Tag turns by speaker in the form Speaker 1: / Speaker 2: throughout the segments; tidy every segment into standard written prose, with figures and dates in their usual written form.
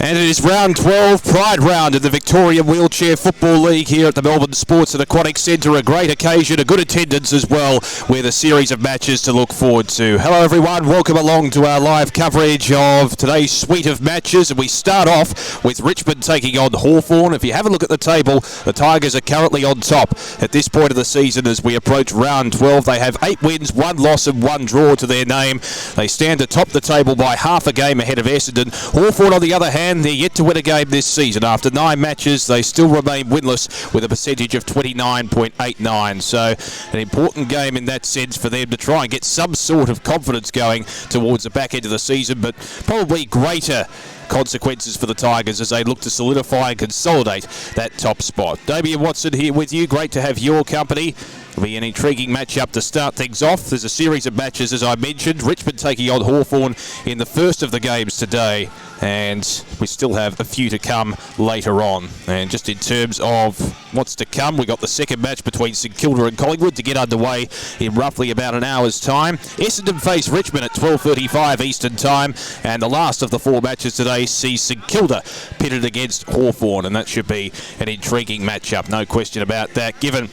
Speaker 1: And it is round 12, Pride round in the Victorian Wheelchair Football League here at the Melbourne Sports and Aquatic Centre. A great occasion, a good attendance as well, with a series of matches to look forward to. Hello everyone, welcome along to our live coverage of today's suite of matches. And we start off with Richmond taking on Hawthorn. If you have a look at the table, the Tigers are currently on top at this point of the season as we approach round 12. They have 8 wins, 1 loss and 1 draw to their name. They stand atop the table by half a game ahead of Essendon. Hawthorn, on the other hand, they're yet to win a game this season. After 9 matches, they still remain winless with a percentage of 29.89. So an important game in that sense for them to try and get some sort of confidence going towards the back end of the season, but probably greater consequences for the Tigers as they look to solidify and consolidate that top spot. Damien Watson here with you. Great to have your company. It'll be an intriguing matchup to start things off. There's a series of matches, as I mentioned. Richmond taking on Hawthorn in the first of the games today, and we still have a few to come later on. And just in terms of what's to come, we got the second match between St Kilda and Collingwood to get underway in roughly about an hour's time. Essendon face Richmond at 12:35 Eastern Time, and the last of the 4 matches today sees St Kilda pitted against Hawthorn, and that should be an intriguing matchup, no question about that, given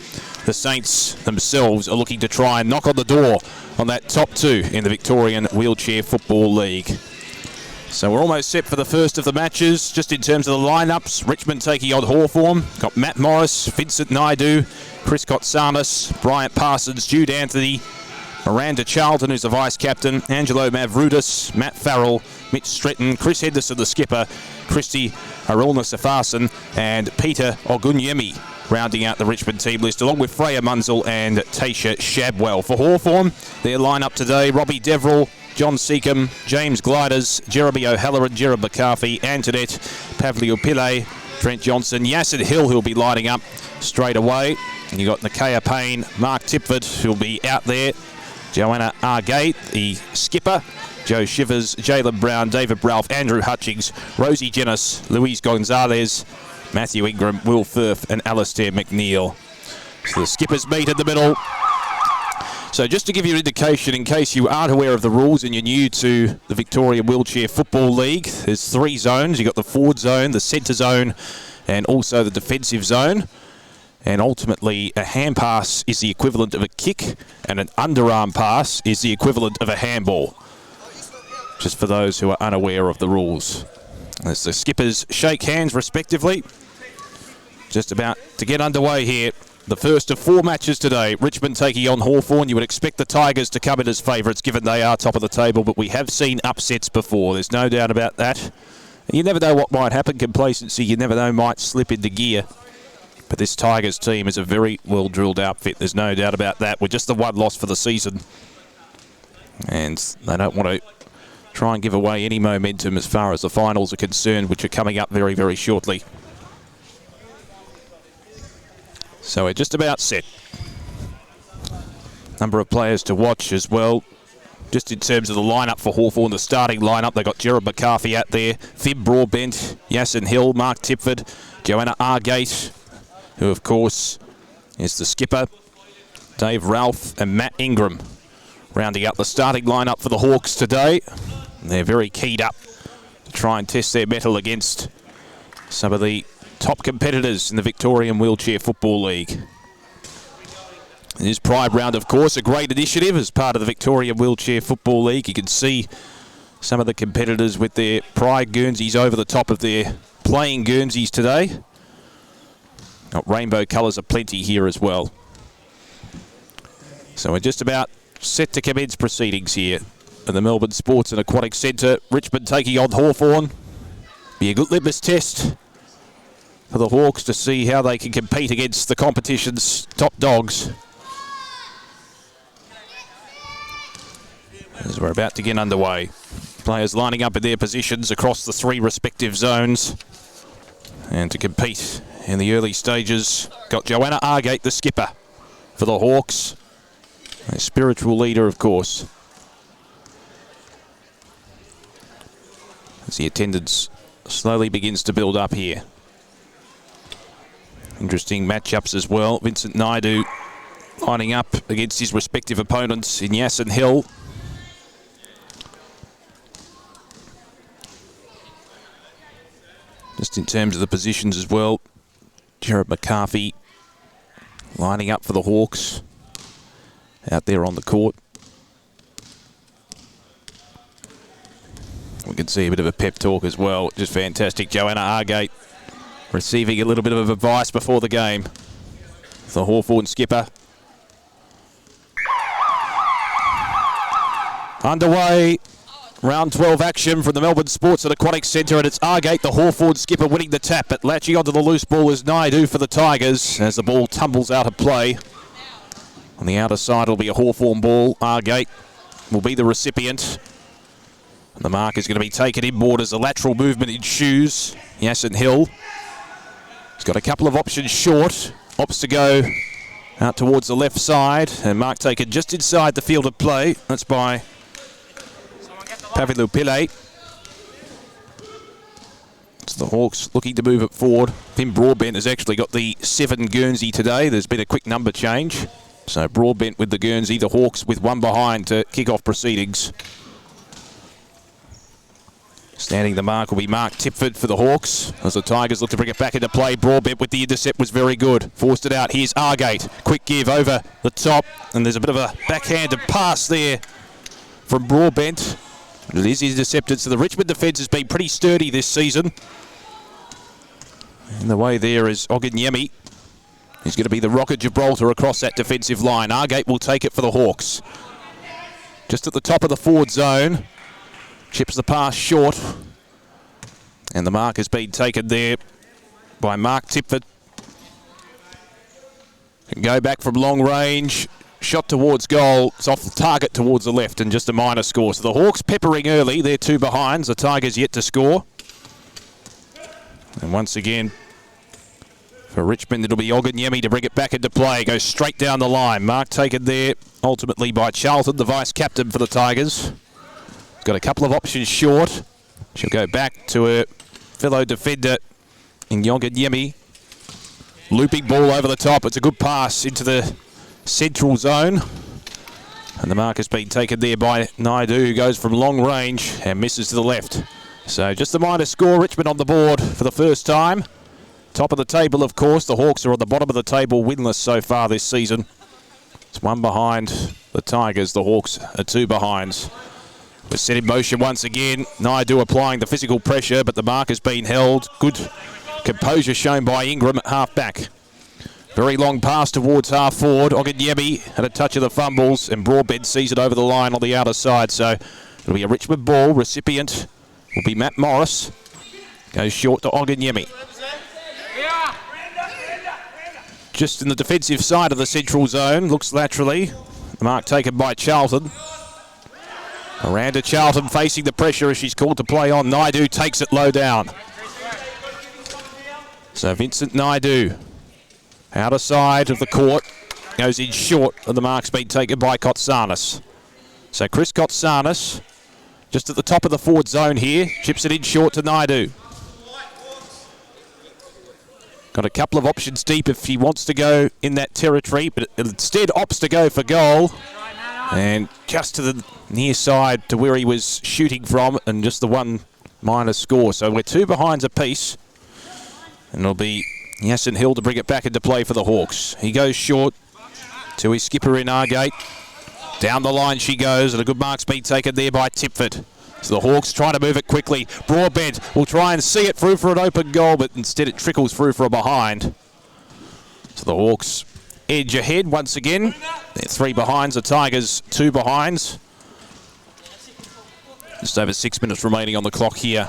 Speaker 1: the Saints themselves are looking to try and knock on the door on that top 2 in the Victorian Wheelchair Football League. So we're almost set for the first of the matches. Just in terms of the lineups, Richmond taking on Hawthorn. Got Matt Morris, Vincent Naidu, Chris Kotsanis, Bryant Parsons, Jude Anthony, Miranda Charlton, who's the vice-captain, Angelo Mavrudis, Matt Farrell, Mitch Stretton, Chris Henderson, the skipper, Christy Arulna Safarson, and Peter Ogunyemi, rounding out the Richmond team list, along with Freya Munzel and Tasha Shabwell. For Hawthorn, their lineup today: Robbie Deverill, John Seacombe, James Gliders, Jeremy O'Halloran, Gerard McCarthy, Antoinette Pavliopile, Trent Johnson, Yassin Hill, who'll be lining up straight away. And you've got Nakia Payne, Mark Tipford, who'll be out there, Joanna Argate, the skipper, Joe Shivers, Jalen Brown, David Ralph, Andrew Hutchings, Rosie Jennis, Luis Gonzalez, Matthew Ingram, Will Firth and Alistair McNeil. So the skippers meet in the middle. So just to give you an indication, in case you aren't aware of the rules and you're new to the Victorian Wheelchair Football League, there's 3 zones. You've got the forward zone, the centre zone, and also the defensive zone. And ultimately, a hand pass is the equivalent of a kick, and an underarm pass is the equivalent of a handball. Just for those who are unaware of the rules. As the skippers shake hands respectively. Just about to get underway here. The first of 4 matches today. Richmond taking on Hawthorn. You would expect the Tigers to come in as favourites given they are top of the table, but we have seen upsets before. There's no doubt about that. And you never know what might happen. Complacency, you never know, might slip into gear. But this Tigers team is a very well-drilled outfit. There's no doubt about that. With just the 1 loss for the season. And they don't want to try and give away any momentum as far as the finals are concerned, which are coming up very, very shortly. So we're just about set. Number of players to watch as well. Just in terms of the lineup for Hawthorn, the starting lineup, they've got Gerard McCarthy out there, Fib Broadbent, Yassin Hill, Mark Tipford, Joanna Argate, who of course is the skipper, Dave Ralph and Matt Ingram, rounding up the starting lineup for the Hawks today. They're very keyed up to try and test their mettle against some of the top competitors in the Victorian Wheelchair Football League. It is Pride Round, of course, a great initiative as part of the Victorian Wheelchair Football League. You can see some of the competitors with their Pride Guernseys over the top of their playing Guernseys today. Got rainbow colours aplenty here as well. So we're just about set to commence proceedings here at the Melbourne Sports and Aquatic Centre. Richmond taking on Hawthorn. Be a good litmus test for the Hawks to see how they can compete against the competition's top dogs. As we're about to get underway. Players lining up in their positions across the 3 respective zones. And to compete in the early stages, got Joanna Argate, the skipper for the Hawks. A spiritual leader, of course. As the attendance slowly begins to build up here. Interesting matchups as well. Vincent Naidu lining up against his respective opponents in Yassin Hill. Just in terms of the positions as well, Jared McCarthy lining up for the Hawks out there on the court. We can see a bit of a pep talk as well. Just fantastic. Joanna Argate receiving a little bit of advice before the game. The Hawthorn skipper. Underway. Round 12 action from the Melbourne Sports and Aquatic Centre, and it's Argate, the Hawthorn skipper, winning the tap. But latching onto the loose ball is Naidu for the Tigers as the ball tumbles out of play. On the outer side will be a Hawthorn ball. Argate will be the recipient. And the mark is going to be taken inboard as a lateral movement ensues. Yasin Hill. He's got a couple of options short. Opts to go out towards the left side. And mark taken just inside the field of play. That's by Pavilu Pillay. It's the Hawks looking to move it forward. Tim Broadbent has actually got the 7 Guernsey today. There's been a quick number change. So Broadbent with the Guernsey, the Hawks with one behind to kick off proceedings. Standing the mark will be Mark Tipford for the Hawks as the Tigers look to bring it back into play. Broadbent with the intercept was very good. Forced it out. Here's Argate. Quick give over the top. And there's a bit of a backhanded pass there from Broadbent. It is intercepted, so the Richmond defence has been pretty sturdy this season. In the way there is Oganyemi. He's going to be the Rock of Gibraltar across that defensive line. Argate will take it for the Hawks. Just at the top of the forward zone. Chips the pass short. And the mark has been taken there by Mark Tipford. Can go back from long range. Shot towards goal. It's off the target towards the left and just a minor score. So the Hawks peppering early. They're 2 behinds. The Tigers yet to score. And once again, for Richmond, it'll be Oganyemi to bring it back into play. Goes straight down the line. Mark taken there ultimately by Charlton, the vice-captain for the Tigers. Got a couple of options short. She'll go back to her fellow defender in Oganyemi. Looping ball over the top. It's a good pass into the central zone. And the mark has been taken there by Naidu, who goes from long range and misses to the left. So just a minor score. Richmond on the board for the first time. Top of the table, of course. The Hawks are on the bottom of the table, winless so far this season. It's 1 behind the Tigers. The Hawks are 2 behinds. We're set in motion once again. Naidu applying the physical pressure, but the mark has been held. Good composure shown by Ingram at half-back. Very long pass towards half-forward. Oganyemi had a touch of the fumbles, and Broadbent sees it over the line on the outer side. So it'll be a Richmond ball. Recipient will be Matt Morris. Goes short to Oganyemi. Just in the defensive side of the central zone. Looks laterally. The mark taken by Charlton. Miranda Charlton facing the pressure as she's called to play on. Naidu takes it low down. So Vincent Naidu, outer side of the court, goes in short, and the mark's been taken by Kotsanis. So Chris Kotsanis, just at the top of the forward zone here, chips it in short to Naidu. Got a couple of options deep if he wants to go in that territory, but instead opts to go for goal. And just to the near side to where he was shooting from, and just the 1 minor score. So we're 2 behinds apiece. And it'll be Yasin Hill to bring it back into play for the Hawks. He goes short to his skipper in Argate. Down the line she goes, and a good mark's been taken there by Tipford. So the Hawks trying to move it quickly. Broadbent will try and see it through for an open goal, but instead it trickles through for a behind. So the Hawks edge ahead once again. They're 3 behinds, the Tigers 2 behinds. Just over 6 minutes remaining on the clock here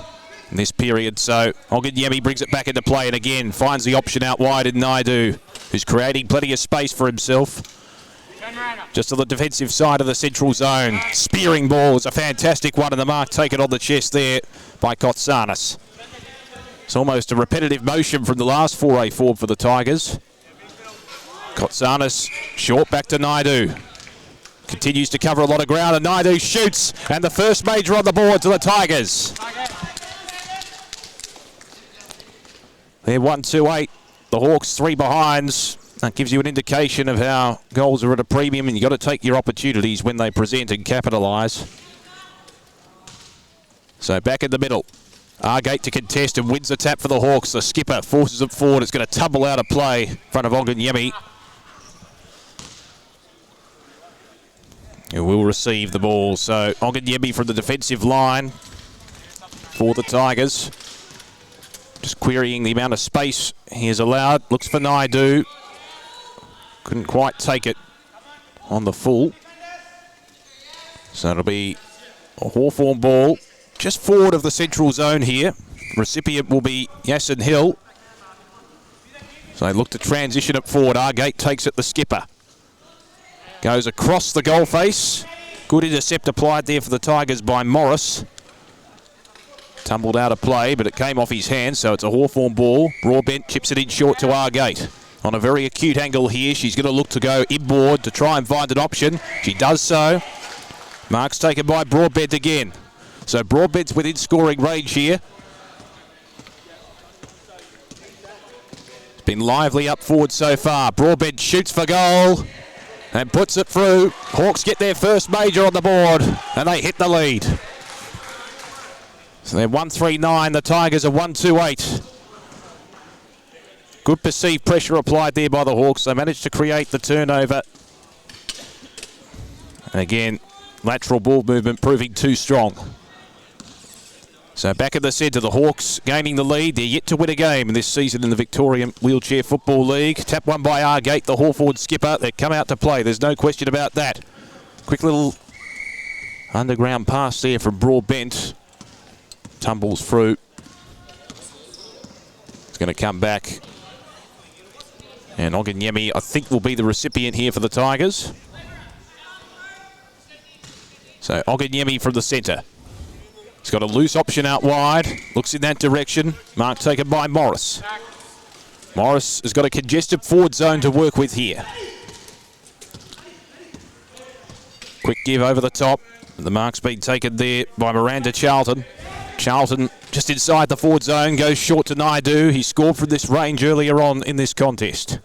Speaker 1: in this period. So Oganyemi brings it back into play and again finds the option out wide in Naidu, who's creating plenty of space for himself. Just on the defensive side of the central zone. Spearing ball is a fantastic one, and the mark taken on the chest there by Kotsanis. It's almost a repetitive motion from the last foray forward for the Tigers. Kotsanis short back to Naidu. Continues to cover a lot of ground, and Naidu shoots, and the first major on the board to the Tigers. They're 1-2-8. The Hawks 3 behinds. That gives you an indication of how goals are at a premium, and you've got to take your opportunities when they present and capitalise. So back in the middle. Argate to contest and wins the tap for the Hawks. The skipper forces it forward. It's going to tumble out of play in front of Oganyemi, who will receive the ball. So Oganyemi from the defensive line for the Tigers. Just querying the amount of space he is allowed. Looks for Naidu. Couldn't quite take it on the full. So it'll be a Hawthorn ball just forward of the central zone here. Recipient will be Yasin Hill. So they look to transition it forward. Argate takes it, the skipper. Goes across the goal face. Good intercept applied there for the Tigers by Morris. Tumbled out of play, but it came off his hand, so it's a Hawthorn ball. Broadbent chips it in short to Argate. On a very acute angle here, she's going to look to go inboard to try and find an option. She does so. Mark's taken by Broadbent again. So Broadbent's within scoring range here. It's been lively up forward so far. Broadbent shoots for goal and puts it through. Hawks get their first major on the board and they hit the lead. So they're 1-3-9. The Tigers are 1-2-8. Good perceived pressure applied there by the Hawks. They managed to create the turnover. And again, lateral ball movement proving too strong. So back in the centre, the Hawks gaining the lead. They're yet to win a game in this season in the Victorian Wheelchair Football League. Tap one by Argate, the Hawthorn skipper. They come out to play. There's no question about that. Quick little underground pass there from Broadbent. Tumbles through. It's going to come back. And Oganyemi, I think, will be the recipient here for the Tigers. So Oganyemi from the centre. He's got a loose option out wide. Looks in that direction. Mark taken by Morris. Morris has got a congested forward zone to work with here. Quick give over the top. The mark's been taken there by Miranda Charlton. Charlton just inside the forward zone. Goes short to Naidu. He scored from this range earlier on in this contest.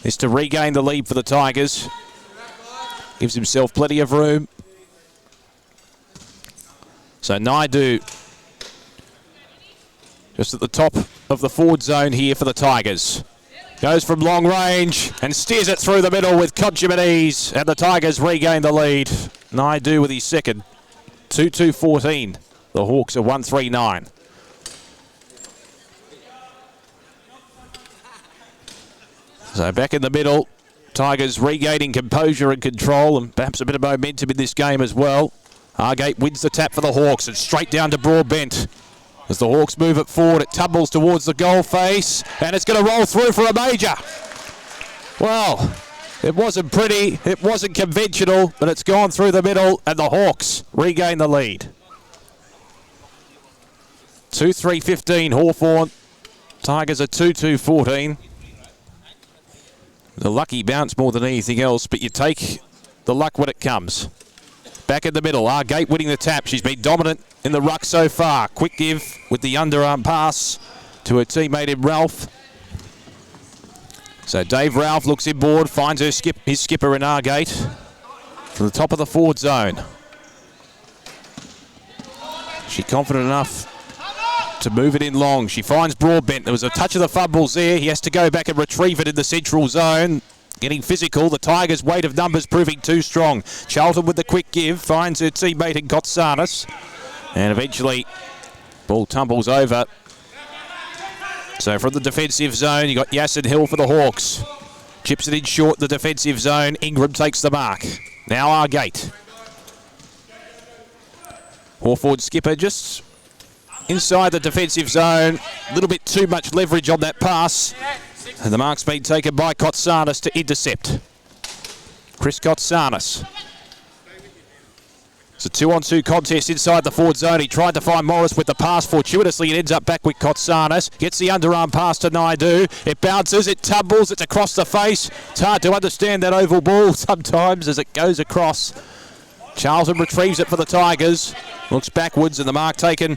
Speaker 1: This to regain the lead for the Tigers. Gives himself plenty of room. So Naidu just at the top of the forward zone here for the Tigers. Goes from long range and steers it through the middle with consummate ease, and the Tigers regain the lead. Naidu with his second. 2-2-14. The Hawks are 1-3-9. So back in the middle, Tigers regaining composure and control and perhaps a bit of momentum in this game as well. Argate wins the tap for the Hawks and straight down to Broadbent. As the Hawks move it forward, it tumbles towards the goal face and it's going to roll through for a major. Well, it wasn't pretty, it wasn't conventional, but it's gone through the middle and the Hawks regain the lead. 2-3-15 Hawthorn. Tigers are 2-2-14. The lucky bounce more than anything else, but you take the luck when it comes. Back in the middle, Argate winning the tap. She's been dominant in the ruck so far. Quick give with the underarm pass to her teammate in Ralph. So Dave Ralph looks inboard, finds his skipper in Argate to the top of the forward zone. She's confident enough to move it in long. She finds Broadbent. There was a touch of the fumbles there. He has to go back and retrieve it in the central zone. Getting physical. The Tigers' weight of numbers proving too strong. Charlton with the quick give. Finds her teammate in Kotsanis. And eventually, ball tumbles over. So from the defensive zone, you got Yasin Hill for the Hawks. Chips it in short, the defensive zone. Ingram takes the mark. Now Argate. Hawthorn skipper just inside the defensive zone. A little bit too much leverage on that pass. And the mark's been taken by Kotsanis to intercept. Chris Kotsanis. It's a 2-on-2 contest inside the forward zone. He tried to find Morris with the pass. Fortuitously, it ends up back with Kotsanis. Gets the underarm pass to Naidu. It bounces, it tumbles, it's across the face. It's hard to understand that oval ball sometimes as it goes across. Charlton retrieves it for the Tigers. Looks backwards and the mark taken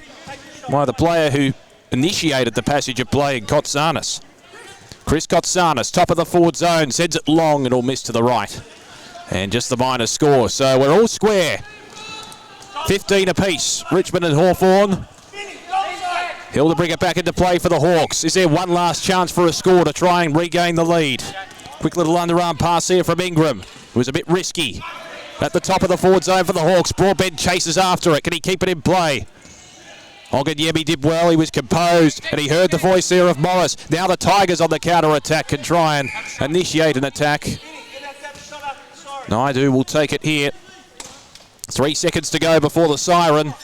Speaker 1: by the player who initiated the passage of play in Kotsanis. Chris Kotsanis, top of the forward zone, sends it long and it'll miss to the right. And just the minor score. So we're all square. 15 apiece, Richmond and Hawthorn. Hill to bring it back into play for the Hawks. Is there one last chance for a score to try and regain the lead? Quick little underarm pass here from Ingram. It was a bit risky. At the top of the forward zone for the Hawks. Broadbent chases after it. Can he keep it in play? Ogunyemi did well. He was composed and he heard the voice there of Morris. Now the Tigers on the counter-attack can try and initiate an attack. Naidu will take it here. 3 seconds to go before the siren.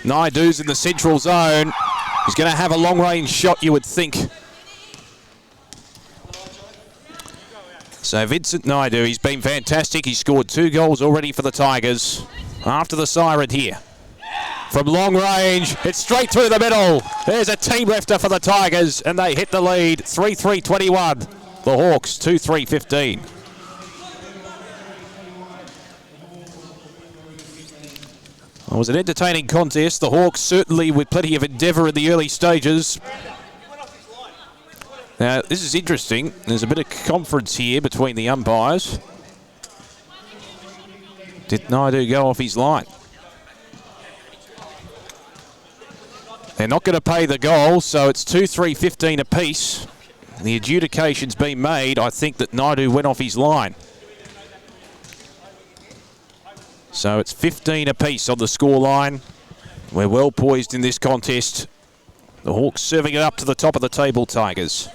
Speaker 1: Naidu's in the central zone. He's going to have a long-range shot, you would think. So Vincent Naidu, he's been fantastic. He's scored 2 goals already for the Tigers. After the siren here. From long range, it's straight through the middle. There's a team lifter for the Tigers, and they hit the lead. 3-3-21. The Hawks, 2-3-15. It was an entertaining contest. The Hawks certainly with plenty of endeavour in the early stages. Now, this is interesting. There's a bit of conference here between the umpires. Did Naidu go off his line? They're not going to pay the goal, so it's 2-3-15 apiece. The adjudication's been made. I think that Naidu went off his line. So it's 15 apiece on the scoreline. We're well poised in this contest. The Hawks serving it up to the top of the table, Tigers.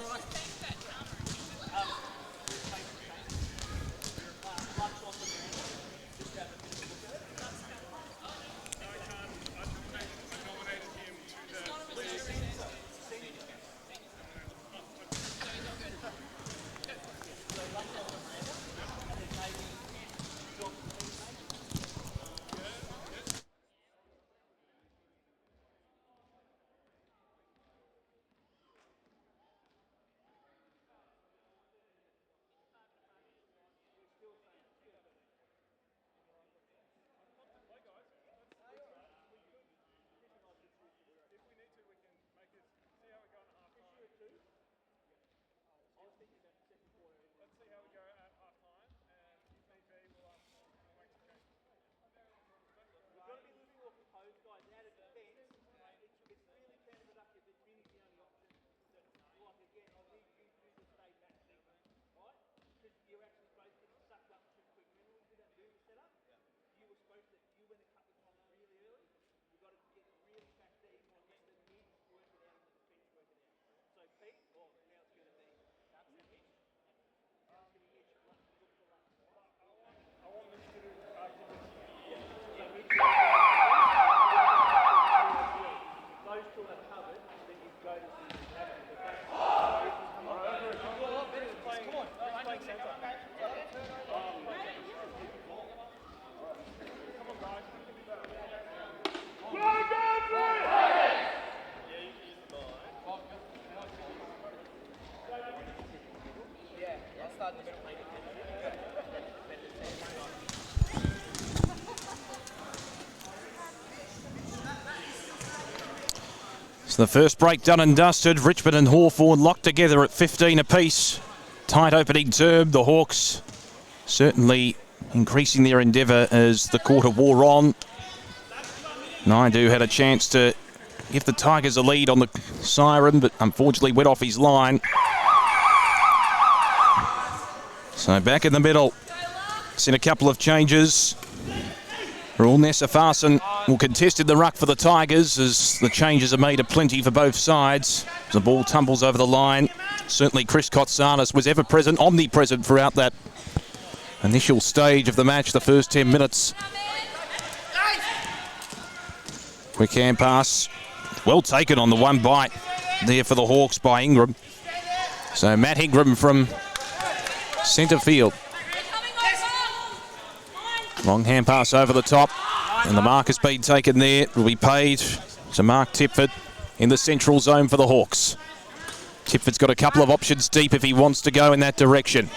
Speaker 1: So the first break done and dusted. Richmond and Hawthorn locked together at 15 apiece. Tight opening term. The Hawks certainly increasing their endeavour as the quarter wore on. Naidu had a chance to give the Tigers a lead on the siren, but unfortunately went off his line. So back in the middle. Seen a couple of changes. Raul Nessafasen will contest in the ruck for the Tigers as the changes are made aplenty for both sides. The ball tumbles over the line. Certainly Chris Kotsanis was ever present, omnipresent throughout that initial stage of the match, the first 10 minutes. Quick hand pass. Well taken on the one bite there for the Hawks by Ingram. So Matt Ingram from centre field. Long hand pass over the top, and the mark has been taken there. It will be paid to Mark Tipford in the central zone for the Hawks. Tipford's got a couple of options deep if he wants to go in that direction.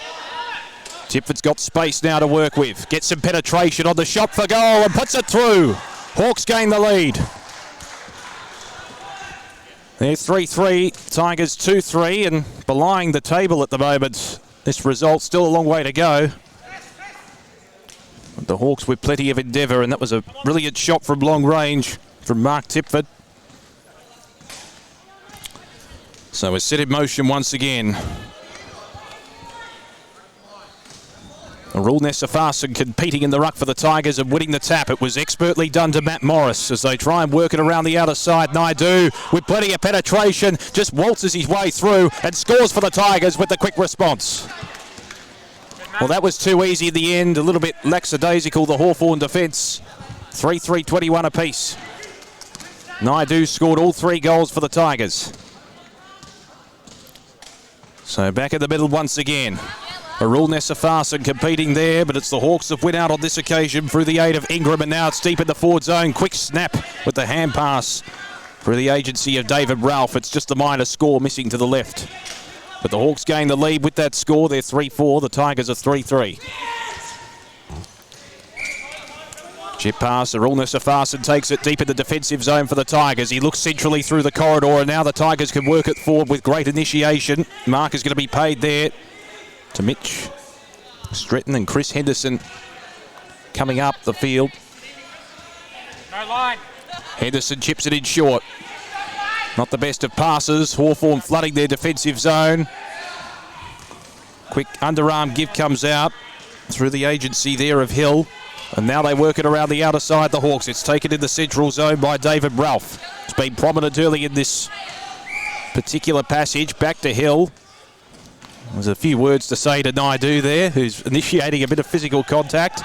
Speaker 1: Tipford's got space now to work with. Gets some penetration on the shot for goal and puts it through. Hawks gain the lead. They're 3-3, Tigers 2-3, and belying the table at the moment. This result still a long way to go. The Hawks with plenty of endeavour, and that was a brilliant shot from long range from Mark Tipford. So we're set in motion once again. Arul Nessafarson competing in the ruck for the Tigers and winning the tap. It was expertly done to Matt Morris as they try and work it around the outer side. Naidu with plenty of penetration just waltzes his way through and scores for the Tigers with the quick response. Well, that was too easy in the end. A little bit lackadaisical, the Hawthorn defence. 3-3-21 apiece. Naidu scored all 3 goals for the Tigers. So back in the middle once again. Arul Nessafarson competing there, but it's the Hawks that win out on this occasion through the aid of Ingram, and now it's deep in the forward zone. Quick snap with the hand pass through the agency of David Ralph. It's just the minor score missing to the left. But the Hawks gain the lead with that score. They're 3-4. The Tigers are 3-3. Chip pass, Arul Nessafarson takes it deep in the defensive zone for the Tigers. He looks centrally through the corridor, and now the Tigers can work it forward with great initiation. Mark is going to be paid there to Mitch Stretton and Chris Henderson coming up the field.
Speaker 2: No line.
Speaker 1: Henderson chips it in short. Not the best of passes. Hawthorn flooding their defensive zone. Quick underarm give comes out through the agency there of Hill. And now they work it around the outer side, the Hawks. It's taken in the central zone by David Ralph. It's been prominent early in this particular passage. Back to Hill. There's a few words to say to Naidu there, who's initiating a bit of physical contact,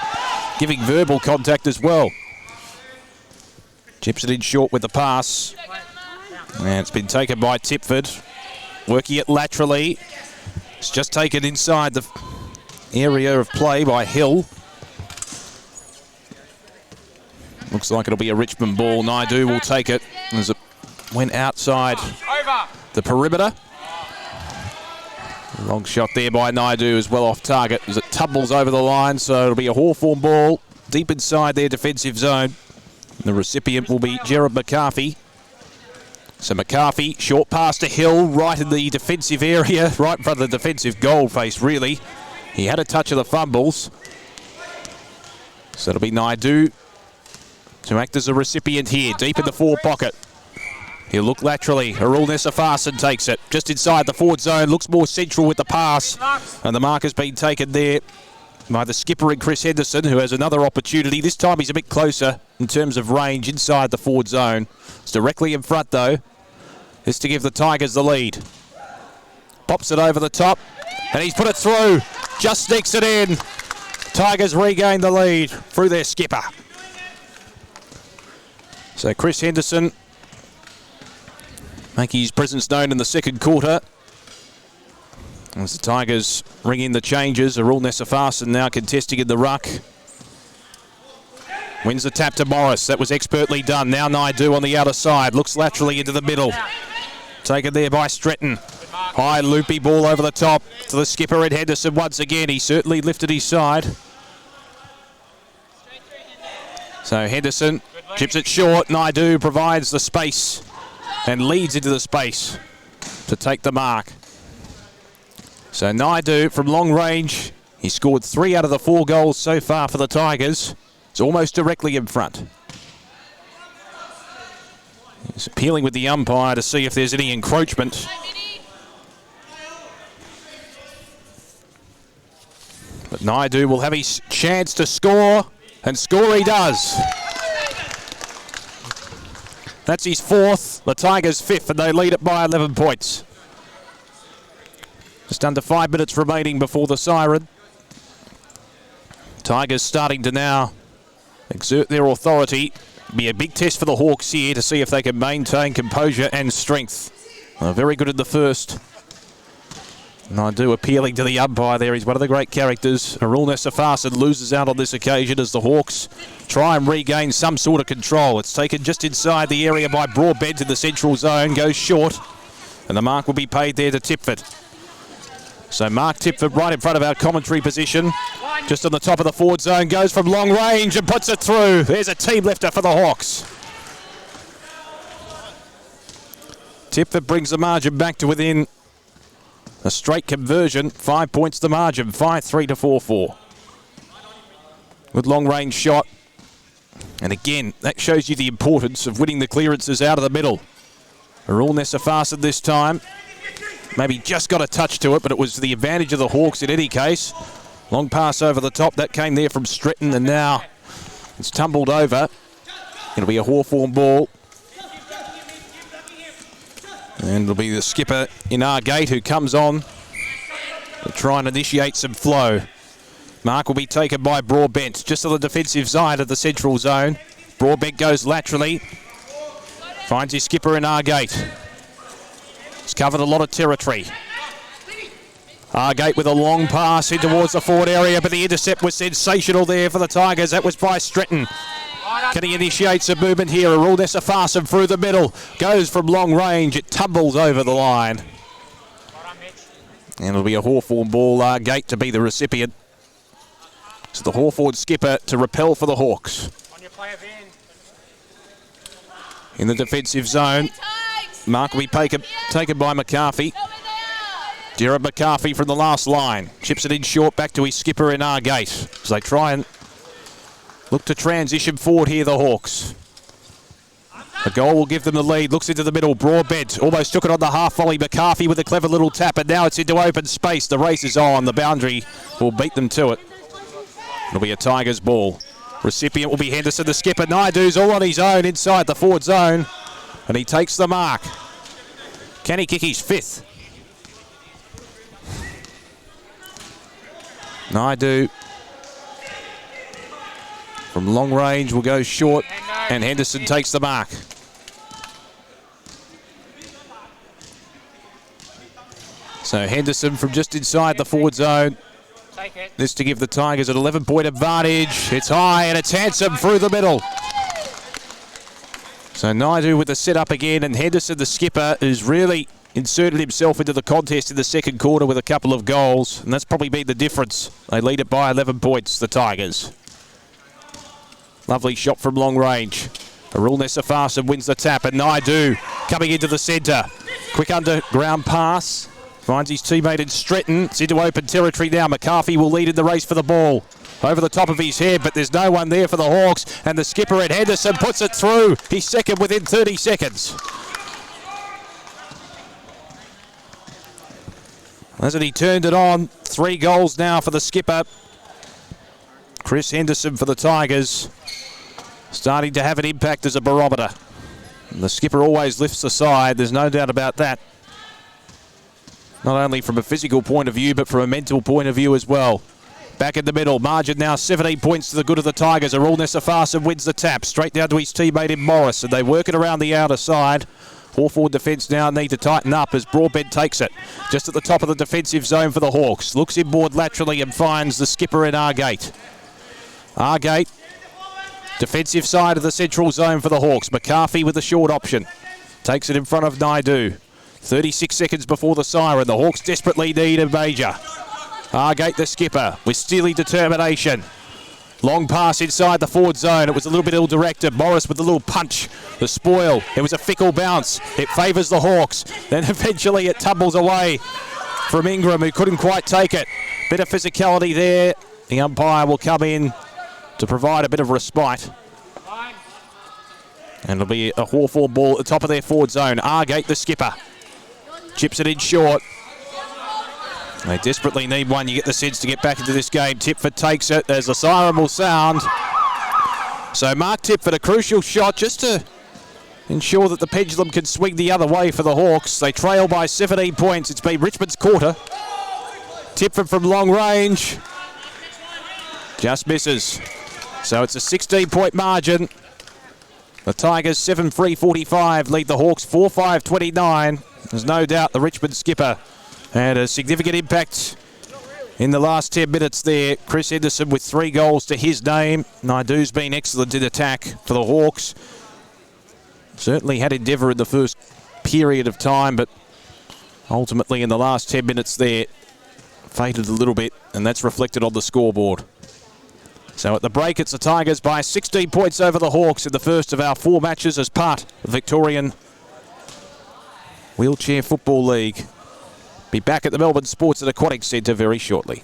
Speaker 1: giving verbal contact as well. Chips it in short with the pass. And it's been taken by Tipford. Working it laterally. It's just taken inside the area of play by Hill. Looks like it'll be a Richmond ball. Naidu will take it as it went outside the perimeter. Long shot there by Naidu as well off target as it tumbles over the line, so it'll be a Hawthorn ball deep inside their defensive zone. The recipient will be Gerard McCarthy. So McCarthy, short pass to Hill, right in the defensive area, right in front of the defensive goal face, really. He had a touch of the fumbles. So it'll be Naidu to act as a recipient here, deep in the forward pocket. He'll look laterally. Arul Nessafarson takes it just inside the forward zone. Looks more central with the pass. And the mark has been taken there by the skipper and Chris Henderson, who has another opportunity. This time he's a bit closer in terms of range inside the forward zone. It's directly in front, though. This to give the Tigers the lead. Pops it over the top. And he's put it through. Just sneaks it in. Tigers regain the lead through their skipper. So Chris Henderson making his presence known in the second quarter. As the Tigers ring in the changes, Arul Nessafarson now contesting in the ruck. Wins the tap to Morris. That was expertly done. Now Naidu on the outer side. Looks laterally into the middle. Taken there by Stretton. High loopy ball over the top to the skipper and Henderson once again. He certainly lifted his side. So Henderson chips it short. Naidu provides the space and leads into the space to take the mark. So Naidu from long range, he scored 3 out of the 4 goals so far for the Tigers. It's almost directly in front. He's appealing with the umpire to see if there's any encroachment. But Naidu will have his chance to score, and score he does. That's his 4th, the Tigers' 5th, and they lead it by 11 points. Just under 5 minutes remaining before the siren. Tigers starting to now exert their authority. Be a big test for the Hawks here to see if they can maintain composure and strength. Very good in the first. Naidu appealing to the umpire there. He's one of the great characters. Arul Nessafarson loses out on this occasion as the Hawks try and regain some sort of control. It's taken just inside the area by Broadbent in the central zone. Goes short. And the mark will be paid there to Tipford. So Mark Tipford right in front of our commentary position. Just on the top of the forward zone. Goes from long range and puts it through. There's a team lifter for the Hawks. Tipford brings the margin back to within a straight conversion. 5 points the margin. 5-3 to 4-4. Good long range shot. And again, that shows you the importance of winning the clearances out of the middle. Arul Nessafarson this time. maybe just got a touch to it, but it was to the advantage of the Hawks in any case. Long pass over the top. That came there from Stretton, and now it's tumbled over. It'll be a Hawthorn ball. And it'll be the skipper in our gate who comes on to try and initiate some flow. Mark will be taken by Broadbent, just on the defensive side of the central zone. Broadbent goes laterally. Finds his skipper in our gate. He's covered a lot of territory. Argate with a long pass in towards the forward area, but the intercept was sensational there for the Tigers. That was by Stretton. Can he initiate some movement here? Arul Nessafarsam through the middle. Goes from long range. It tumbles over the line. And it'll be a Hawthorn ball. Argate to be the recipient. So the Hawthorn skipper to repel for the Hawks. In the defensive zone. Mark will be taken by McCarthy. Jared McCarthy from the last line. Chips it in short back to his skipper in our gate. As they try and look to transition forward here, the Hawks. A goal will give them the lead. Looks into the middle. Broadbent almost took it on the half volley. McCarthy with a clever little tap, and now it's into open space. The race is on. The boundary will beat them to it. It'll be a Tigers ball. Recipient will be Henderson, the skipper. Naidu's all on his own inside the forward zone, and he takes the mark. Can he kick his fifth? Naidu from long range will go short, and Henderson takes the mark. So Henderson from just inside the forward zone. This to give the Tigers an 11-point advantage. It's high and it's handsome through the middle. So Naidu with the set-up again, and Henderson, the skipper, has really inserted himself into the contest in the second quarter with a couple of goals, and that's probably been the difference. They lead it by 11 points, the Tigers. Lovely shot from long range. Arul Nessafarsam wins the tap, and Naidu coming into the centre. Quick underground pass. Finds his teammate in Stretton. It's into open territory now. McCarthy will lead in the race for the ball. Over the top of his head, but there's no one there for the Hawks, and the skipper at Henderson puts it through. He's second within 30 seconds. Hasn't he turned it on? 3 goals now for the skipper. Chris Henderson for the Tigers. Starting to have an impact as a barometer. And the skipper always lifts the side, there's no doubt about that. Not only from a physical point of view, but from a mental point of view as well. Back in the middle, margin now 17 points to the good of the Tigers. Arul Nessafarsam wins the tap, straight down to his teammate in Morris, and they work it around the outer side. Hawthorn defence now need to tighten up as Broadbent takes it. Just at the top of the defensive zone for the Hawks. Looks inboard laterally and finds the skipper in Argate. Argate, defensive side of the central zone for the Hawks. McCarthy with the short option. Takes it in front of Naidu. 36 seconds before the siren. The Hawks desperately need a major. Argate, the skipper, with steely determination. Long pass inside the forward zone. It was a little bit ill-directed. Morris with a little punch. The spoil. It was a fickle bounce. It favours the Hawks. Then eventually it tumbles away from Ingram, who couldn't quite take it. Bit of physicality there. The umpire will come in to provide a bit of respite. And it'll be a Hawthorn ball at the top of their forward zone. Argate, the skipper. Chips it in short. They desperately need one. You get the sense to get back into this game. Tipford takes it as the siren will sound. So Mark Tipford, a crucial shot just to ensure that the pendulum can swing the other way for the Hawks. They trail by 17 points. It's been Richmond's quarter. Tipford from long range. Just misses. So it's a 16-point margin. The Tigers 7-3-45 lead the Hawks 4-5-29. There's no doubt the Richmond skipper had a significant impact in the last 10 minutes there. Chris Henderson with 3 goals to his name. Naidu's been excellent in attack for the Hawks. Certainly had endeavour in the first period of time, but ultimately in the last 10 minutes there, faded a little bit, and that's reflected on the scoreboard. So at the break, it's the Tigers by 16 points over the Hawks in the first of our 4 matches as part of the Victorian Wheelchair Football League. Be back at the Melbourne Sports and Aquatic Centre very shortly.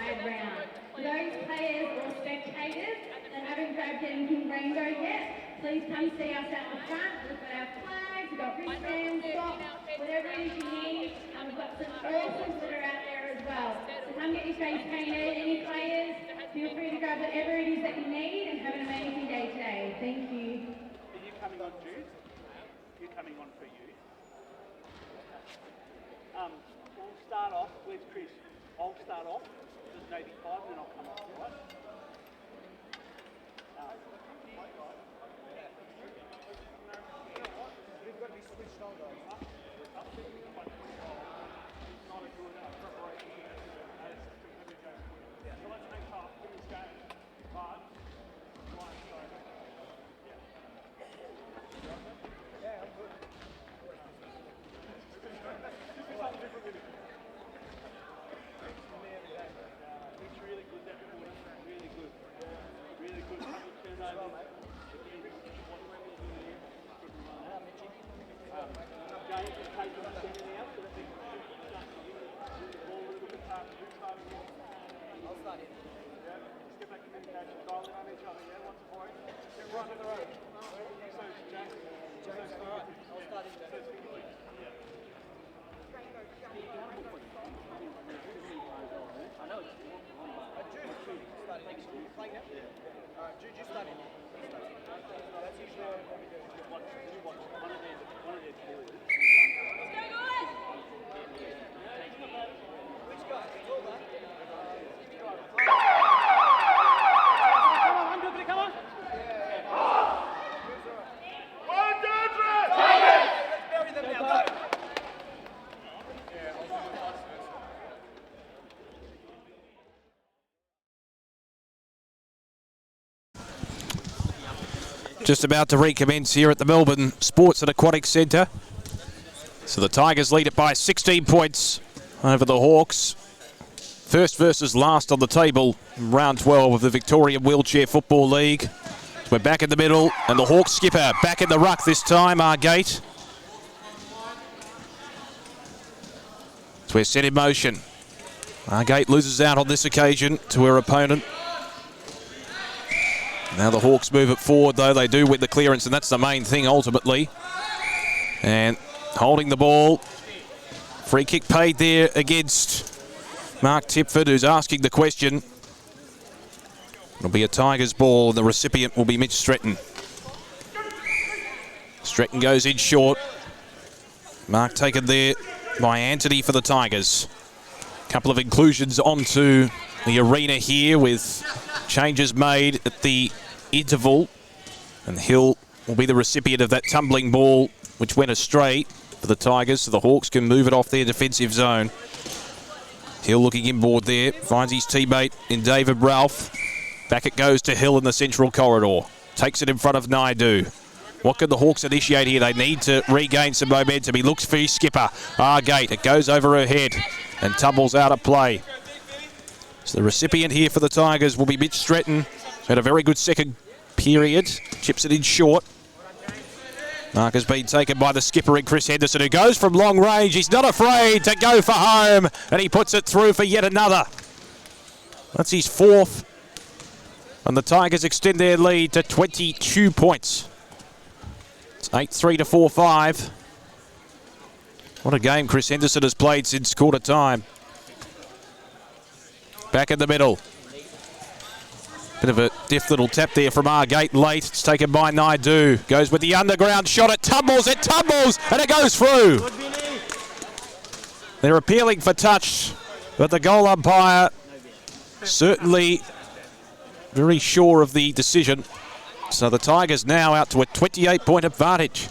Speaker 3: Pride round. For those players or spectators that haven't grabbed anything rainbow yet, please come see us at the front. We've got our flags, we've got wristbands, socks, whatever it is you need. We've got some awesomes that are out there as well. So come get your face painted. Any players, feel free to grab whatever it is that you need and have an amazing day today. Thank you.
Speaker 4: Are you coming on, Jude? You're coming on for you. We'll start off. Where's Chris? I'll start off. Just maybe 5, and then I'll come off, right? We've got to be switched on, guys. Not a good preparation. So let's make up in this game. But, it's really good, that quarter. Really good. Really good. Turnovers. James is taking the centre now, so that we can start to use the ball a little bit faster. Who's starting in? I'll start in. Yeah. Let's get back communication. Dial in on each other, yeah? What's the point? Get right to the road. So, James. James, all right. I'll start in. I know it's Jude, start in. Playing now? Yeah. Alright, Jude, you start in. That's usually what we do. One of their forwards. Which guy? It's all that. Come on, undo it, come on. One, two, three! Let's bury them now, go!
Speaker 1: Just about to recommence here at the Melbourne Sports and Aquatic Centre. So the Tigers lead it by 16 points over the Hawks. First versus last on the table in round 12 of the Victorian Wheelchair Football League. We're back in the middle, and the Hawks skipper back in the ruck this time, Argate. So we're set in motion. Argate loses out on this occasion to her opponent. Now the Hawks move it forward, though. They do win the clearance, and that's the main thing ultimately. And holding the ball. Free kick paid there against Mark Tipford, who's asking the question. It'll be a Tigers ball, and the recipient will be Mitch Stretton. Stretton goes in short. Mark taken there by Anthony for the Tigers. Couple of inclusions onto the arena here with changes made at the interval, and Hill will be the recipient of that tumbling ball which went astray for the Tigers, so the Hawks can move it off their defensive zone. Hill looking inboard there, finds his teammate in David Ralph. Back it goes to Hill in the central corridor, takes it in front of Naidu. What can the Hawks initiate here? They need to regain some momentum. He looks for his skipper, Argate. It goes over her head and tumbles out of play. So the recipient here for the Tigers will be Mitch Stretton. Had a very good second period. Chips it in short. Mark has been taken by the skipper in Chris Henderson, who goes from long range. He's not afraid to go for home, and he puts it through for yet another. That's his fourth. And the Tigers extend their lead to 22 points. It's 8-3 to 4-5. What a game Chris Henderson has played since quarter time. Back in the middle. Bit of a deft little tap there from Argate late. It's taken by Naidu. Goes with the underground shot. It tumbles, and it goes through. They're appealing for touch, but the goal umpire certainly very sure of the decision. So the Tigers now out to a 28-point advantage.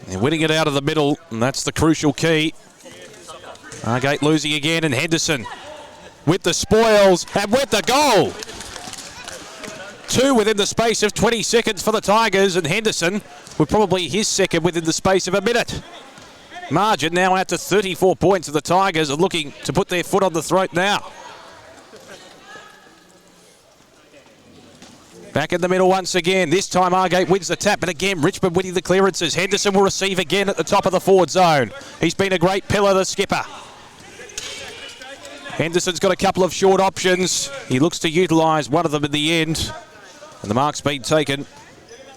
Speaker 1: They're winning it out of the middle, and that's the crucial key. Argate losing again, and Henderson with the spoils and with the goal. 2 within the space of 20 seconds for the Tigers, and Henderson with probably his second within the space of a minute. Margin now out to 34 points, and the Tigers are looking to put their foot on the throat now. Back in the middle once again. This time Argate wins the tap, and again Richmond winning the clearances. Henderson will receive again at the top of the forward zone. He's been a great pillar, the skipper. Henderson's got a couple of short options. He looks to utilise one of them in the end. And the mark's been taken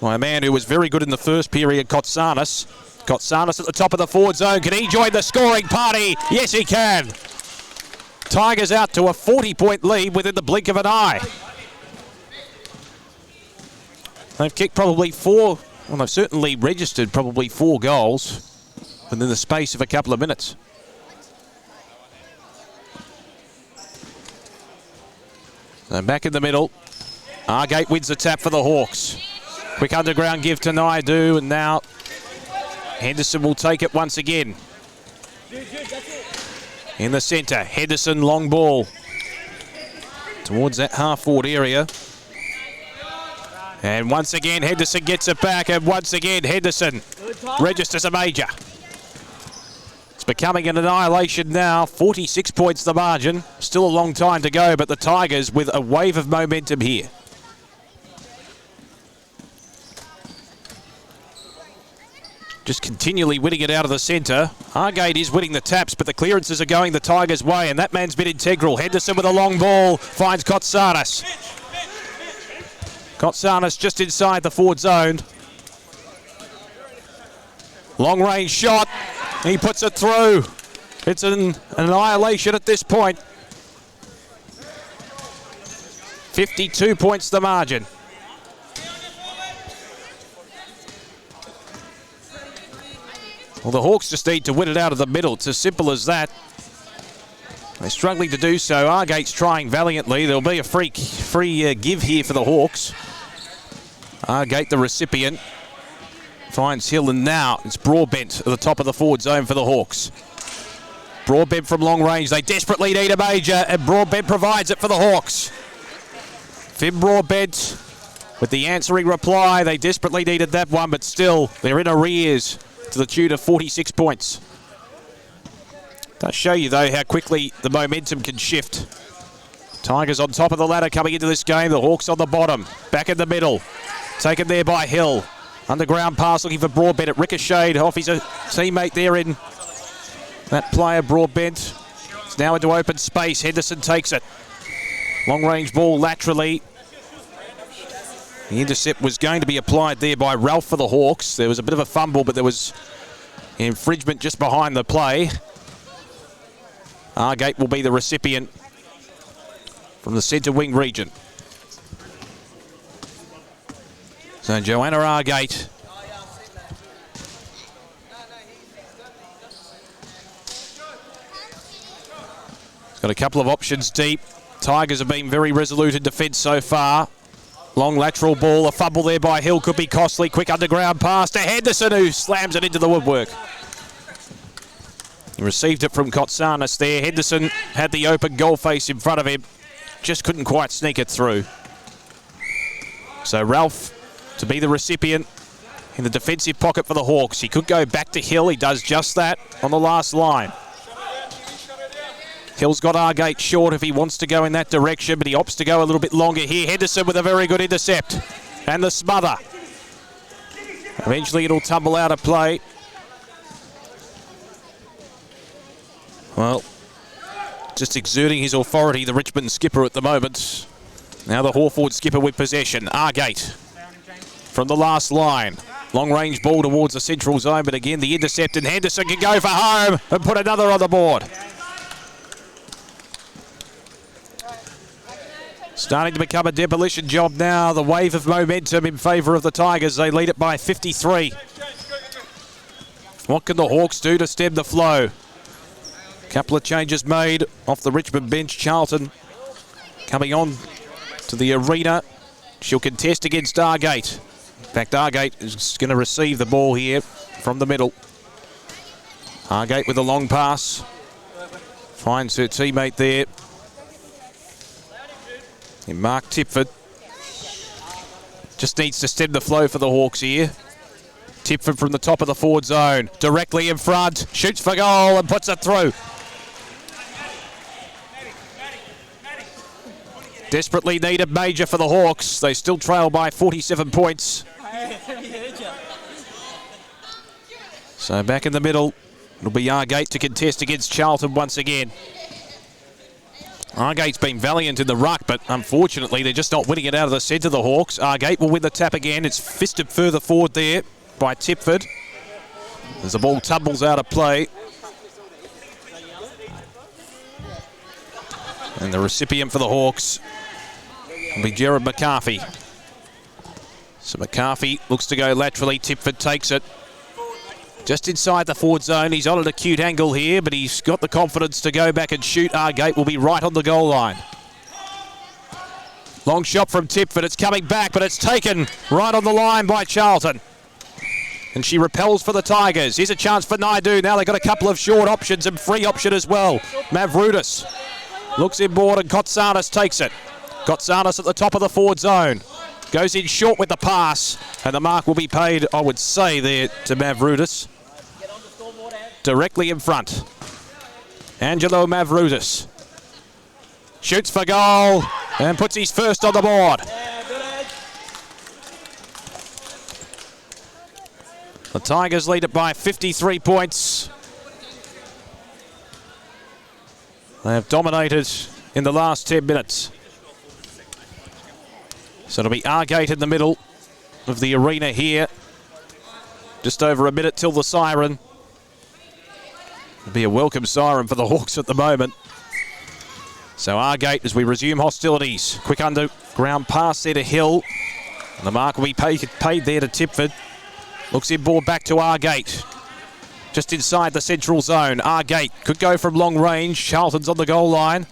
Speaker 1: by a man who was very good in the first period, Kotsanis. Kotsanis at the top of the forward zone. Can he join the scoring party? Yes, he can. Tigers out to a 40-point lead within the blink of an eye. They've kicked probably they've certainly registered probably 4 goals within the space of a couple of minutes. So back in the middle. Argate wins the tap for the Hawks. Quick underground give to Naidu, and now Henderson will take it once again. In the centre, Henderson, long ball towards that half-forward area. And once again, Henderson gets it back, and once again, Henderson registers a major. It's becoming an annihilation now. 46 points the margin. Still a long time to go, but the Tigers with a wave of momentum here. Just continually winning it out of the centre. Argate is winning the taps, but the clearances are going the Tigers' way, and that man's been integral. Henderson with a long ball finds Kotsanis. Kotsanis just inside the forward zone. Long range shot. He puts it through. It's an annihilation at this point. 52 points the margin. Well, the Hawks just need to win it out of the middle. It's as simple as that. They're struggling to do so. Argate's trying valiantly. There'll be a free give here for the Hawks. Argate, the recipient, finds Hill, and now it's Broadbent at the top of the forward zone for the Hawks. Broadbent from long range. They desperately need a major, and Broadbent provides it for the Hawks. Finn Broadbent with the answering reply. They desperately needed that one, but still, they're in arrears to the tune of 46 points. Does show you, though, how quickly the momentum can shift. Tigers on top of the ladder coming into this game. The Hawks on the bottom. Back in the middle. Taken there by Hill. Underground pass looking for Broadbent. It ricocheted off his teammate there in that player, Broadbent. It's now into open space. Henderson takes it. Long range ball laterally. The intercept was going to be applied there by Ralph for the Hawks. There was a bit of a fumble, but there was infringement just behind the play. Argate will be the recipient from the centre wing region. So Joanna Argate. Got a couple of options deep. Tigers have been very resolute in defence so far. Long lateral ball, a fumble there by Hill could be costly. Quick underground pass to Henderson, who slams it into the woodwork. He received it from Kotsanis there. Henderson had the open goal face in front of him. Just couldn't quite sneak it through. So Ralph to be the recipient in the defensive pocket for the Hawks. He could go back to Hill. He does just that on the last line. Hill's got Argate short if he wants to go in that direction, but he opts to go a little bit longer here. Henderson with a very good intercept. And the smother. Eventually it'll tumble out of play. Well, just exerting his authority, the Richmond skipper at the moment. Now the Hawthorn skipper with possession. Argate from the last line. Long range ball towards the central zone, but again the intercept, and Henderson can go for home and put another on the board. Starting to become a demolition job now. The wave of momentum in favour of the Tigers. They lead it by 53. What can the Hawks do to stem the flow? Couple of changes made off the Richmond bench. Charlton coming on to the arena. She'll contest against Argate. In fact, Argate is going to receive the ball here from the middle. Argate with a long pass. Finds her teammate there. And Mark Tipford just needs to stem the flow for the Hawks here. Tipford from the top of the forward zone. Directly in front. Shoots for goal and puts it through. Desperately needed major for the Hawks. They still trail by 47 points. So back in the middle, it'll be Argate to contest against Charlton once again. Argate's been valiant in the ruck, but unfortunately they're just not winning it out of the centre, the Hawks. Argate will win the tap again. It's fisted further forward there by Tipford. As the ball tumbles out of play. And the recipient for the Hawks will be Jared McCarthy. So McCarthy looks to go laterally. Tipford takes it. Just inside the forward zone. He's on an acute angle here, but he's got the confidence to go back and shoot. Argate will be right on the goal line. Long shot from Tipford. It's coming back, but it's taken right on the line by Charlton. And she repels for the Tigers. Here's a chance for Naidu. Now they've got a couple of short options and free option as well. Mavroudis looks inboard and Kotsanis takes it. Kotsanis at the top of the forward zone. Goes in short with the pass. And the mark will be paid, I would say, there to Mavroudis. Directly in front. Angelo Mavroudis shoots for goal and puts his first on the board. The Tigers lead it by 53 points. They have dominated in the last 10 minutes. So it'll be Argate in the middle of the arena here. Just over a minute till the siren. It'll be a welcome siren for the Hawks at the moment. So Argate as we resume hostilities. Quick underground pass there to Hill. And the mark will be paid there to Tipford. Looks inboard back to Argate. Just inside the central zone. Argate could go from long range. Charlton's on the goal line.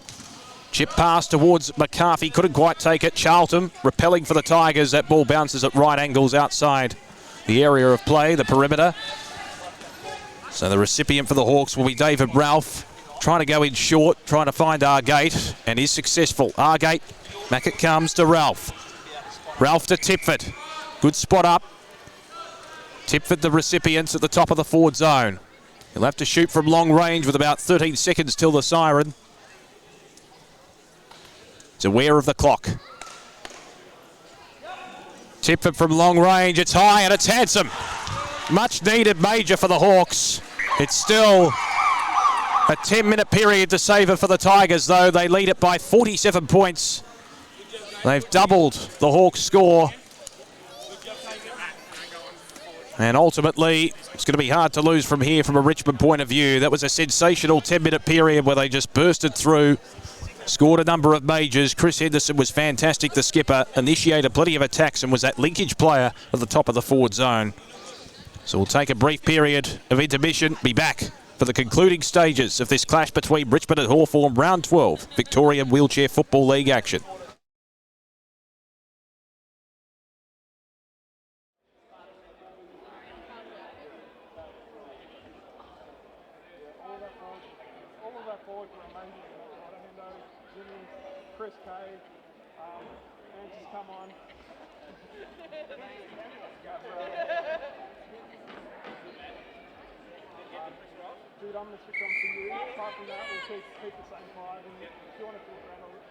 Speaker 1: Chip pass towards McCarthy. Couldn't quite take it. Charlton repelling for the Tigers. That ball bounces at right angles outside the area of play, the perimeter. So the recipient for the Hawks will be David Ralph. Trying to go in short, trying to find Argate, and is successful. Argate, back it comes to Ralph. Ralph to Tipford. Good spot up. Tipford, the recipients at the top of the forward zone. He'll have to shoot from long range with about 13 seconds till the siren. He's aware of the clock. Tipford from long range. It's high and it's handsome. Much needed major for the Hawks. It's still a 10-minute period to savour for the Tigers, though. They lead it by 47 points. They've doubled the Hawks' score. And ultimately, it's going to be hard to lose from here from a Richmond point of view. That was a sensational 10-minute period where they just bursted through, scored a number of majors. Chris Henderson was fantastic, the skipper, initiated plenty of attacks and was that linkage player at the top of the forward zone. So we'll take a brief period of intermission, be back for the concluding stages of this clash between Richmond and Hawthorn, round 12, Victorian Wheelchair Football League action.
Speaker 4: Chris K, Angie's come on. Dude, I'm going to switch on for you. Apart from that, we'll keep the same 5. And if you want to flip around, I'll look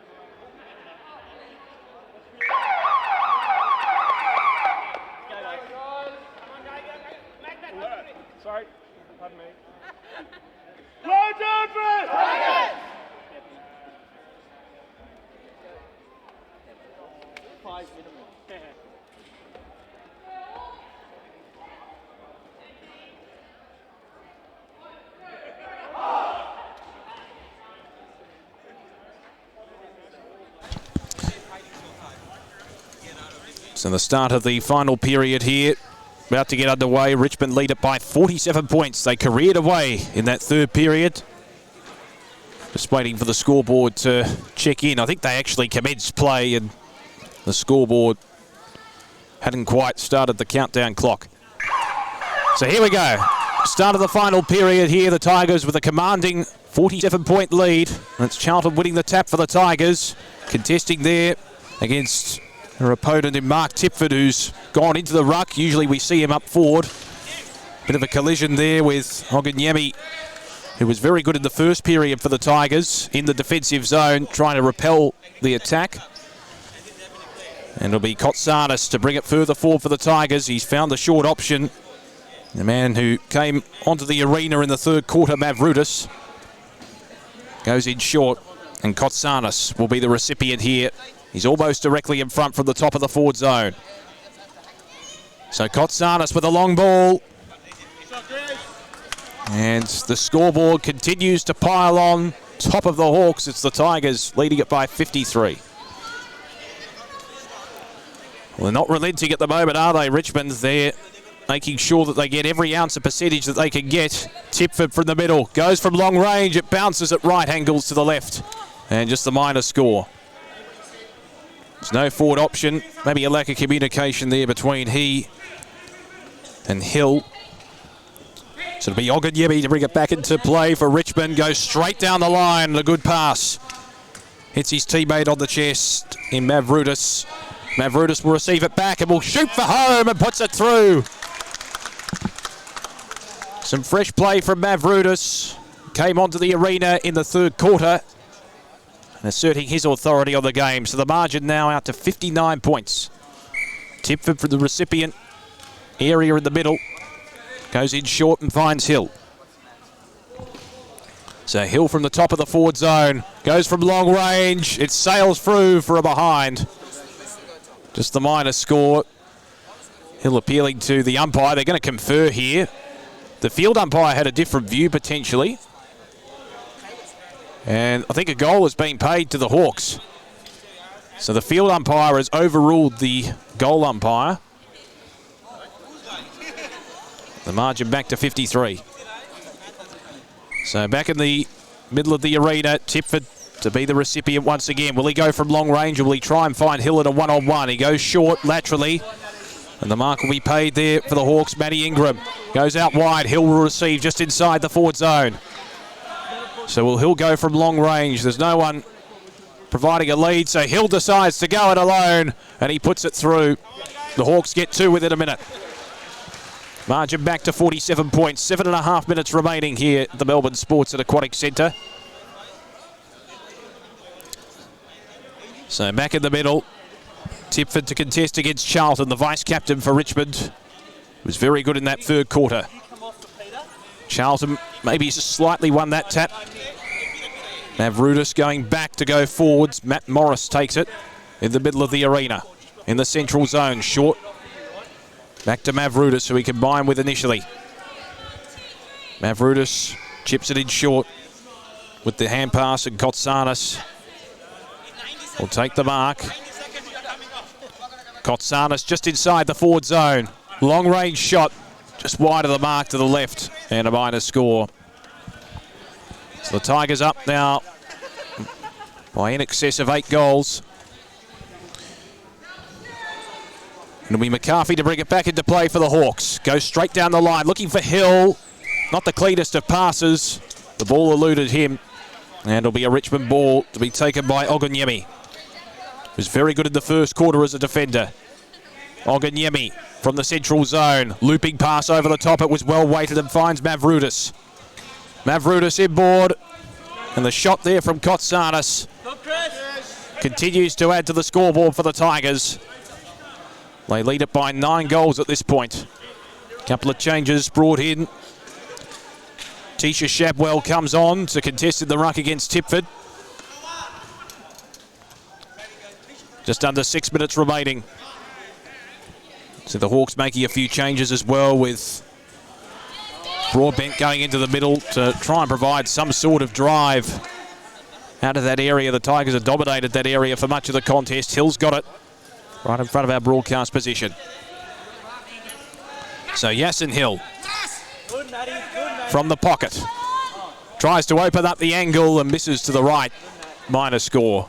Speaker 4: around. Sorry, pardon me. Go, Jeffrey!
Speaker 1: So the start of the final period here, about to get underway. Richmond lead it by 47 points. They careered away in that third period. Just waiting for the scoreboard to check in. I think they actually commenced play and the scoreboard hadn't quite started the countdown clock. So here we go. Start of the final period here. The Tigers with a commanding 47-point lead. That's Charlton winning the tap for the Tigers. Contesting there against her opponent in Mark Tipford, who's gone into the ruck. Usually we see him up forward. Bit of a collision there with Oganyemi, who was very good in the first period for the Tigers in the defensive zone, trying to repel the attack. And it'll be Kotsanis to bring it further forward for the Tigers. He's found the short option. The man who came onto the arena in the third quarter, Mavroudis, goes in short. And Kotsanis will be the recipient here. He's almost directly in front from the top of the forward zone. So Kotsanis with a long ball. And the scoreboard continues to pile on. Top of the Hawks, it's the Tigers leading it by 53. Well, they're not relenting at the moment, are they, Richmond? They're making sure that they get every ounce of percentage that they can get. Tipford from the middle, goes from long range, it bounces at right angles to the left. And just the minor score. There's no forward option, maybe a lack of communication there between he and Hill. So it'll be Oganyemi to bring it back into play for Richmond. Goes straight down the line, a good pass. Hits his teammate on the chest in Mavroudis. Mavroudis will receive it back and will shoot for home and puts it through. Some fresh play from Mavroudis. Came onto the arena in the third quarter, asserting his authority on the game. So the margin now out to 59 points. Tipford for the recipient. Area in the middle. Goes in short and finds Hill. So Hill from the top of the forward zone. Goes from long range. It sails through for a behind. Just the minor score. Hill appealing to the umpire. They're going to confer here. The field umpire had a different view potentially. And I think a goal has been paid to the Hawks. So the field umpire has overruled the goal umpire. The margin back to 53. So back in the middle of the arena, Tipford to be the recipient once again. Will he go from long range or will he try and find Hill in a one-on-one? He goes short laterally. And the mark will be paid there for the Hawks. Matty Ingram goes out wide. Hill will receive just inside the forward zone. So will Hill go from long range? There's no one providing a lead, so Hill decides to go it alone, and he puts it through. The Hawks get two within a minute. Margin back to 47 points. 7.5 minutes remaining here at the Melbourne Sports and Aquatic Centre. So back in the middle. Tipford to contest against Charlton, the vice-captain for Richmond. Was very good in that third quarter. Charlton maybe just slightly won that tap. Mavroudis going back to go forwards. Matt Morris takes it in the middle of the arena. In the central zone, short. Back to Mavroudis, who he combined with initially. Mavroudis chips it in short with the hand pass, and Kotsanis will take the mark. Kotsanis just inside the forward zone. Long range shot, just wide of the mark to the left, and a minor score. So the Tigers up now by in excess of 8 goals. It'll be McCarthy to bring it back into play for the Hawks. Goes straight down the line, looking for Hill. Not the cleanest of passes. The ball eluded him. And it'll be a Richmond ball to be taken by Oganyemi. Was very good in the first quarter as a defender. Oganyemi from the central zone. Looping pass over the top. It was well weighted and finds Mavroudis. Mavroudis inboard. And the shot there from Kotsanis continues to add to the scoreboard for the Tigers. They lead it by 9 goals at this point. Couple of changes brought in. Tisha Shabwell comes on to contest in the ruck against Tipford. Just under 6 minutes remaining. So the Hawks making a few changes as well, with Broadbent going into the middle to try and provide some sort of drive out of that area. The Tigers have dominated that area for much of the contest. Hill's got it right in front of our broadcast position. So Yasin Hill from the pocket. Tries to open up the angle and misses to the right. Minor score.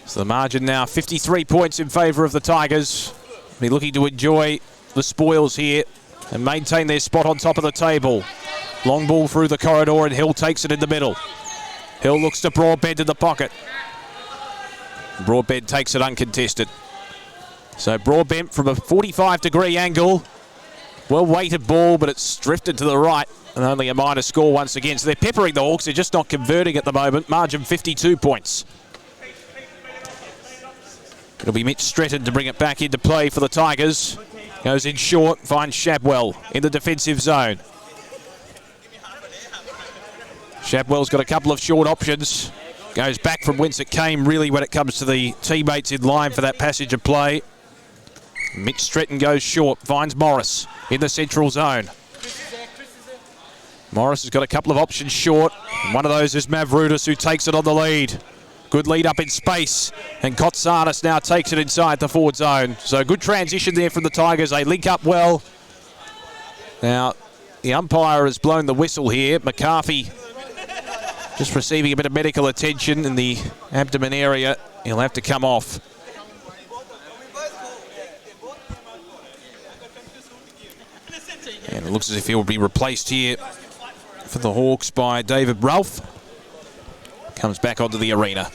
Speaker 1: So the margin now 53 points in favour of the Tigers. Be looking to enjoy the spoils here and maintain their spot on top of the table. Long ball through the corridor and Hill takes it in the middle. Hill looks to Broadbent in the pocket. Broadbent takes it uncontested. So Broadbent from a 45-degree angle. Well-weighted ball, but it's drifted to the right. And only a minor score once again. So they're peppering the Hawks. They're just not converting at the moment. Margin 52 points. It'll be Mitch Stretton to bring it back into play for the Tigers. Goes in short, finds Shabwell in the defensive zone. Shadwell's got a couple of short options. Goes back from whence it came, really, when it comes to the teammates in line for that passage of play. Mitch Stretton goes short, finds Morris in the central zone. Morris has got a couple of options short. One of those is Mavroudis, who takes it on the lead. Good lead up in space, and Kotsanis now takes it inside the forward zone. So good transition there from the Tigers. They link up well. Now, the umpire has blown the whistle here. McCarthy just receiving a bit of medical attention in the abdomen area. He'll have to come off. And it looks as if he'll be replaced here for the Hawks by David Ralph. Comes back onto the arena.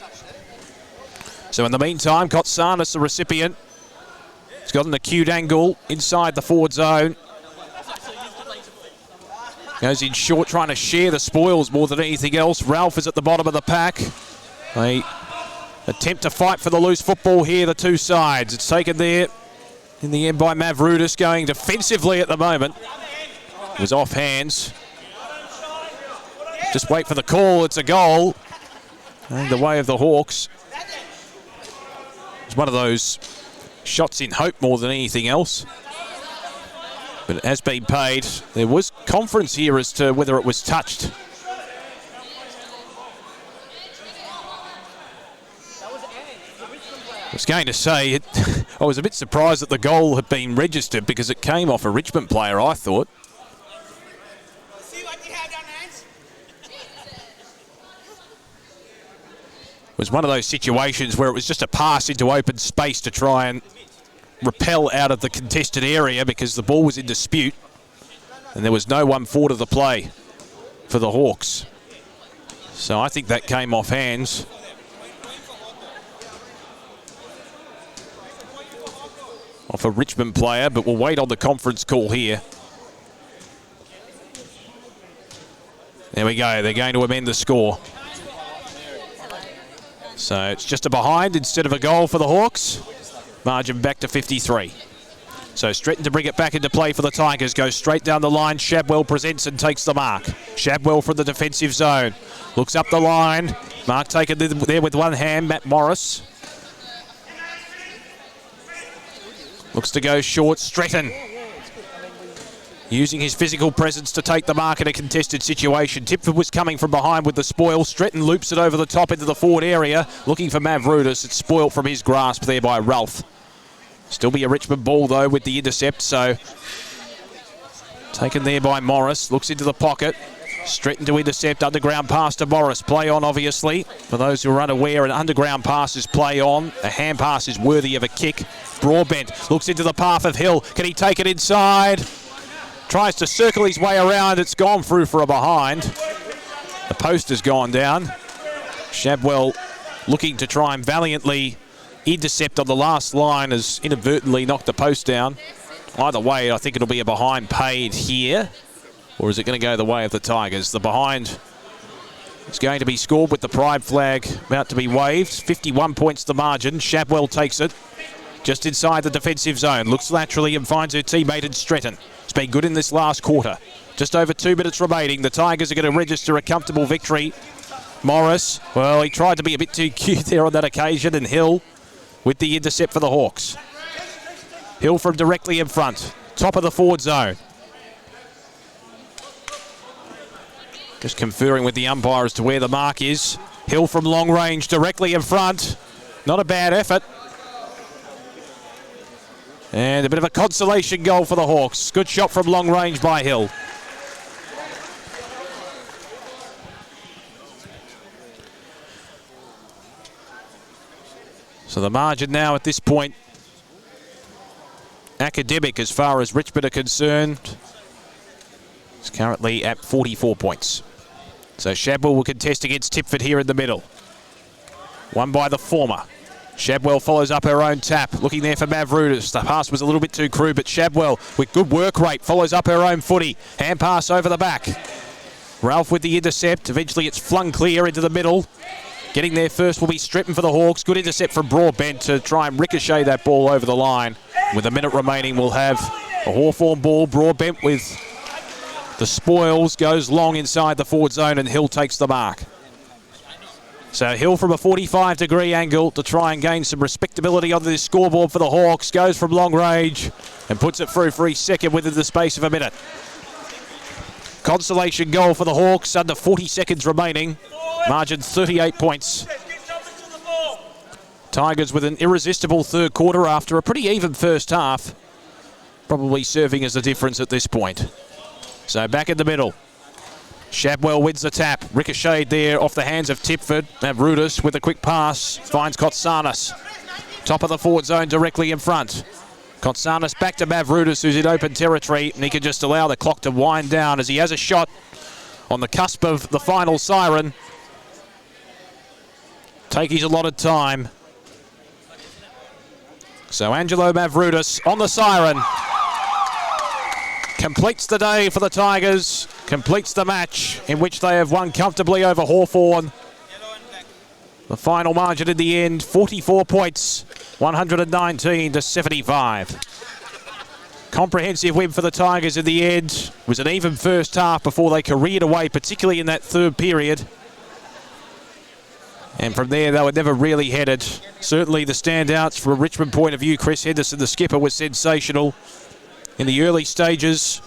Speaker 1: So in the meantime, Kotsanis, the recipient, has got an acute angle inside the forward zone. Goes in short, trying to share the spoils more than anything else. Ralph is at the bottom of the pack. They attempt to fight for the loose football here, the two sides. It's taken there in the end by Mavroudis, going defensively at the moment. It was off hands. Just wait for the call. It's a goal. And the way of the Hawks. It's one of those shots in hope more than anything else. But it has been paid. There was conference here as to whether it was touched. I was going to say, I was a bit surprised that the goal had been registered because it came off a Richmond player, I thought. It was one of those situations where it was just a pass into open space to try and repel out of the contested area because the ball was in dispute and there was no one forward of the play for the Hawks. So I think that came off hands. Off a Richmond player, but we'll wait on the conference call here. There we go, they're going to amend the score. So it's just a behind instead of a goal for the Hawks. Margin back to 53. So Stretton to bring it back into play for the Tigers. Goes straight down the line. Shadwell presents and takes the mark. Shadwell from the defensive zone. Looks up the line. Mark taken there with one hand. Matt Morris. Looks to go short. Stretton using his physical presence to take the mark in a contested situation. Tipford was coming from behind with the spoil. Stretton loops it over the top into the forward area. Looking for Mavroudis. It's spoiled from his grasp there by Ralph. Still be a Richmond ball, though, with the intercept. So taken there by Morris. Looks into the pocket. Stretton to intercept. Underground pass to Morris. Play on, obviously. For those who are unaware, an underground pass is play on. A hand pass is worthy of a kick. Broadbent looks into the path of Hill. Can he take it inside? Tries to circle his way around. It's gone through for a behind. The post has gone down. Shadwell looking to try and valiantly intercept on the last line, has inadvertently knocked the post down. Either way, I think it'll be a behind paid here. Or is it going to go the way of the Tigers? The behind is going to be scored with the pride flag about to be waved. 51 points the margin. Shadwell takes it just inside the defensive zone. Looks laterally and finds her teammate in Stretton. It's been good in this last quarter. Just over 2 minutes remaining. The Tigers are going to register a comfortable victory. Morris, well, he tried to be a bit too cute there on that occasion, and Hill with the intercept for the Hawks. Hill from directly in front. Top of the forward zone. Just conferring with the umpire as to where the mark is. Hill from long range directly in front. Not a bad effort. And a bit of a consolation goal for the Hawks. Good shot from long range by Hill. So the margin now at this point, academic as far as Richmond are concerned, is currently at 44 points. So Shadwell will contest against Tipford here in the middle. Won by the former. Shadwell follows up her own tap, looking there for Mavroudis. The pass was a little bit too crude, but Shadwell, with good work rate, follows up her own footy. Hand pass over the back. Ralph with the intercept. Eventually it's flung clear into the middle. Getting there first will be Stretton for the Hawks. Good intercept from Broadbent to try and ricochet that ball over the line. With a minute remaining, we'll have a Hawthorn ball. Broadbent with The spoils goes long inside the forward zone and Hill takes the mark. So Hill from a 45-degree angle to try and gain some respectability on this scoreboard for the Hawks. Goes from long range and puts it through for his second within the space of a minute. Consolation goal for the Hawks under 40 seconds remaining. Margin 38 points. Tigers with an irresistible third quarter after a pretty even first half. Probably serving as the difference at this point. So back in the middle. Shapwell wins the tap. Ricocheted there off the hands of Tipford. Mavroudis with a quick pass. Finds Kotsanis. Top of the forward zone directly in front. Kotsanis back to Mavroudis, who's in open territory, and he can just allow the clock to wind down as he has a shot on the cusp of the final siren. Take his allotted time. So Angelo Mavroudis on the siren. Completes the day for the Tigers, completes the match in which they have won comfortably over Hawthorn. The final margin in the end, 44 points, 119 to 75. Comprehensive win for the Tigers in the end. It was an even first half before they careered away, particularly in that third period. And from there, they were never really headed. Certainly the standouts from a Richmond point of view, Chris Henderson, the skipper, was sensational. In the early stages,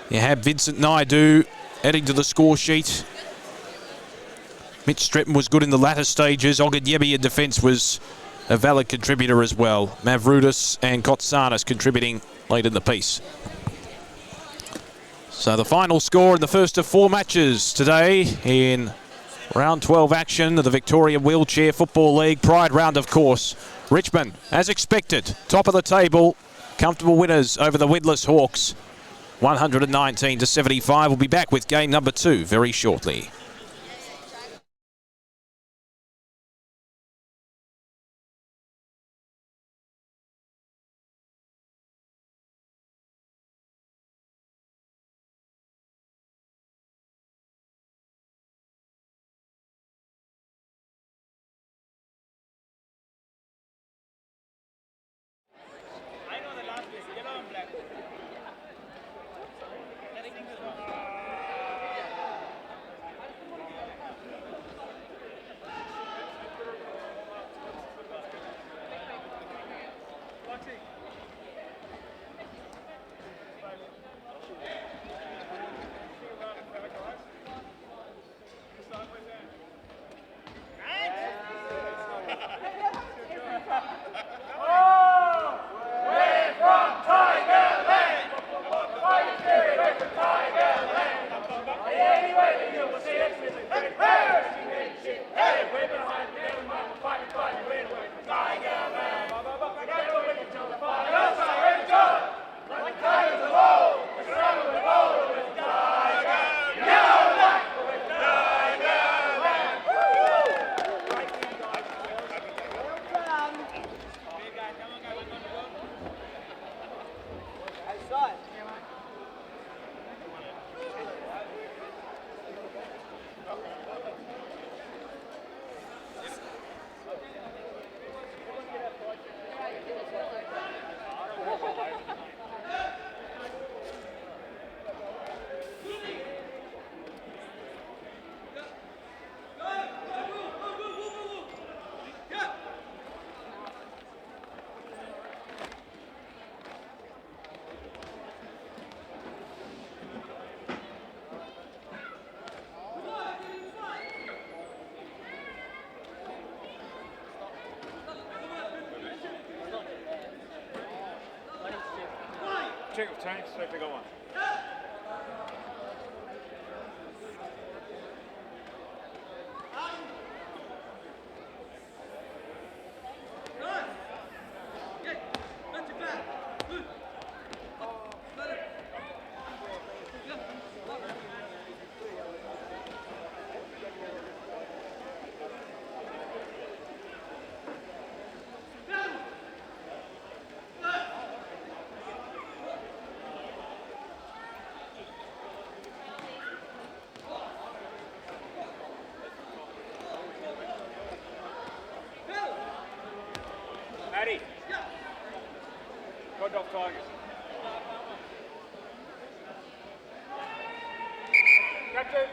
Speaker 1: you had Vincent Naidoo adding to the score sheet. Mitch Stretton was good in the latter stages. Oganyemi in defence was a valid contributor as well. Mavroudis and Kotsanis contributing late in the piece. So the final score in the first of 4 matches today in round 12 action of the Victorian Wheelchair Football League Pride round, of course. Richmond, as expected, top of the table. Comfortable winners over the winless Hawks, 119 to 75. We'll be back with game number 2 very shortly.
Speaker 2: Check of tanks, so if they go on. Matty. Good off Tigers.
Speaker 4: Captain.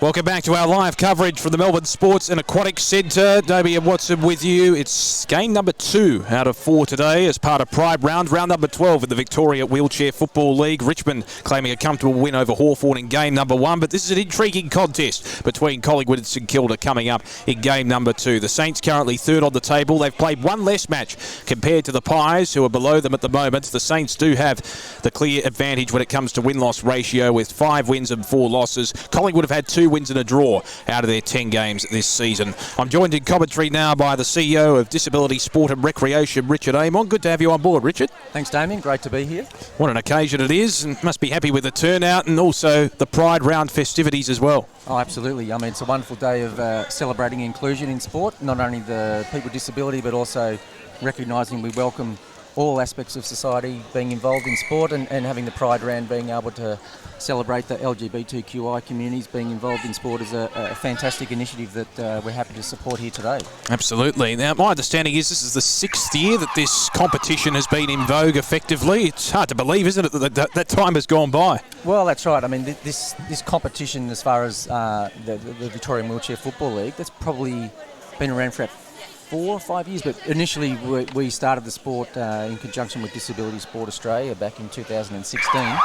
Speaker 1: Welcome back to our live coverage from the Melbourne Sports and Aquatic Centre. Damien Watson with you. It's game number 2 out of 4 today as part of Pride Round number 12 in the Victoria Wheelchair Football League. Richmond claiming a comfortable win over Hawthorn in game number 1, but this is an intriguing contest between Collingwood and St Kilda coming up in game number 2. The Saints currently third on the table. They've played one less match compared to the Pies, who are below them at the moment. The Saints do have the clear advantage when it comes to win-loss ratio with 5 wins and 4 losses. Collingwood have had 2 wins and a draw out of their 10 games this season. I'm joined in commentary now by the CEO of Disability Sport and Recreation, Richard Amon. Good to have you on board, Richard.
Speaker 5: Thanks, Damien. Great to be here.
Speaker 1: What an occasion it is, and must be happy with the turnout and also the Pride Round festivities as well.
Speaker 5: Oh, absolutely. I mean, it's a wonderful day of celebrating inclusion in sport, not only the people with disability, but also recognising we welcome all aspects of society being involved in sport, and having the Pride Round being able to celebrate the LGBTQI communities being involved in sport is a fantastic initiative that we're happy to support here today.
Speaker 1: Absolutely. Now, my understanding is this is the 6th year that this competition has been in vogue effectively. It's hard to believe, isn't it, that time has gone by?
Speaker 5: Well, that's right. I mean, this competition, as far as the Victorian Wheelchair Football League, that's probably been around for 4 or 5 years, but initially we started the sport in conjunction with Disability Sport Australia back in 2016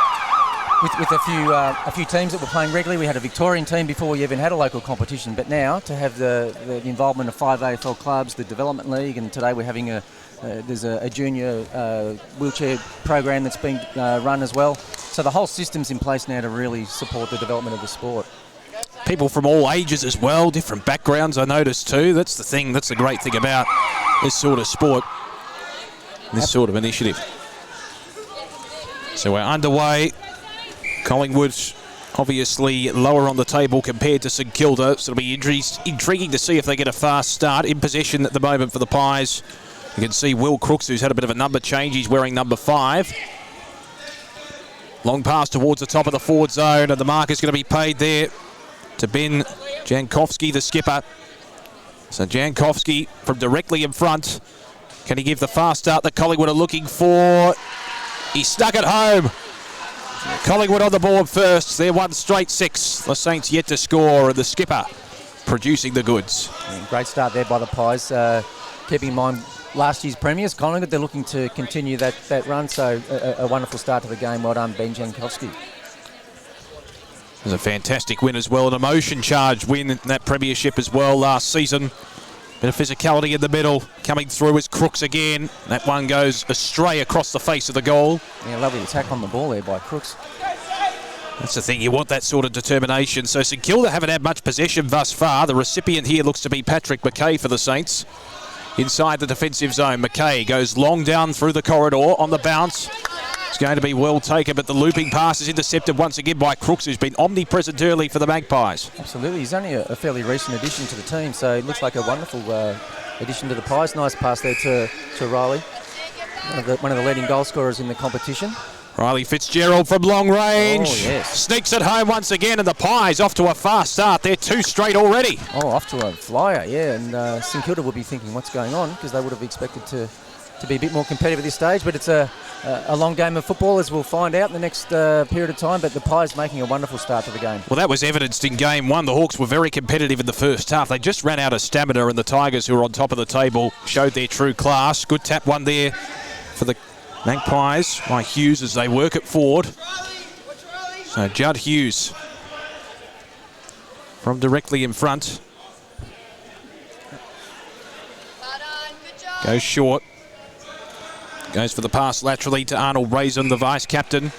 Speaker 5: with a few teams that were playing regularly. We had a Victorian team before we even had a local competition, but now to have the involvement of 5 AFL clubs, the Development League, and today we're having there's a junior wheelchair program that's being run as well. So the whole system's in place now to really support the development of the sport.
Speaker 1: People from all ages as well, different backgrounds I noticed too. That's the great thing about this sort of sport, this sort of initiative. So we're underway. Collingwood obviously lower on the table compared to St Kilda, so it'll be intriguing to see if they get a fast start. In possession at the moment for the Pies, you can see Will Crooks, who's had a bit of a number change. He's wearing number 5. Long pass towards the top of the forward zone, and the mark is going to be paid there to Ben Jankowski, the skipper. So Jankowski from directly in front. Can he give the fast start that Collingwood are looking for? He stuck it home. Collingwood on the board first. They're 1 straight 6. The Saints yet to score, and the skipper producing the goods.
Speaker 5: Yeah, great start there by the Pies. Keeping in mind last year's premiers, Collingwood, they're looking to continue that run. So a wonderful start to the game. Well done, Ben Jankowski.
Speaker 1: It was a fantastic win as well, an emotion-charged win in that premiership as well last season. Bit of physicality in the middle, coming through as Crooks again. That one goes astray across the face of the goal.
Speaker 5: Yeah, lovely attack on the ball there by Crooks.
Speaker 1: That's the thing, you want that sort of determination. So St Kilda haven't had much possession thus far. The recipient here looks to be Patrick McKay for the Saints. Inside the defensive zone, McKay goes long down through the corridor on the bounce. It's going to be well taken, but the looping pass is intercepted once again by Crooks, who's been omnipresent early for the Magpies.
Speaker 5: Absolutely. He's only a fairly recent addition to the team, so it looks like a wonderful addition to the Pies. Nice pass there to Riley, one of the leading goal scorers in the competition.
Speaker 1: Riley Fitzgerald from long range.
Speaker 5: Oh, yes.
Speaker 1: Sneaks it home once again, and the Pies off to a fast start. They're 2 straight already.
Speaker 5: Oh, off to a flyer, yeah. And St Kilda will be thinking what's going on, because they would have expected to be a bit more competitive at this stage, but it's a long game of football, as we'll find out in the next period of time, but the Pies making a wonderful start to the game.
Speaker 1: Well, that was evidenced in game 1. The Hawks were very competitive in the first half. They just ran out of stamina, and the Tigers, who were on top of the table, showed their true class. Good tap one there for the Magpies by Hughes as they work it forward. So Judd Hughes from directly in front. Goes short. Goes for the pass laterally to Arnold Raisin, the vice-captain.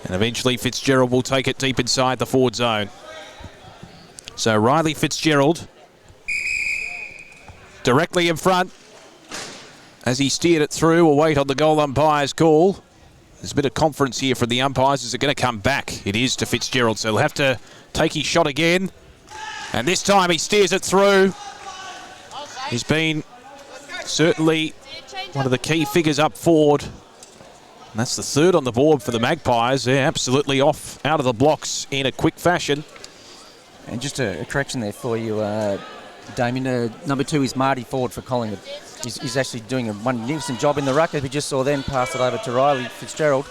Speaker 1: And eventually Fitzgerald will take it deep inside the forward zone. So Riley Fitzgerald directly in front as he steered it through. We'll wait on the goal umpire's call. There's a bit of conference here from the umpires. Is it going to come back? It is to Fitzgerald, so he'll have to take his shot again. And this time he steers it through. He's been certainly one of the key figures up forward. And that's the third on the board for the Magpies. They're absolutely off out of the blocks in a quick fashion.
Speaker 5: And just a correction there for you, Damien. Number 2 is Marty Ford for Collingwood. He's actually doing a magnificent job in the ruck, as we just saw then. Pass it over to Riley Fitzgerald.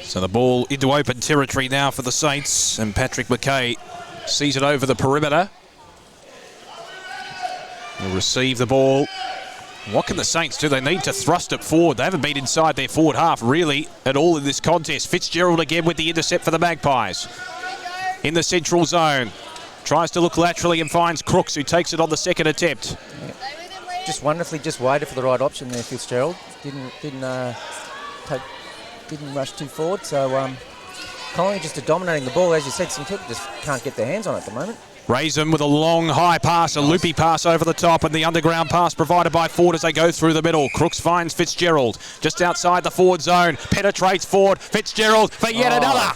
Speaker 1: So the ball into open territory now for the Saints, and Patrick McKay sees it over the perimeter. He'll receive the ball. What can the Saints do? They need to thrust it forward. They haven't been inside their forward half really at all in this contest. Fitzgerald again with the intercept for the Magpies. In the central zone. Tries to look laterally and finds Crooks, who takes it on the second attempt.
Speaker 5: Yeah. Just wonderfully just waited for the right option there, Fitzgerald. Didn't rush too forward. So Collingwood just dominating the ball. As you said, St Kilda just can't get their hands on it at the moment.
Speaker 1: Raisin with a long high pass, a loopy pass over the top, and the underground pass provided by Ford as they go through the middle. Crooks finds Fitzgerald just outside the forward zone, penetrates forward. Fitzgerald for yet another.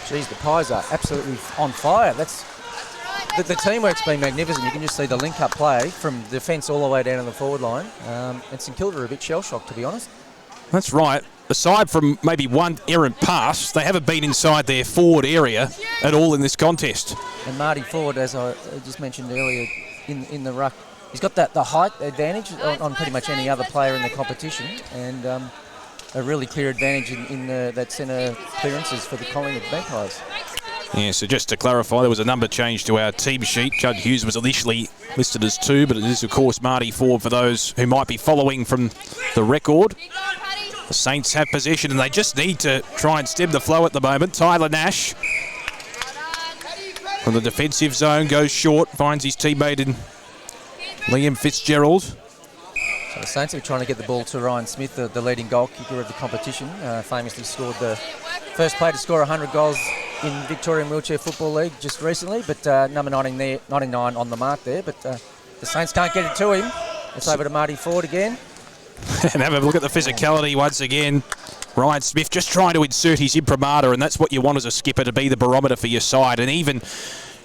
Speaker 5: Geez, the Pies are absolutely on fire. The teamwork's been magnificent. You can just see the link-up play from defence all the way down to the forward line. And St Kilda are a bit shell-shocked, to be honest.
Speaker 1: That's right. Aside from maybe one errant pass, they haven't been inside their forward area at all in this contest.
Speaker 5: And Marty Ford, as I just mentioned earlier, in the ruck, he's got the height advantage on pretty much any other player in the competition, and a really clear advantage in that centre clearances for the Collingwood Magpies.
Speaker 1: Yeah, so just to clarify, there was a number change to our team sheet. Judd Hughes was initially listed as 2, but it is, of course, Marty Ford for those who might be following from the record. The Saints have possession, and they just need to try and stem the flow at the moment. Tyler Nash from the defensive zone goes short, finds his teammate in Liam Fitzgerald.
Speaker 5: So the Saints are trying to get the ball to Ryan Smith, the leading goal kicker of the competition. Famously scored the first player to score 100 goals in Victorian Wheelchair Football League just recently, but number 99 on the mark there. But the Saints can't get it to him. It's over to Marty Ford again.
Speaker 1: And have a look at the physicality once again. Ryan Smith just trying to insert his imprimatur, and that's what you want as a skipper, to be the barometer for your side. And even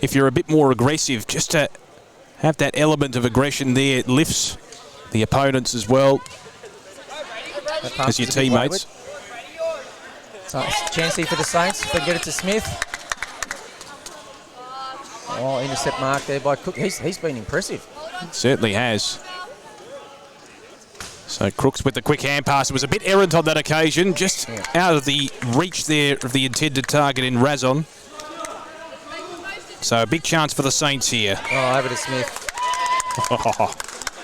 Speaker 1: if you're a bit more aggressive, just to have that element of aggression there, it lifts the opponents as well as your teammates.
Speaker 5: So chance here for the Saints. If they get it to Smith. Oh, intercept mark there by Cook. He's been impressive.
Speaker 1: Certainly has. So Crooks with the quick hand pass. It was a bit errant on that occasion, just out of the reach there of the intended target in Razon. So a big chance for the Saints here.
Speaker 5: Oh, over to Smith.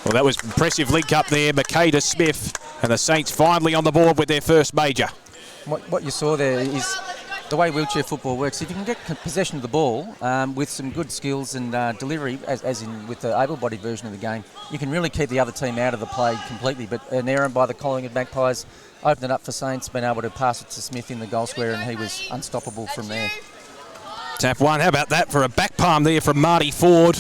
Speaker 1: Well, that was impressive link up there. McKay to Smith, and the Saints finally on the board with their first major.
Speaker 5: What you saw there is the way wheelchair football works. If you can get possession of the ball with some good skills and delivery, as in with the able-bodied version of the game, you can really keep the other team out of the play completely. But an error by the Collingwood Magpies opened it up for Saints, been able to pass it to Smith in the goal square, and he was unstoppable from there.
Speaker 1: Tap one. How about that for a back palm there from Marty Ford?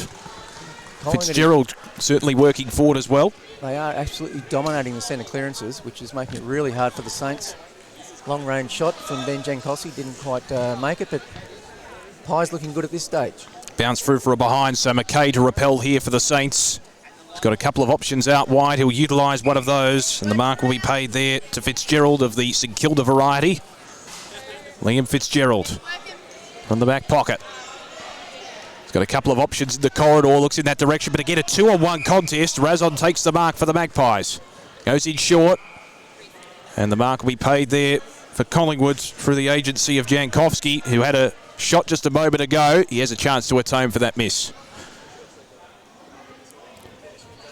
Speaker 1: Fitzgerald certainly working forward as well.
Speaker 5: They are absolutely dominating the centre clearances, which is making it really hard for the Saints. Long range shot from Ben Jankowski, didn't quite make it, but Pies looking good at this stage.
Speaker 1: Bounce through for a behind, so McKay to repel here for the Saints. He's got a couple of options out wide. He'll utilise one of those, and the mark will be paid there to Fitzgerald of the St Kilda variety. Liam Fitzgerald from the back pocket. He's got a couple of options in the corridor, looks in that direction, but again a 2-on-1 contest. Razon takes the mark for the Magpies. Goes in short, and the mark will be paid there for Collingwood through the agency of Jankowski, who had a shot just a moment ago. He has a chance to atone for that miss.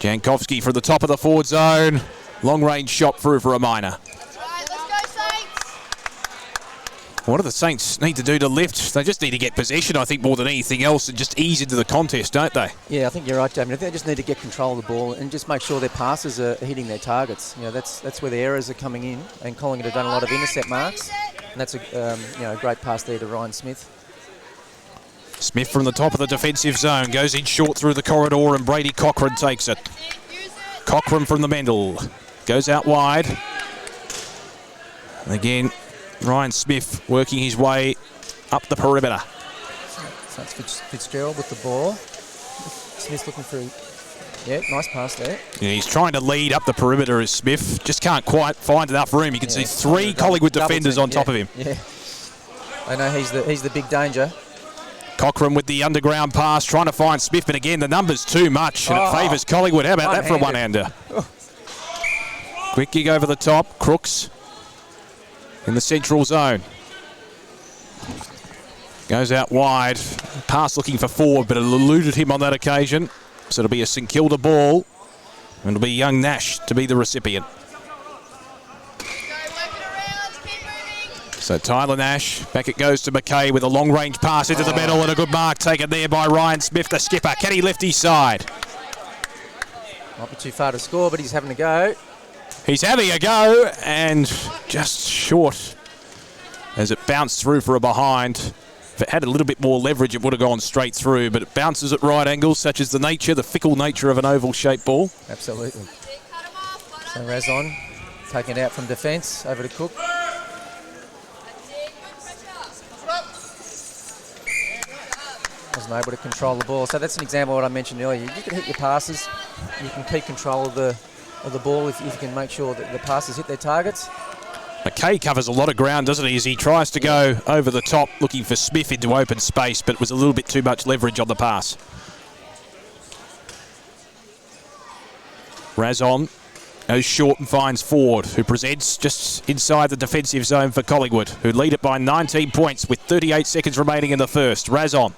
Speaker 1: Jankowski from the top of the forward zone. Long range shot through for a minor. What do the Saints need to do to lift? They just need to get possession, I think, more than anything else, and just ease into the contest, don't they?
Speaker 5: Yeah, I think you're right, Damien. I think they just need to get control of the ball and just make sure their passes are hitting their targets. You know, that's where the errors are coming in, and Collingwood have done a lot of intercept marks, and that's a great pass there to Ryan Smith.
Speaker 1: Smith from the top of the defensive zone goes in short through the corridor, and Brady Cochrane takes it. Cochrane from the Mendel goes out wide. And again, Ryan Smith working his way up the perimeter.
Speaker 5: So it's Fitzgerald with the ball. Smith's looking through. Yeah, nice pass there.
Speaker 1: Yeah, he's trying to lead up the perimeter as Smith. Just can't quite find enough room. You can see three Collingwood defenders on top of him.
Speaker 5: Yeah, I know he's the big danger.
Speaker 1: Cochrane with the underground pass, trying to find Smith, but again, the number's too much, and it favours Collingwood. How about that for a one-hander? Quick gig over the top. Crooks in the central zone. Goes out wide. Pass looking for Ford, but it eluded him on that occasion. So it'll be a St Kilda ball, and it'll be young Nash to be the recipient. So Tyler Nash, back it goes to McKay with a long-range pass into the middle, and a good mark taken there by Ryan Smith, the skipper. Can he lift his side?
Speaker 5: Might be too far to score, but he's having a go.
Speaker 1: He's having a go, and just short as it bounced through for a behind. If it had a little bit more leverage, it would have gone straight through, but it bounces at right angles, such as the fickle nature of an oval-shaped ball.
Speaker 5: Absolutely. So Razon taking it out from defence, over to Cook. Wasn't able to control the ball. So that's an example of what I mentioned earlier. You can hit your passes, you can keep control of the ball if you can make sure that the passes hit their targets.
Speaker 1: McKay covers a lot of ground, doesn't he, as he tries to go over the top looking for Smith into open space, but it was a little bit too much leverage on the pass. Razon goes short and finds Ford, who presents just inside the defensive zone for Collingwood, who lead it by 19 points with 38 seconds remaining in the first. Razon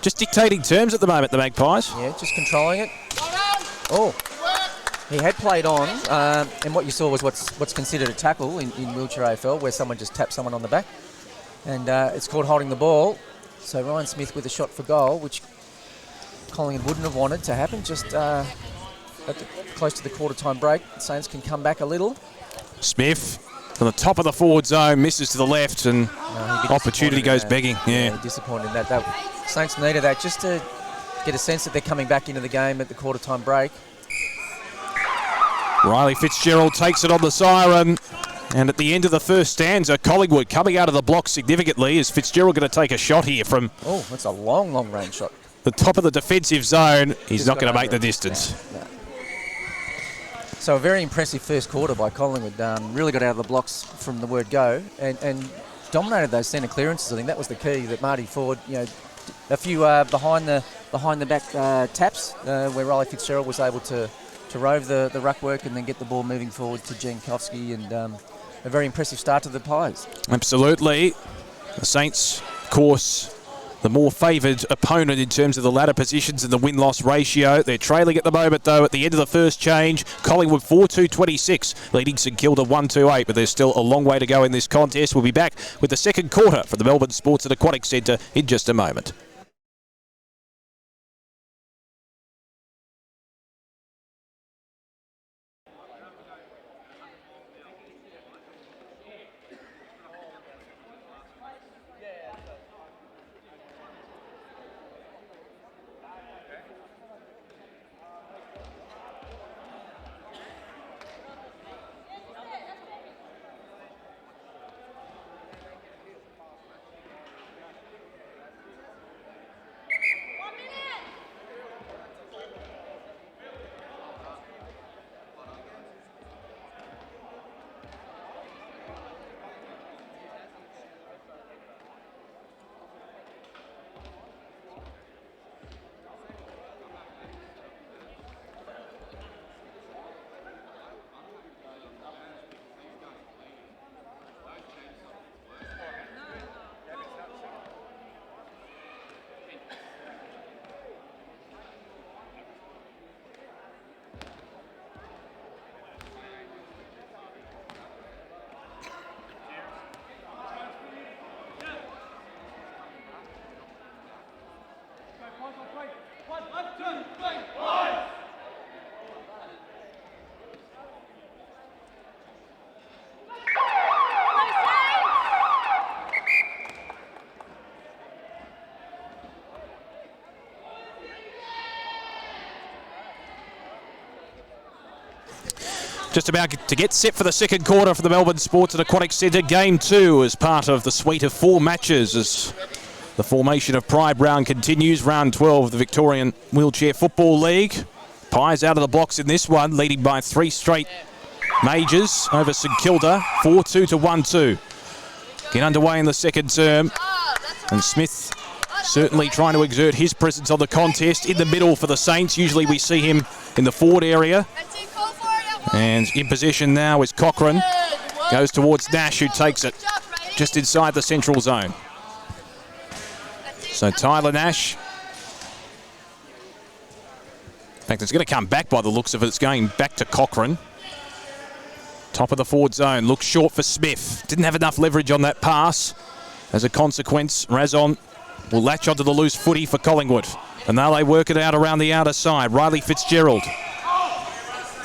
Speaker 1: just dictating terms at the moment, the Magpies.
Speaker 5: Yeah, just controlling it. Oh, he had played on, and what you saw was what's considered a tackle in wheelchair AFL, where someone just taps someone on the back, and it's called holding the ball. So Ryan Smith with a shot for goal, which Collingwood wouldn't have wanted to happen, just close to the quarter-time break. The Saints can come back a little.
Speaker 1: Smith from the top of the forward zone, misses to the left, and opportunity goes begging. Yeah,
Speaker 5: disappointed in that. Saints needed that just to get a sense that they're coming back into the game at the quarter-time break.
Speaker 1: Riley Fitzgerald takes it on the siren, and at the end of the first stanza, Collingwood coming out of the block significantly. Is Fitzgerald going to take a shot here from...
Speaker 5: Oh, that's a long range shot.
Speaker 1: The top of the defensive zone. He's not going to make the distance.
Speaker 5: No. So a very impressive first quarter by Collingwood. Really got out of the blocks from the word go, and dominated those centre clearances. I think that was the key, that Marty Ford, a few behind the back taps where Riley Fitzgerald was able to rove the ruck work and then get the ball moving forward to Jankowski, and a very impressive start to the Pies.
Speaker 1: Absolutely. The Saints, of course, the more favoured opponent in terms of the ladder positions and the win-loss ratio. They're trailing at the moment, though, at the end of the first change. Collingwood 4-2-26, leading St Kilda 1-2-8, but there's still a long way to go in this contest. We'll be back with the second quarter from the Melbourne Sports and Aquatic Centre in just a moment. just about to get set for the second quarter for the Melbourne Sports and Aquatic Centre. Game 2 as part of the suite of 4 matches as the formation of Pride round continues. Round 12 of the Victorian Wheelchair Football League. Pies out of the blocks in this one, leading by 3 straight majors over St Kilda, 4-2 to 1-2. Get underway in the second term, and Smith certainly trying to exert his presence on the contest in the middle for the Saints. Usually we see him in the forward area. And in possession now is Cochrane. Goes towards Nash, who takes it just inside the central zone. So Tyler Nash. In fact, it's going to come back by the looks of it. It's going back to Cochrane. Top of the forward zone. Looks short for Smith. Didn't have enough leverage on that pass. As a consequence, Razon will latch onto the loose footy for Collingwood. And now they work it out around the outer side. Riley Fitzgerald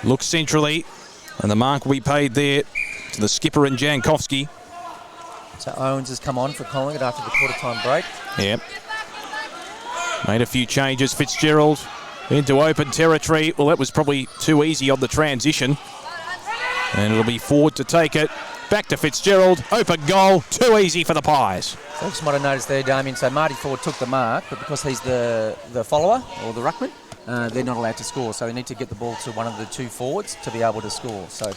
Speaker 1: looks centrally. And the mark will be paid there to the skipper and Jankowski.
Speaker 5: So Owens has come on for Collingwood after the quarter-time break.
Speaker 1: Yep. Made a few changes. Fitzgerald into open territory. Well, that was probably too easy on the transition. And it'll be Ford to take it. Back to Fitzgerald. Open goal. Too easy for the Pies.
Speaker 5: Folks might have noticed there, Damien, so Marty Ford took the mark, but because he's the follower, or the ruckman, they're not allowed to score. So they need to get the ball to one of the 2 forwards to be able to score. So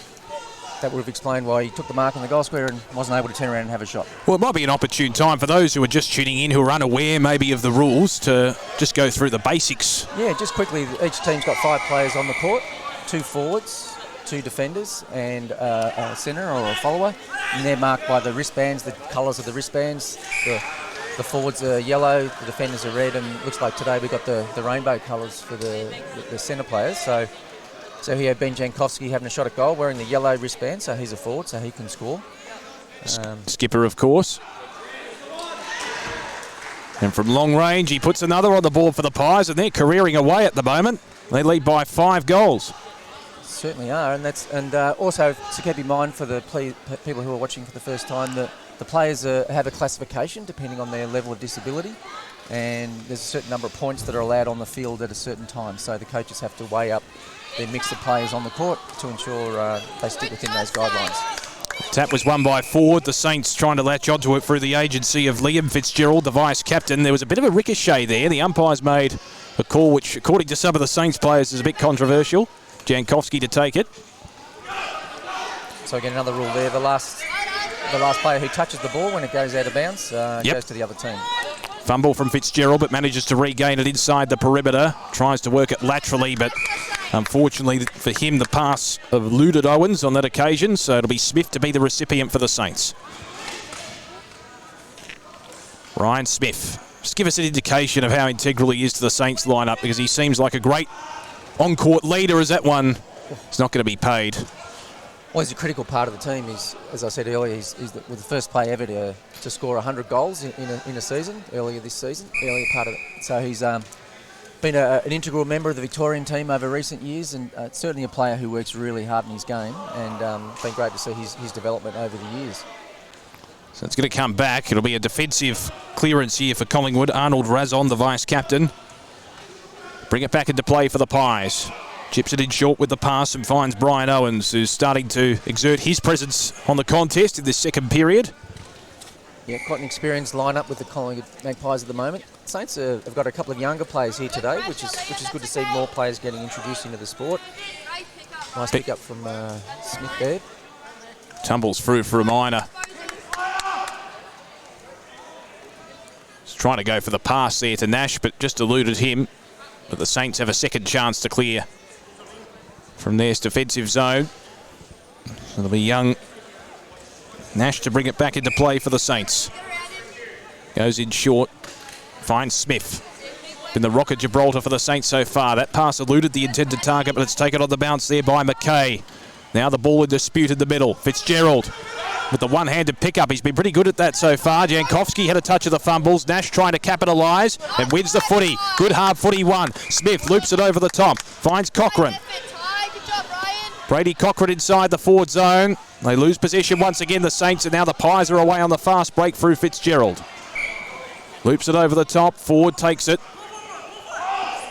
Speaker 5: that would have explained why he took the mark on the goal square and wasn't able to turn around and have a shot.
Speaker 1: Well, it might be an opportune time for those who are just tuning in, who are unaware maybe of the rules, to just go through the basics.
Speaker 5: Yeah, just quickly, each team's got 5 players on the court, 2 forwards, 2 defenders and a centre or a follower, and they're marked by the wristbands, the colours of the wristbands. The forwards are yellow, the defenders are red, and it looks like today we got the rainbow colours for the centre players. So here Ben Jankowski having a shot at goal, wearing the yellow wristband, so he's a forward, so he can score.
Speaker 1: Skipper, of course. And from long range, he puts another on the board for the Pies, and they're careering away at the moment. They lead by 5 goals.
Speaker 5: Certainly are, and also to keep in mind for the people who are watching for the first time that the players have a classification depending on their level of disability, and there's a certain number of points that are allowed on the field at a certain time. So the coaches have to weigh up their mix of players on the court to ensure they stick within those guidelines.
Speaker 1: Tap was won by Ford. The Saints trying to latch onto it through the agency of Liam Fitzgerald, the vice-captain. There was a bit of a ricochet there. The umpires made a call which, according to some of the Saints players, is a bit controversial. Jankowski to take it.
Speaker 5: So again, another rule there. The last player who touches the ball when it goes out of bounds goes to the other team.
Speaker 1: Fumble from Fitzgerald, but manages to regain it inside the perimeter. Tries to work it laterally, but unfortunately for him, the pass eluded Owens on that occasion, so it'll be Smith to be the recipient for the Saints. Ryan Smith. Just give us an indication of how integral he is to the Saints lineup, because he seems like a great on-court leader, as that one is not going to be paid.
Speaker 5: Well, he's a critical part of the team. He's, as I said earlier, he's the first player ever to score 100 goals in a season, earlier part of it. So he's been an integral member of the Victorian team over recent years, and certainly a player who works really hard in his game, and it's been great to see his development over the years.
Speaker 1: So it's going to come back. It'll be a defensive clearance here for Collingwood. Arnold Razon, the vice-captain. Bring it back into play for the Pies. Chips it in short with the pass and finds Brian Owens, who's starting to exert his presence on the contest in this second period.
Speaker 5: Yeah, quite an experienced lineup with the Collingwood Magpies at the moment. Saints have got a couple of younger players here today, which is good to see more players getting introduced into the sport. Nice pick up from Smith there.
Speaker 1: Tumbles through for a minor. He's trying to go for the pass there to Nash, but just eluded him. But the Saints have a second chance to clear from their defensive zone. So it'll be young Nash to bring it back into play for the Saints. Goes in short, finds Smith. Been the Rock of Gibraltar for the Saints so far. That pass eluded the intended target, but it's taken on the bounce there by McKay. Now the ball in dispute in the middle. Fitzgerald with the one-handed pickup. He's been pretty good at that so far. Jankowski had a touch of the fumbles. Nash trying to capitalise and wins the footy. Good hard footy one. Smith loops it over the top. Finds Cochrane. Brady Cochrane inside the forward zone. They lose possession once again, the Saints, and now the Pies are away on the fast break through Fitzgerald. Loops it over the top. Ford takes it.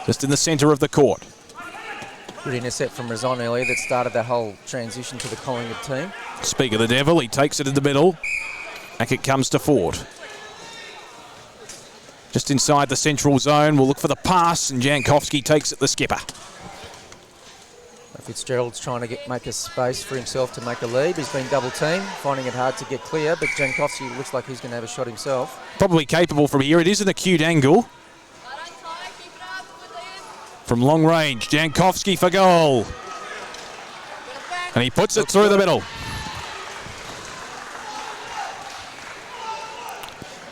Speaker 1: Just in the centre of the court.
Speaker 5: Good intercept from Razon earlier that started that whole transition to the Collingwood team.
Speaker 1: Speak of the devil, he takes it in the middle. Back it comes to Ford. Just inside the central zone, we'll look for the pass, and Jankowski takes it the skipper.
Speaker 5: Fitzgerald's trying to make a space for himself to make a lead. He's been double teamed, finding it hard to get clear, but Jankowski looks like he's going to have a shot himself.
Speaker 1: Probably capable from here. It is an acute angle. From long range, Jankowski for goal. And he puts it through the middle.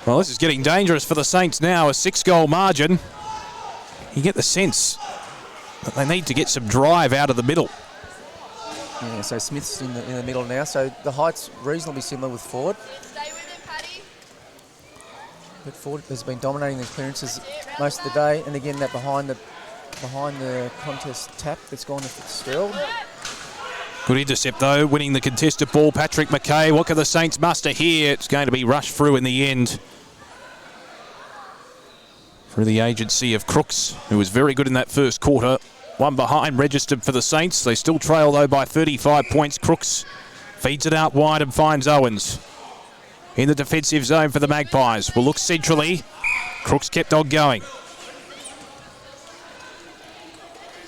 Speaker 1: Well, this is getting dangerous for the Saints now. A 6-goal margin. You get the sense that they need to get some drive out of the middle.
Speaker 5: Yeah, so Smith's in the middle now. So the height's reasonably similar with Ford. But Ford has been dominating these clearances most of the day. And again, that behind the contest tap that's gone to Fitzgerald.
Speaker 1: Good intercept though, winning the contested ball. Patrick McKay. What can the Saints muster here? It's going to be rushed through in the end. Through the agency of Crooks, who was very good in that first quarter. One behind registered for the Saints. They still trail though by 35 points. Crooks feeds it out wide and finds Owens. In the defensive zone for the Magpies. We'll look centrally. Crooks kept on going.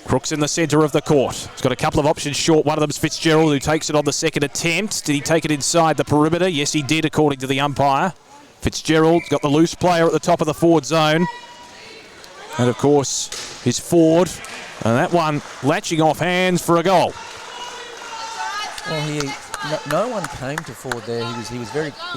Speaker 1: Crooks in the centre of the court. He's got a couple of options short. One of them's Fitzgerald, who takes it on the second attempt. Did he take it inside the perimeter? Yes, he did, according to the umpire. Fitzgerald's got the loose player at the top of the forward zone. And, of course, is Ford. And that one latching off hands for a goal.
Speaker 5: Well, no one came to Ford there. He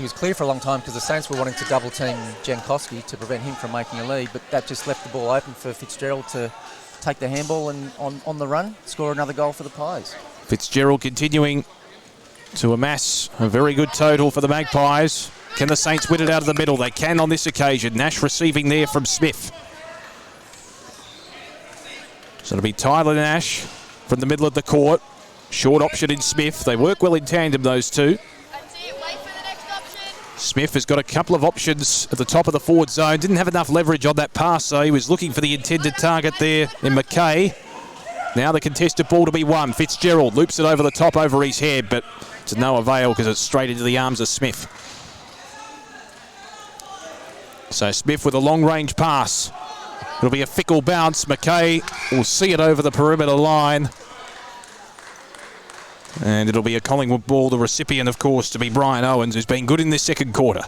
Speaker 5: was clear for a long time because the Saints were wanting to double team Jankowski to prevent him from making a lead, but that just left the ball open for Fitzgerald to take the handball and on the run, score another goal for the Pies.
Speaker 1: Fitzgerald continuing to amass a very good total for the Magpies. Can the Saints win it out of the middle? They can on this occasion. Nash receiving there from Smith. So it'll be Tyler Nash from the middle of the court. Short option in Smith. They work well in tandem, those two. Smith has got a couple of options at the top of the forward zone. Didn't have enough leverage on that pass, though. He was looking for the intended target there in McKay. Now the contested ball to be won. Fitzgerald loops it over the top over his head, but to no avail because it's straight into the arms of Smith. So Smith with a long-range pass. It'll be a fickle bounce. McKay will see it over the perimeter line. And it'll be a Collingwood ball. The recipient, of course, to be Brian Owens, who's been good in this second quarter.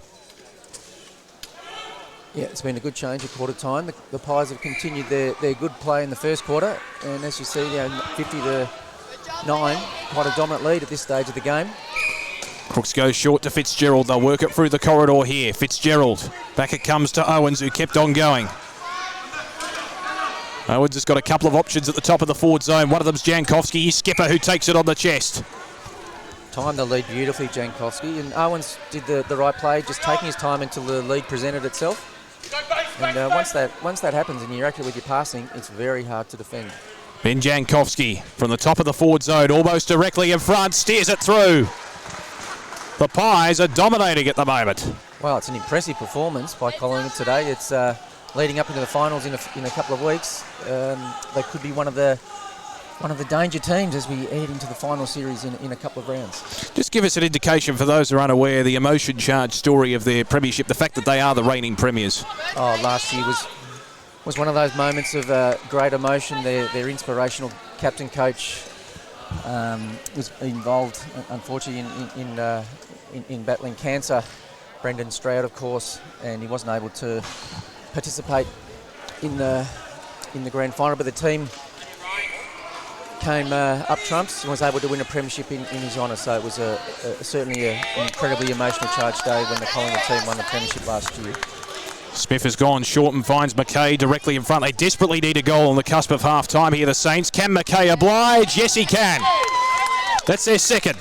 Speaker 5: Yeah, it's been a good change at quarter time. The Pies have continued their good play in the first quarter. And as you see, 50-9, quite a dominant lead at this stage of the game.
Speaker 1: Crooks goes short to Fitzgerald. They'll work it through the corridor here. Fitzgerald. Back it comes to Owens, who kept on going. Owens has got a couple of options at the top of the forward zone. One of them's Jankowski, his skipper, who takes it on the chest.
Speaker 5: Timed the lead beautifully, Jankowski, and Owens did the right play, just taking his time until the lead presented itself. And once that happens and you're accurate with your passing, it's very hard to defend.
Speaker 1: Ben Jankowski from the top of the forward zone, almost directly in front, steers it through. The Pies are dominating at the moment.
Speaker 5: Well, it's an impressive performance by Collingwood today. It's leading up into the finals in a couple of weeks. They could be one of the danger teams as we head into the final series in a couple of rounds.
Speaker 1: Just give us an indication for those who are unaware, the emotion-charged story of their premiership, the fact that they are the reigning premiers.
Speaker 5: Oh, last year was one of those moments of great emotion. Their inspirational captain coach was involved, unfortunately, in battling cancer. Brendan Stroud, of course, and he wasn't able to participate in the grand final, but the team came up trumps and was able to win a premiership in his honour. So it was certainly an incredibly emotional charged day when the Collingwood team won the premiership last year.
Speaker 1: Smith has gone short and finds McKay directly in front. They desperately need a goal on the cusp of half-time here, the Saints. Can McKay oblige? Yes, he can. That's their second.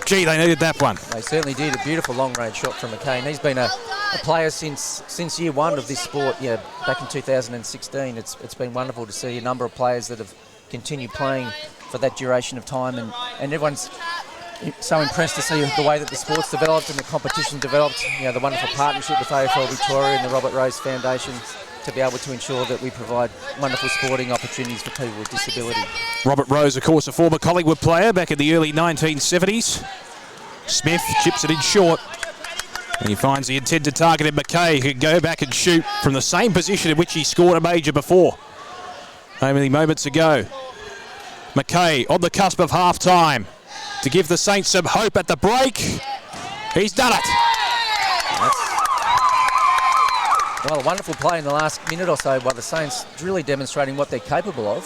Speaker 1: Gee, they needed that one.
Speaker 5: They certainly did. A beautiful long-range shot from McKay. And he's been a player since year one of this sport. Yeah, back in 2016. It's been wonderful to see a number of players that have continued playing for that duration of time, and everyone's so impressed to see the way that the sport's developed and the competition developed. You know, the wonderful partnership with AFL Victoria and the Robert Rose Foundation to be able to ensure that we provide wonderful sporting opportunities for people with disability.
Speaker 1: Robert Rose, of course, a former Collingwood player back in the early 1970s. Smith chips it in short. And he finds the intended target in McKay, who can go back and shoot from the same position in which he scored a major before, only moments ago. McKay on the cusp of half-time to give the Saints some hope at the break. He's done it.
Speaker 5: Well, a wonderful play in the last minute or so by the Saints, really demonstrating what they're capable of.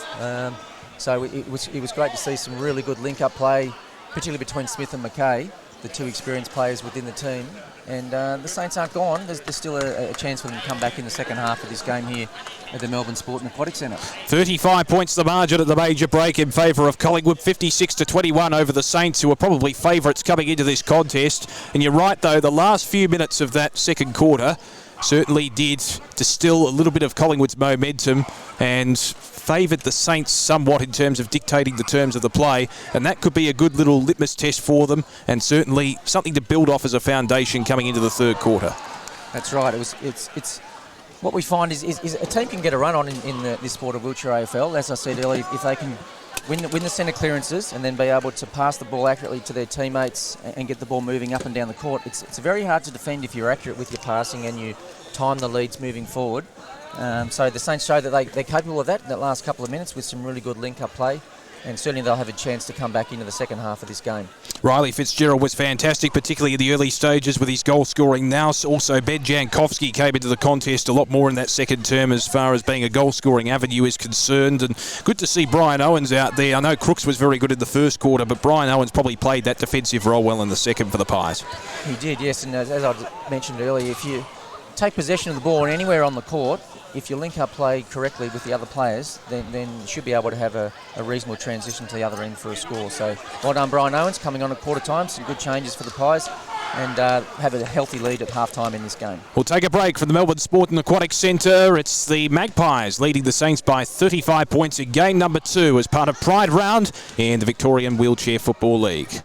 Speaker 5: So it was great to see some really good link-up play, particularly between Smith and McKay, the two experienced players within the team. And the Saints aren't gone. There's still a chance for them to come back in the second half of this game here at the Melbourne Sport and Aquatic Centre.
Speaker 1: 35 points the margin at the major break in favour of Collingwood, 56-21 over the Saints, who are probably favourites coming into this contest. And you're right, though, the last few minutes of that second quarter certainly did distill a little bit of Collingwood's momentum and favoured the Saints somewhat in terms of dictating the terms of the play, and that could be a good little litmus test for them, and certainly something to build off as a foundation coming into the third quarter.
Speaker 5: That's right. It's what we find is a team can get a run on in this sport of wheelchair AFL. As I said earlier, if they can win the centre clearances and then be able to pass the ball accurately to their teammates and get the ball moving up and down the court, it's very hard to defend if you're accurate with your passing and you time the leads moving forward. So the Saints show that they're capable of that in that last couple of minutes with some really good link-up play, and certainly they'll have a chance to come back into the second half of this game.
Speaker 1: Riley Fitzgerald was fantastic, particularly in the early stages with his goal scoring. Now also Ben Jankowski came into the contest a lot more in that second term as far as being a goal scoring avenue is concerned, and good to see Brian Owens out there. I know Crooks was very good in the first quarter, but Brian Owens probably played that defensive role well in the second for the Pies.
Speaker 5: He did, yes, and as I mentioned earlier, if you take possession of the ball anywhere on the court, if you link up play correctly with the other players, then you should be able to have a reasonable transition to the other end for a score. So well done, Brian Owens, coming on at quarter time. Some good changes for the Pies, and have a healthy lead at half-time in this game.
Speaker 1: We'll take a break from the Melbourne Sport and Aquatic Centre. It's the Magpies leading the Saints by 35 points in game number 2 as part of Pride Round in the Victorian Wheelchair Football League.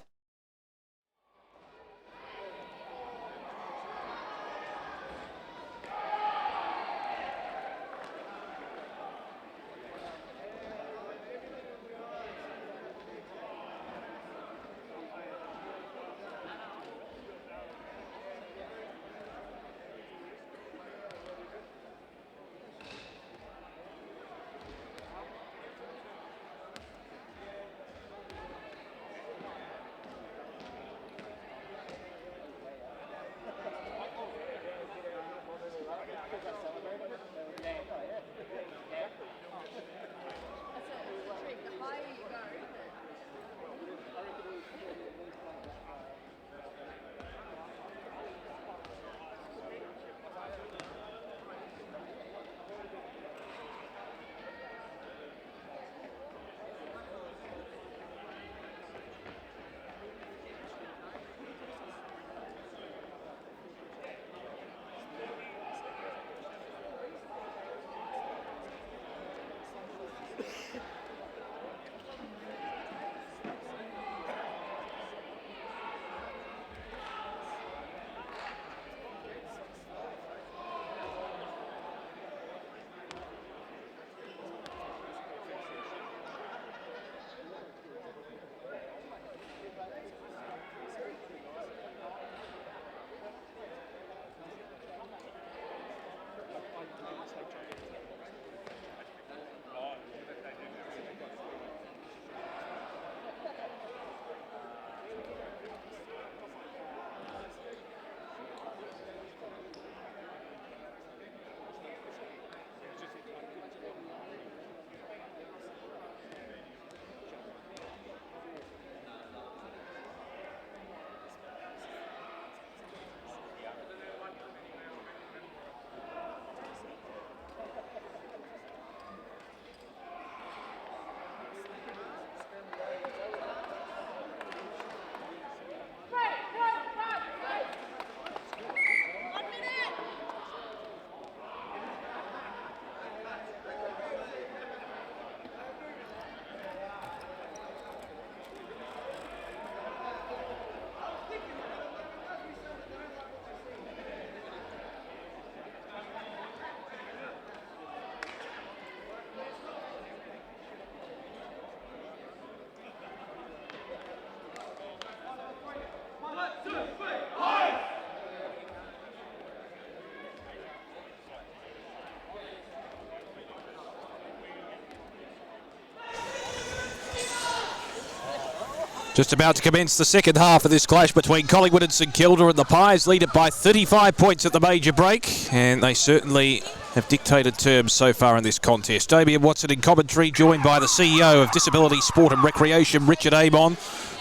Speaker 1: Just about to commence the second half of this clash between Collingwood and St Kilda, and the Pies lead it by 35 points at the major break, and they certainly have dictated terms so far in this contest. Damien Watson in commentary, joined by the CEO of Disability Sport and Recreation, Richard Amon.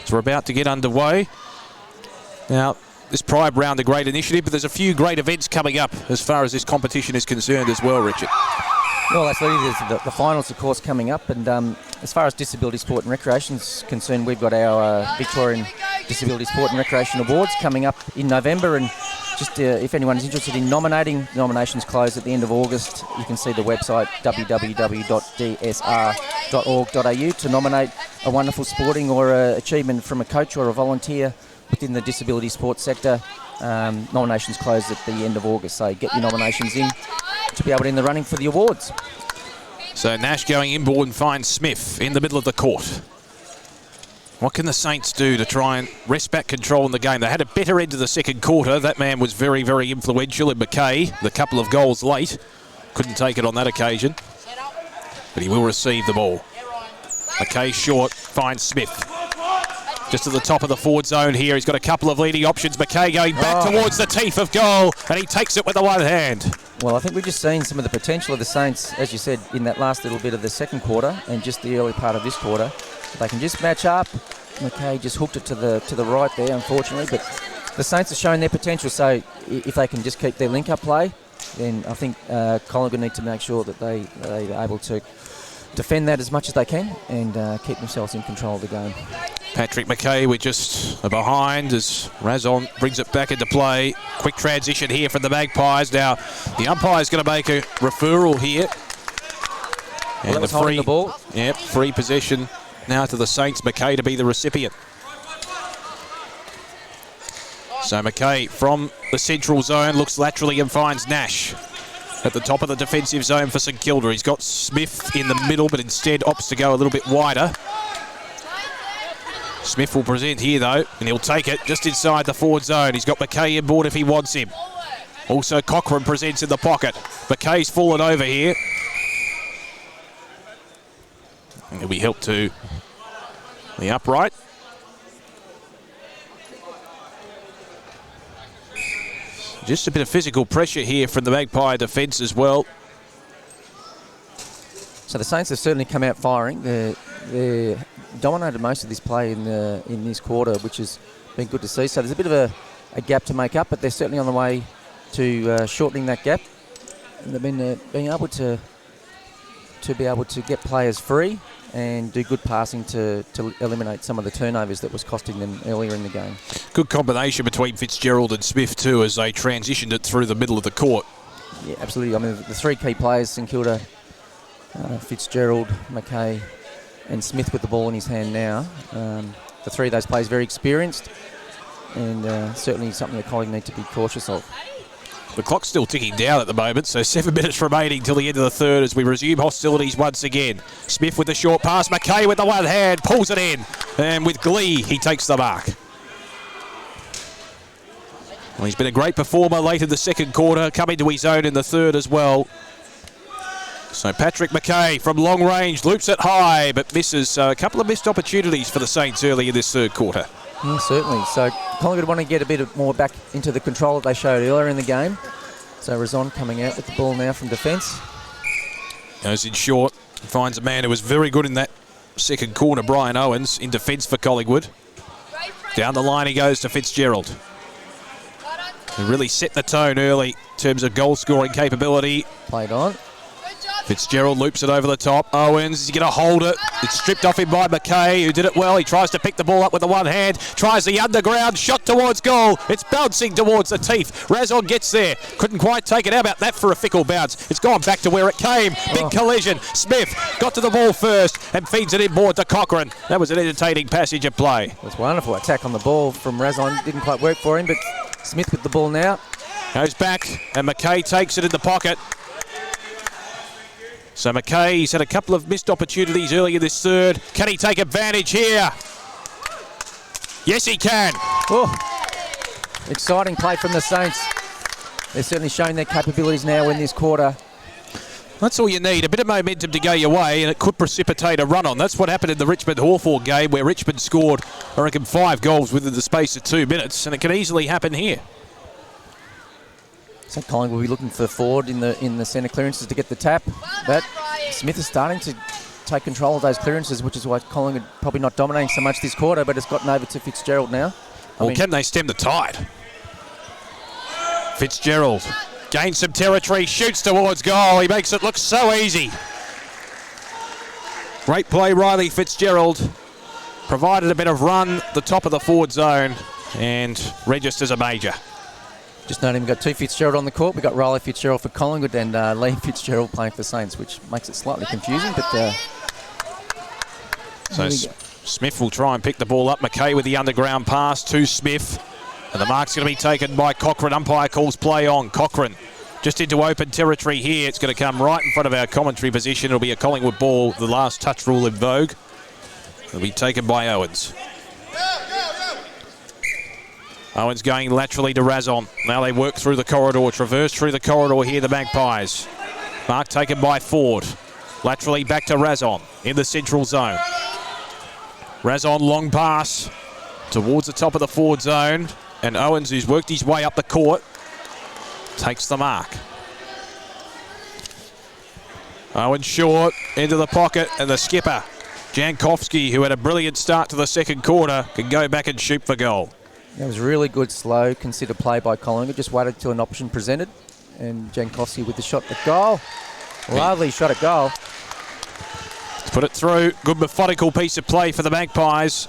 Speaker 1: So we're about to get underway. Now, this Pride round, a great initiative, but there's a few great events coming up as far as this competition is concerned as well, Richard.
Speaker 5: Well, absolutely. There's the finals, of course, coming up. And as far as Disability Sport and Recreation is concerned, we've got our Victorian Disability Sport and Recreation Awards coming up in November. And just if anyone's interested in nominating, nominations close at the end of August. You can see the website www.dsr.org.au to nominate a wonderful sporting or achievement from a coach or a volunteer within the disability sports sector. Nominations close at the end of August, so get your nominations in to be able to in the running for the awards.
Speaker 1: So Nash going inboard and finds Smith in the middle of the court. What can the Saints do to try and wrest back control in the game? They had a better end of the second quarter. That man was very, very influential in McKay. The couple of goals late. Couldn't take it on that occasion. But he will receive the ball. McKay short, finds Smith. Just at the top of the forward zone here. He's got a couple of leading options. McKay going back towards the teeth of goal, and he takes it with the one hand.
Speaker 5: Well, I think we've just seen some of the potential of the Saints, as you said, in that last little bit of the second quarter and just the early part of this quarter. They can just match up. McKay just hooked it to the right there, unfortunately, but the Saints are showing their potential. So if they can just keep their link-up play, then I think Collingwood need to make sure that they're able to defend that as much as they can and keep themselves in control of the game.
Speaker 1: Patrick McKay, we're just behind as Razon brings it back into play. Quick transition here from the Magpies. Now, the umpire's going to make a referral here.
Speaker 5: And the free ball.
Speaker 1: Yep, free possession now to the Saints. McKay to be the recipient. So McKay from the central zone looks laterally and finds Nash at the top of the defensive zone for St Kilda. He's got Smith in the middle, but instead opts to go a little bit wider. Smith will present here though, and he'll take it just inside the forward zone. He's got McKay inboard if he wants him. Also Cochrane presents in the pocket. McKay's fallen over here. And he'll be helped to the upright. Just a bit of physical pressure here from the Magpie defence as well.
Speaker 5: So the Saints have certainly come out firing. They're dominated most of this play in this quarter, which has been good to see. So there's a bit of a gap to make up, but they're certainly on the way to shortening that gap. And they've been being able to get players free and do good passing to eliminate some of the turnovers that was costing them earlier in the game. Good
Speaker 1: combination between Fitzgerald and Smith too as they transitioned it through the middle of the court.
Speaker 5: Yeah, absolutely. I mean, the three key players, St Kilda, Fitzgerald, McKay and Smith with the ball in his hand now. The three of those players very experienced and certainly something that Collingwood need to be cautious of.
Speaker 1: The clock's still ticking down at the moment, so 7 minutes remaining till the end of the third as we resume hostilities once again. Smith with the short pass, McKay with the one hand, pulls it in, and with glee he takes the mark. Well, he's been a great performer late in the second quarter, coming to his own in the third as well. So Patrick McKay from long range loops it high, but misses a couple of missed opportunities for the Saints early in this third quarter.
Speaker 5: Yeah, certainly. So Collingwood want to get a bit more back into the control that they showed earlier in the game. So Razon coming out with the ball now from defence.
Speaker 1: Goes in short, finds a man who was very good in that second corner, Brian Owens, in defence for Collingwood. Down the line he goes to Fitzgerald. He really set the tone early in terms of goal scoring capability.
Speaker 5: Played on.
Speaker 1: Fitzgerald loops it over the top. Owens, is he going to hold it? It's stripped off him by McKay, who did it well. He tries to pick the ball up with the one hand. Tries the underground shot towards goal. It's bouncing towards the teeth. Razon gets there. Couldn't quite take it. How about that for a fickle bounce? It's gone back to where it came. Big collision. Smith got to the ball first and feeds it inboard to Cochrane. That was an entertaining passage of play.
Speaker 5: That's wonderful attack on the ball from Razon. Didn't quite work for him, but Smith with the ball now.
Speaker 1: Goes back and McKay takes it in the pocket. So McKay's had a couple of missed opportunities early in this third. Can he take advantage here? Yes, he can.
Speaker 5: Oh, exciting play from the Saints. They're certainly showing their capabilities now in this quarter.
Speaker 1: That's all you need, a bit of momentum to go your way, and it could precipitate a run-on. That's what happened in the Richmond-Hawthorn game, where Richmond scored, I reckon, 5 goals within the space of 2 minutes, and it can easily happen here.
Speaker 5: So Collingwood will be looking for forward in the centre clearances to get the tap. But Smith is starting to take control of those clearances, which is why Collingwood probably not dominating so much this quarter, but it's gotten over to Fitzgerald now.
Speaker 1: Can they stem the tide? Fitzgerald gains some territory, shoots towards goal. He makes it look so easy. Great play, Riley Fitzgerald. Provided a bit of run, the top of the forward zone, and registers a major.
Speaker 5: Just noting we've got 2 Fitzgerald on the court. We've got Riley Fitzgerald for Collingwood and Liam Fitzgerald playing for Saints, which makes it slightly confusing. But
Speaker 1: so Smith will try and pick the ball up. McKay with the underground pass to Smith. And the mark's going to be taken by Cochrane. Umpire calls play on. Cochrane just into open territory here. It's going to come right in front of our commentary position. It'll be a Collingwood ball, the last touch rule in vogue. It'll be taken by Owens. Owens going laterally to Razon. Now they work through the corridor, traverse through the corridor here, the Magpies. Mark taken by Ford. Laterally back to Razon in the central zone. Razon long pass towards the top of the forward zone. And Owens, who's worked his way up the court, takes the mark. Owens short into the pocket, and the skipper, Jankowski, who had a brilliant start to the second quarter, can go back and shoot for goal.
Speaker 5: That was really good, slow, considered play by Collingwood. Just waited till an option presented. And Jankowski with the shot at goal. Lovely shot at goal.
Speaker 1: Put it through. Good methodical piece of play for the Magpies.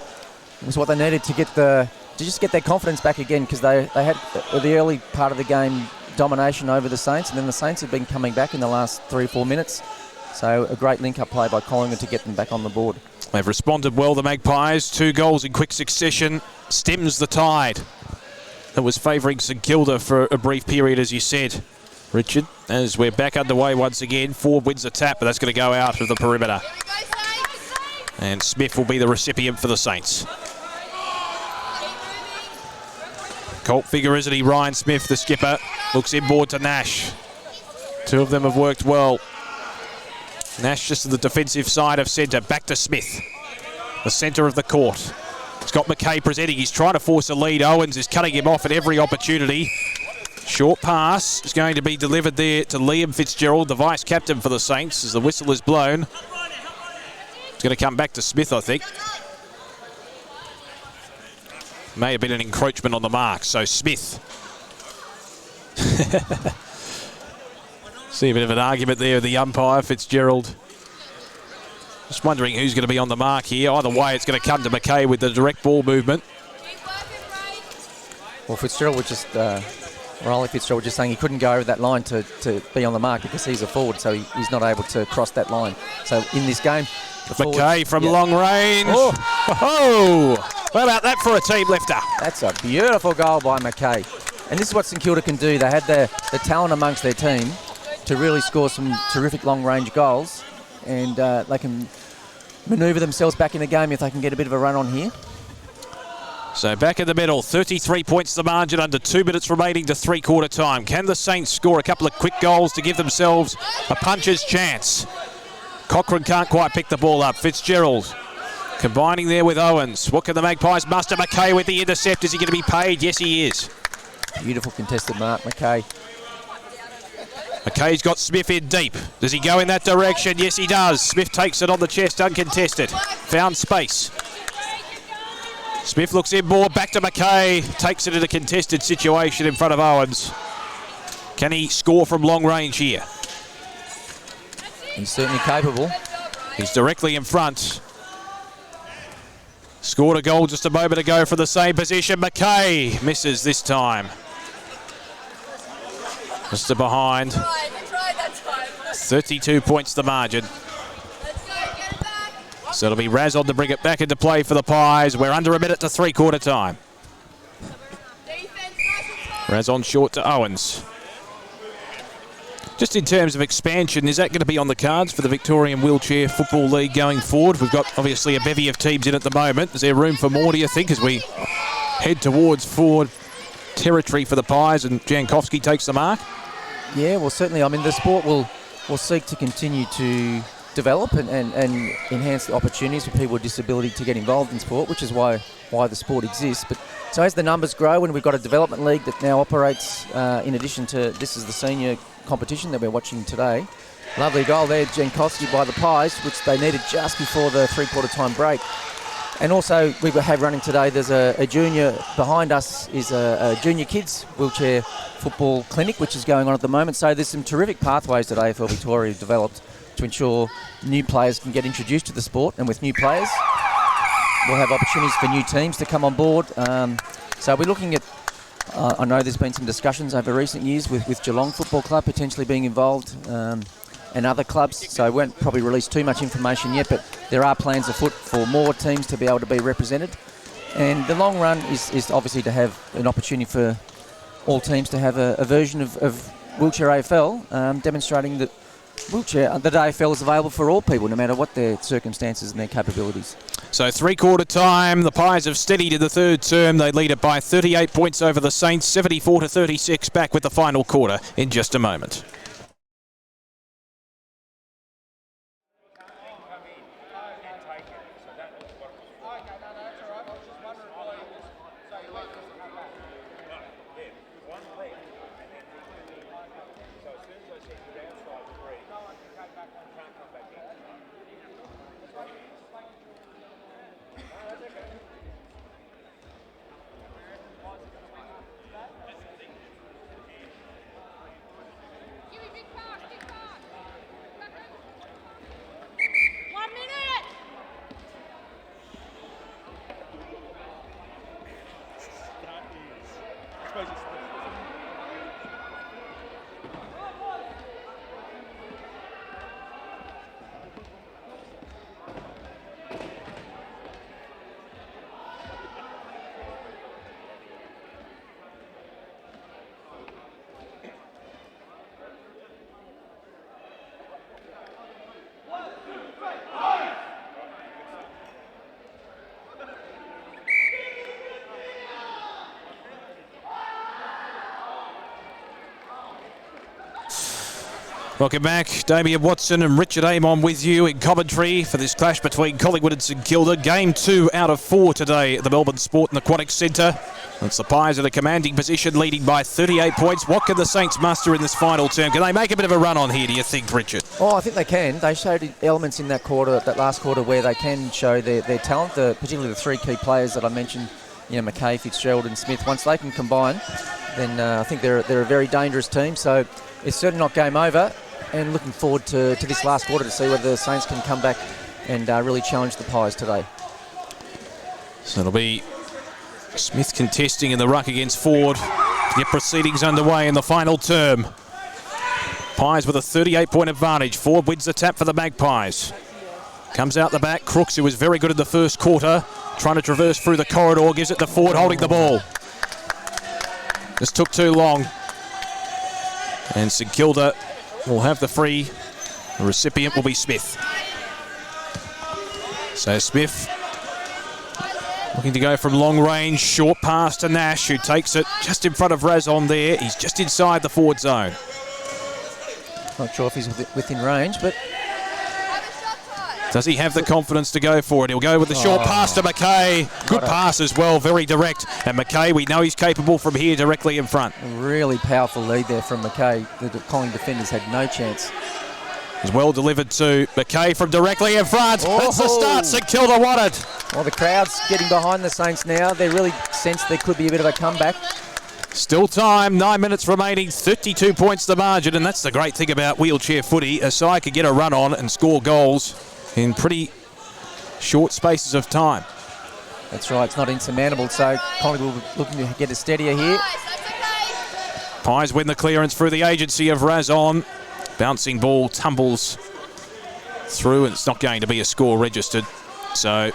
Speaker 5: It was what they needed to get to just get their confidence back again, because they had the early part of the game domination over the Saints, and then the Saints have been coming back in the last 3 or 4 minutes. So a great link-up play by Collingwood to get them back on the board.
Speaker 1: They've responded well, the Magpies. 2 goals in quick succession. Stems the tide that was favouring St Kilda for a brief period, as you said, Richard. As we're back underway once again, Ford wins the tap, but that's going to go out of the perimeter. And Smith will be the recipient for the Saints. Colt figure, isn't he? Ryan Smith, the skipper, looks inboard to Nash. 2 of them have worked well. Nash just to the defensive side of centre. Back to Smith, the centre of the court. It's got McKay presenting. He's trying to force a lead. Owens is cutting him off at every opportunity. Short pass is going to be delivered there to Liam Fitzgerald, the vice-captain for the Saints, as the whistle is blown. It's going to come back to Smith, I think. May have been an encroachment on the mark, so Smith. See a bit of an argument there with the umpire, Fitzgerald. Just wondering who's going to be on the mark here. Either way, it's going to come to McKay with the direct ball movement.
Speaker 5: Well, Fitzgerald was just, Riley Fitzgerald was just saying he couldn't go over that line to be on the mark because he's a forward, so he's not able to cross that line. So in this game,
Speaker 1: McKay from long range. Oh, how about that for a team lifter?
Speaker 5: That's a beautiful goal by McKay. And this is what St Kilda can do. They had the talent amongst their team to really score some terrific long-range goals, and they can manoeuvre themselves back in the game if they can get a bit of a run on here.
Speaker 1: So back in the middle, 33 points the margin, under 2 minutes remaining to three-quarter time. Can the Saints score a couple of quick goals to give themselves a puncher's chance? Cochrane can't quite pick the ball up. Fitzgerald combining there with Owens. What can the Magpies muster? McKay with the intercept. Is he going to be paid? Yes, he is.
Speaker 5: Beautiful contested mark, McKay.
Speaker 1: McKay's got Smith in deep. Does he go in that direction? Yes, he does. Smith takes it on the chest, uncontested. Found space. Smith looks inboard, back to McKay. Takes it in a contested situation in front of Owens. Can he score from long range here?
Speaker 5: He's certainly capable.
Speaker 1: He's directly in front. Scored a goal just a moment ago from the same position. McKay misses this time. Just behind. 32 points the margin. So it'll be Razon to bring it back into play for the Pies. We're under a minute to three-quarter time. Razon short to Owens. Just in terms of expansion, is that going to be on the cards for the Victorian Wheelchair Football League going forward? We've got obviously a bevy of teams in at the moment. Is there room for more, do you think, as we head towards forward territory for the Pies and Jankowski takes the mark?
Speaker 5: Yeah, well, certainly. I mean, the sport will will seek to continue to develop and enhance the opportunities for people with disability to get involved in sport, which is why the sport exists. But so as the numbers grow, and we've got a development league that now operates in addition to, this is the senior competition that we're watching today. Lovely goal there, Jankowski by the Pies, which they needed just before the three-quarter time break. And also we have running today, there's a junior, behind us is a junior kids wheelchair football clinic which is going on at the moment. So there's some terrific pathways that AFL Victoria have developed to ensure new players can get introduced to the sport, and with new players we'll have opportunities for new teams to come on board. So we're looking at, I know there's been some discussions over recent years with Geelong Football Club potentially being involved, and other clubs, so I won't probably release too much information yet, but there are plans afoot for more teams to be able to be represented. And the long run is obviously to have an opportunity for all teams to have a version of Wheelchair AFL, demonstrating that that AFL is available for all people, no matter what their circumstances and their capabilities.
Speaker 1: So three-quarter time, the Pies have steadied in the third term. They lead it by 38 points over the Saints, 74-36, back with the final quarter in just a moment. Welcome back. Damien Watson and Richard Amon with you in commentary for this clash between Collingwood and St Kilda. Game 2 out of 4 today at the Melbourne Sport and Aquatic Centre. It's the Pies in a commanding position, leading by 38 points. What can the Saints muster in this final term? Can they make a bit of a run on here, do you think, Richard?
Speaker 5: Oh, I think they can. They showed elements in that last quarter, where they can show their talent, particularly the three key players that I mentioned, McKay, Fitzgerald and Smith. Once they can combine, then I think they're a very dangerous team. So it's certainly not game over. And looking forward to this last quarter to see whether the Saints can come back and really challenge the Pies today.
Speaker 1: So it'll be Smith contesting in the ruck against Ford to get proceedings underway in the final term. Pies with a 38-point advantage. Ford wins the tap for the Magpies. Comes out the back. Crooks, who was very good in the first quarter, trying to traverse through the corridor, gives it to Ford, holding the ball. Just took too long. And St Kilda will have the free. The recipient will be Smith. So Smith looking to go from long range, short pass to Nash, who takes it just in front of Razon there. He's just inside the forward zone.
Speaker 5: Not sure if he's within range, but
Speaker 1: does he have the confidence to go for it? He'll go with the short pass to McKay. Good pass as well, very direct. And McKay, we know he's capable from here directly in front.
Speaker 5: Really powerful lead there from McKay. The Collingwood defenders had no chance.
Speaker 1: It's well delivered to McKay from directly in front. That's the start St Kilda wanted.
Speaker 5: Well, the crowd's getting behind the Saints now. They really sense there could be a bit of a comeback.
Speaker 1: Still time, 9 minutes remaining, 32 points the margin, and that's the great thing about wheelchair footy. A side could get a run on and score goals in pretty short spaces of time.
Speaker 5: That's right, it's not insurmountable, so Collingwood looking to get a steadier here.
Speaker 1: Pies win the clearance through the agency of Razon. Bouncing ball tumbles through, and it's not going to be a score registered. So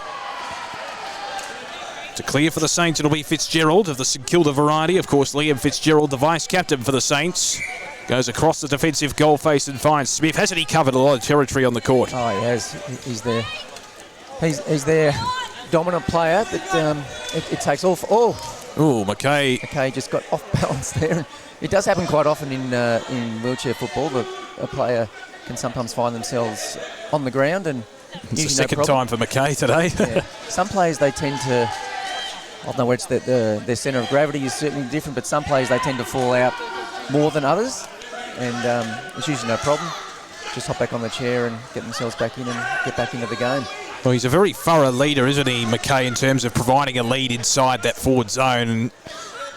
Speaker 1: to clear for the Saints, it'll be Fitzgerald of the St Kilda variety. Of course, Liam Fitzgerald, the vice-captain for the Saints, goes across the defensive goal face and finds Smith. Hasn't he covered a lot of territory on the court?
Speaker 5: Oh, he has. He's there. He's their dominant player, but it takes all.
Speaker 1: Oh, McKay.
Speaker 5: McKay just got off balance there. It does happen quite often in wheelchair football, but a player can sometimes find themselves on the ground, and
Speaker 1: it's the second time for McKay today.
Speaker 5: Yeah. Some players, they tend to, I don't know where it's their centre of gravity is certainly different, but some players, they tend to fall out more than others, and it's usually no problem. Just hop back on the chair and get themselves back in and get back into the game.
Speaker 1: Well, he's a very thorough leader, isn't he, McKay, in terms of providing a lead inside that forward zone. And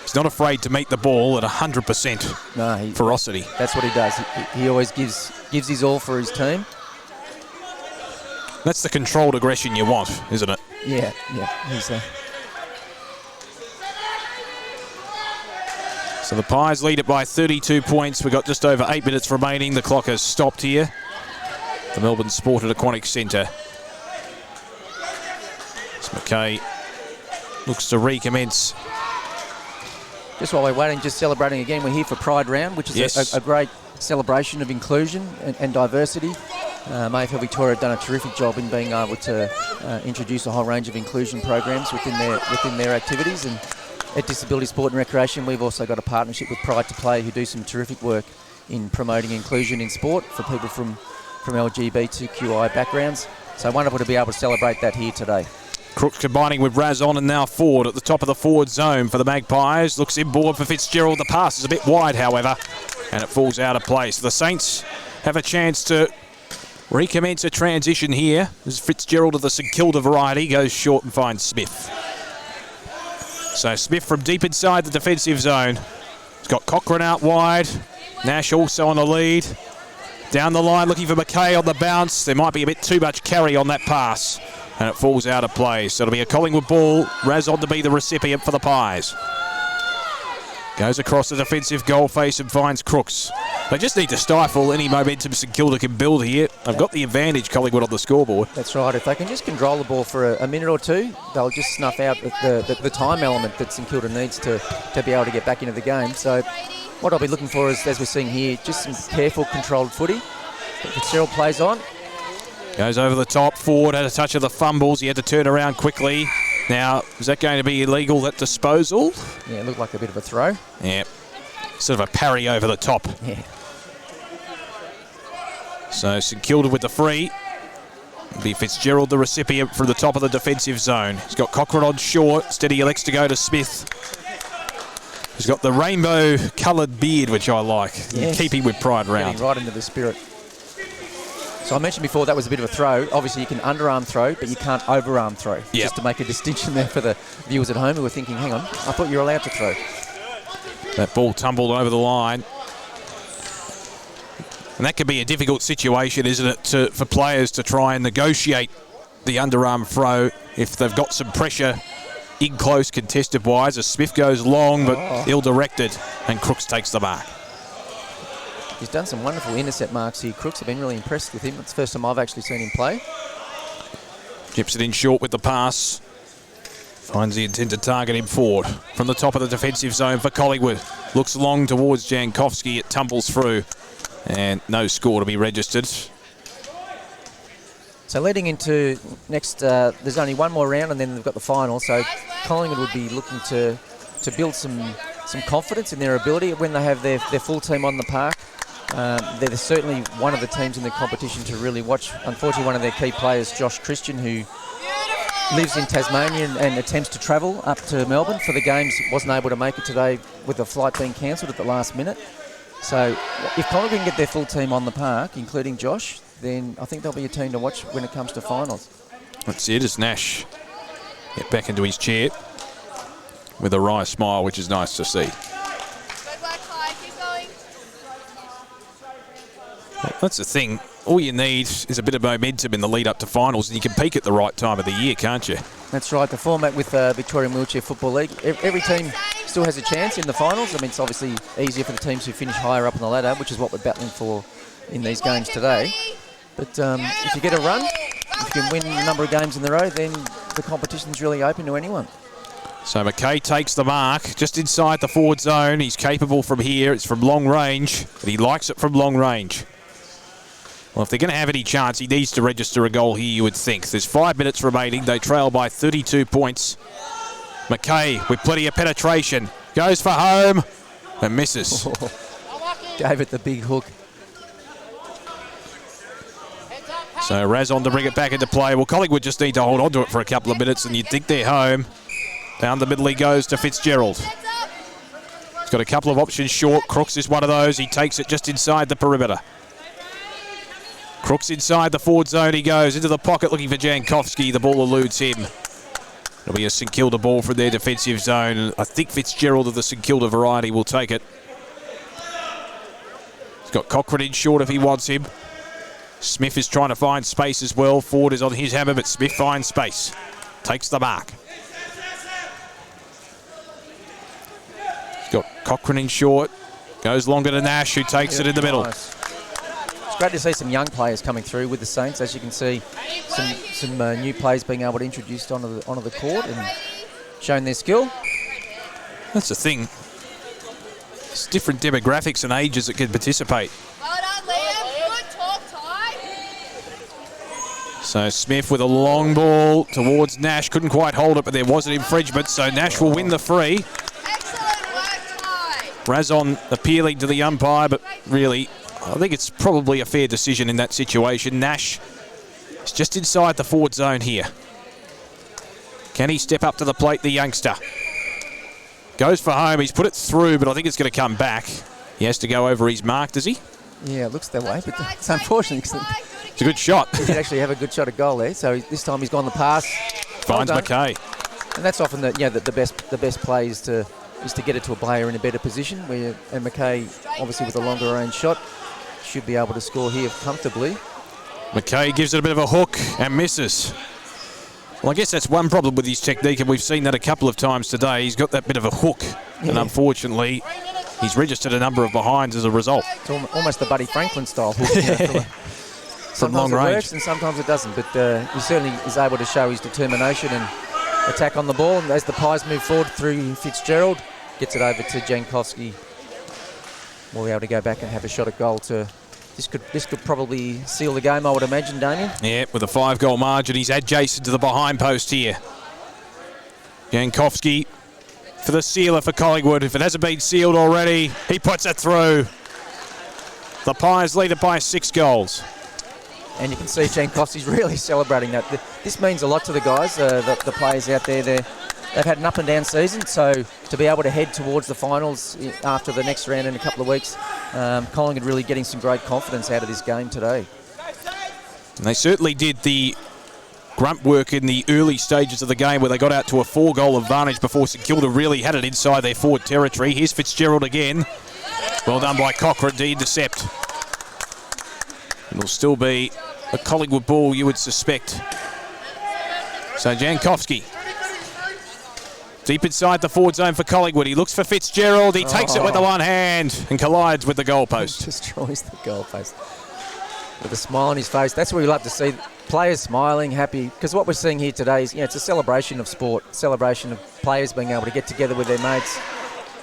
Speaker 1: he's not afraid to meet the ball at 100% ferocity.
Speaker 5: That's what he does. He always gives his all for his team.
Speaker 1: That's the controlled aggression you want, isn't it?
Speaker 5: Yeah. He's
Speaker 1: So the Pies lead it by 32 points. We've got just over 8 minutes remaining. The clock has stopped here. The Melbourne Sport and Aquatic Centre. As McKay looks to recommence.
Speaker 5: Just while we're waiting, just celebrating again, we're here for Pride Round, which is a great celebration of inclusion and diversity. AFL Victoria have done a terrific job in being able to introduce a whole range of inclusion programs within their activities. And at Disability Sport and Recreation, we've also got a partnership with Pride to Play, who do some terrific work in promoting inclusion in sport for people from LGBTQI backgrounds. So wonderful to be able to celebrate that here today.
Speaker 1: Crooks combining with Razon and now Ford at the top of the forward zone for the Magpies. Looks inboard for Fitzgerald. The pass is a bit wide, however, and it falls out of place. The Saints have a chance to recommence a transition here as Fitzgerald of the St Kilda variety goes short and finds Smith. So Smith from deep inside the defensive zone. He's got Cochrane out wide. Nash also on the lead. Down the line looking for McKay on the bounce. There might be a bit too much carry on that pass, and it falls out of play. So it'll be a Collingwood ball. Razon to be the recipient for the Pies. Goes across the defensive goal face and finds Crooks. They just need to stifle any momentum St Kilda can build here. They've got the advantage, Collingwood, on the scoreboard.
Speaker 5: That's right. If they can just control the ball for a minute or two, they'll just snuff out the time element that St Kilda needs to be able to get back into the game. So what I'll be looking for is, as we're seeing here, just some careful, controlled footy. Fitzgerald plays on.
Speaker 1: Goes over the top. Ford had a touch of the fumbles. He had to turn around quickly. Now, is that going to be illegal, that disposal?
Speaker 5: Yeah, it looked like a bit of a throw.
Speaker 1: Yeah. Sort of a parry over the top.
Speaker 5: Yeah.
Speaker 1: So St Kilda with the free. It'll be Fitzgerald the recipient from the top of the defensive zone. He's got Cochrane on short. Instead he elects to go to Smith. He's got the rainbow-coloured beard, which I like.
Speaker 5: Yes.
Speaker 1: Keeping with Pride Round.
Speaker 5: Getting right into the spirit. So I mentioned before that was a bit of a throw. Obviously you can underarm throw, but you can't overarm throw.
Speaker 1: Yep.
Speaker 5: Just to make a distinction there for the viewers at home who were thinking, hang on, I thought you were allowed to throw.
Speaker 1: That ball tumbled over the line. And that could be a difficult situation, isn't it, for players to try and negotiate the underarm throw if they've got some pressure in close contested-wise. As Smith goes long, but ill-directed, and Crooks takes the mark.
Speaker 5: He's done some wonderful intercept marks here. Crooks have been really impressed with him. It's the first time I've actually seen him play.
Speaker 1: Chips it in short with the pass. Finds the intended target in Ford. From the top of the defensive zone for Collingwood. Looks long towards Jankowski. It tumbles through. And no score to be registered.
Speaker 5: So leading into next, there's only one more round and then they've got the final. So Collingwood would be looking to build some confidence in their ability when they have their full team on the park. They're certainly one of the teams in the competition to really watch. Unfortunately, one of their key players, Josh Christian, who lives in Tasmania and attempts to travel up to Melbourne for the games, wasn't able to make it today with the flight being cancelled at the last minute. So if Collingwood can get their full team on the park, including Josh, then I think they'll be a team to watch when it comes to finals.
Speaker 1: That's it, as Nash get back into his chair with a wry smile, which is nice to see. That's the thing. All you need is a bit of momentum in the lead up to finals, and you can peak at the right time of the year, can't you?
Speaker 5: That's right. The format with Victorian Wheelchair Football League, every team still has a chance in the finals. I mean, it's obviously easier for the teams who finish higher up on the ladder, which is what we're battling for in these games today. But if you get a run, if you can win a number of games in a row, then the competition's really open to anyone.
Speaker 1: So McKay takes the mark just inside the forward zone. He's capable from here. It's from long range, but he likes it from long range. Well, if they're going to have any chance, he needs to register a goal here, you would think. There's 5 minutes remaining. They trail by 32 points. McKay with plenty of penetration. Goes for home and misses.
Speaker 5: Gave it the big hook.
Speaker 1: So Razon to bring it back into play. Well, Collingwood just need to hold on to it for a couple of minutes, and you'd think they're home. Down the middle he goes to Fitzgerald. He's got a couple of options short. Crooks is one of those. He takes it just inside the perimeter. Crooks inside the forward zone. He goes into the pocket looking for Jankowski. The ball eludes him. It'll be a St Kilda ball from their defensive zone. I think Fitzgerald of the St Kilda variety will take it. He's got Cochrane in short if he wants him. Smith is trying to find space as well. Ford is on his hammer, but Smith finds space. Takes the mark. He's got Cochrane in short. Goes longer to Nash, who takes it in the middle.
Speaker 5: Nice. It's great to see some young players coming through with the Saints. As you can see, some new players being able to introduce onto the court and showing their skill.
Speaker 1: That's the thing. It's different demographics and ages that can participate.
Speaker 6: Well done, Liam. Good talk, Ty.
Speaker 1: So Smith with a long ball towards Nash. Couldn't quite hold it, but there was an infringement, so Nash will win the free.
Speaker 6: Excellent work, Ty.
Speaker 1: Razon appealing to the umpire, but really, I think it's probably a fair decision in that situation. Nash is just inside the forward zone here. Can he step up to the plate, the youngster? Goes for home. He's put it through, but I think it's going to come back. He has to go over his mark, does he?
Speaker 5: Yeah, it looks that way, but it's unfortunate because
Speaker 1: It's a good shot.
Speaker 5: he did actually have a good shot at goal there. So this time he's gone the pass.
Speaker 1: Finds
Speaker 5: Well done.
Speaker 1: McKay.
Speaker 5: And that's often the best play is to get it to a player in a better position. And McKay, obviously with a longer range shot, should be able to score here comfortably.
Speaker 1: McKay gives it a bit of a hook and misses. Well, I guess that's one problem with his technique, and we've seen that a couple of times today. He's got that bit of a hook, and unfortunately, he's registered a number of behinds as a result.
Speaker 5: It's almost the Buddy Franklin style hook.
Speaker 1: From long
Speaker 5: Sometimes it
Speaker 1: range.
Speaker 5: works and sometimes it doesn't, but he certainly is able to show his determination and attack on the ball. And as the Pies move forward through Fitzgerald, gets it over to Jankowski. We'll be able to go back and have a shot at goal to... This could probably seal the game, I would imagine, Damien.
Speaker 1: Yeah, with a 5-goal margin, he's adjacent to the behind post here. Jankowski for the sealer for Collingwood. If it hasn't been sealed already, he puts it through. The Pies lead it by 6 goals.
Speaker 5: And you can see Jankowski's really celebrating that. This means a lot to the guys, the players out there. They've had an up-and-down season, so to be able to head towards the finals after the next round in a couple of weeks, Collingwood really getting some great confidence out of this game today.
Speaker 1: And they certainly did the grunt work in the early stages of the game where they got out to a 4-goal advantage before St Kilda really had it inside their forward territory. Here's Fitzgerald again. Well done by Cochrane to intercept. It'll still be a Collingwood ball, you would suspect. So Jankowski. Deep inside the forward zone for Collingwood. He looks for Fitzgerald. He takes it with the one hand and collides with the goalpost.
Speaker 5: Destroys the goalpost. With a smile on his face. That's what we love to see. Players smiling, happy. Because what we're seeing here today is, it's a celebration of sport. Celebration of players being able to get together with their mates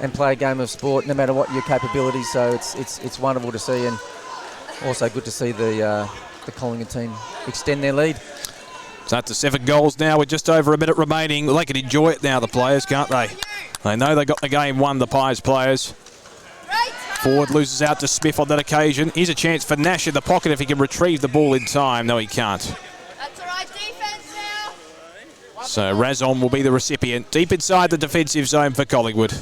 Speaker 5: and play a game of sport, no matter what your capabilities. So it's wonderful to see, and also good to see the Collingwood team extend their lead.
Speaker 1: It's up to 7 goals now with just over a minute remaining. They can enjoy it now, the players, can't they? They know they got the game won, the Pies players. Ford loses out to Smith on that occasion. Here's a chance for Nash in the pocket if he can retrieve the ball in time. No, he can't.
Speaker 6: That's all right, defense now.
Speaker 1: So Razon will be the recipient. Deep inside the defensive zone for Collingwood.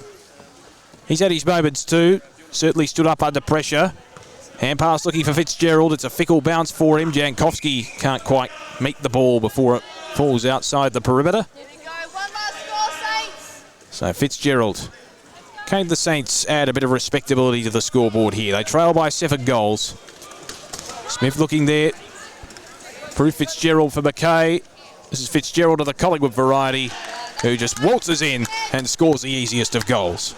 Speaker 1: He's had his moments too. Certainly stood up under pressure. Hand pass looking for Fitzgerald. It's a fickle bounce for him. Jankowski can't quite meet the ball before it falls outside the perimeter.
Speaker 6: Here we go. One last score, Saints.
Speaker 1: So Fitzgerald. Can the Saints add a bit of respectability to the scoreboard here? They trail by 7 goals. Smith looking there. Proof Fitzgerald for McKay. This is Fitzgerald of the Collingwood variety, who just waltzes in and scores the easiest of goals.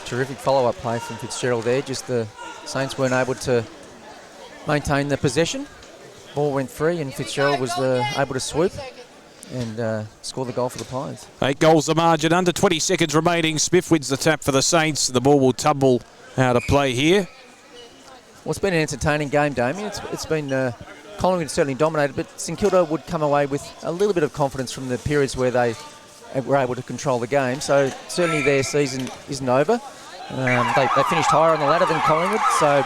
Speaker 5: Terrific follow-up play from Fitzgerald there. Just the Saints weren't able to maintain the possession. Ball went free and Fitzgerald was able to swoop and score the goal for the Pies.
Speaker 1: 8 goals the margin, under 20 seconds remaining. Smith wins the tap for the Saints. The ball will tumble out of play here.
Speaker 5: Well, it's been an entertaining game, Damien. It's been Collingwood certainly dominated, but St Kilda would come away with a little bit of confidence from the periods where they were able to control the game. So certainly their season isn't over. They finished higher on the ladder than Collingwood, so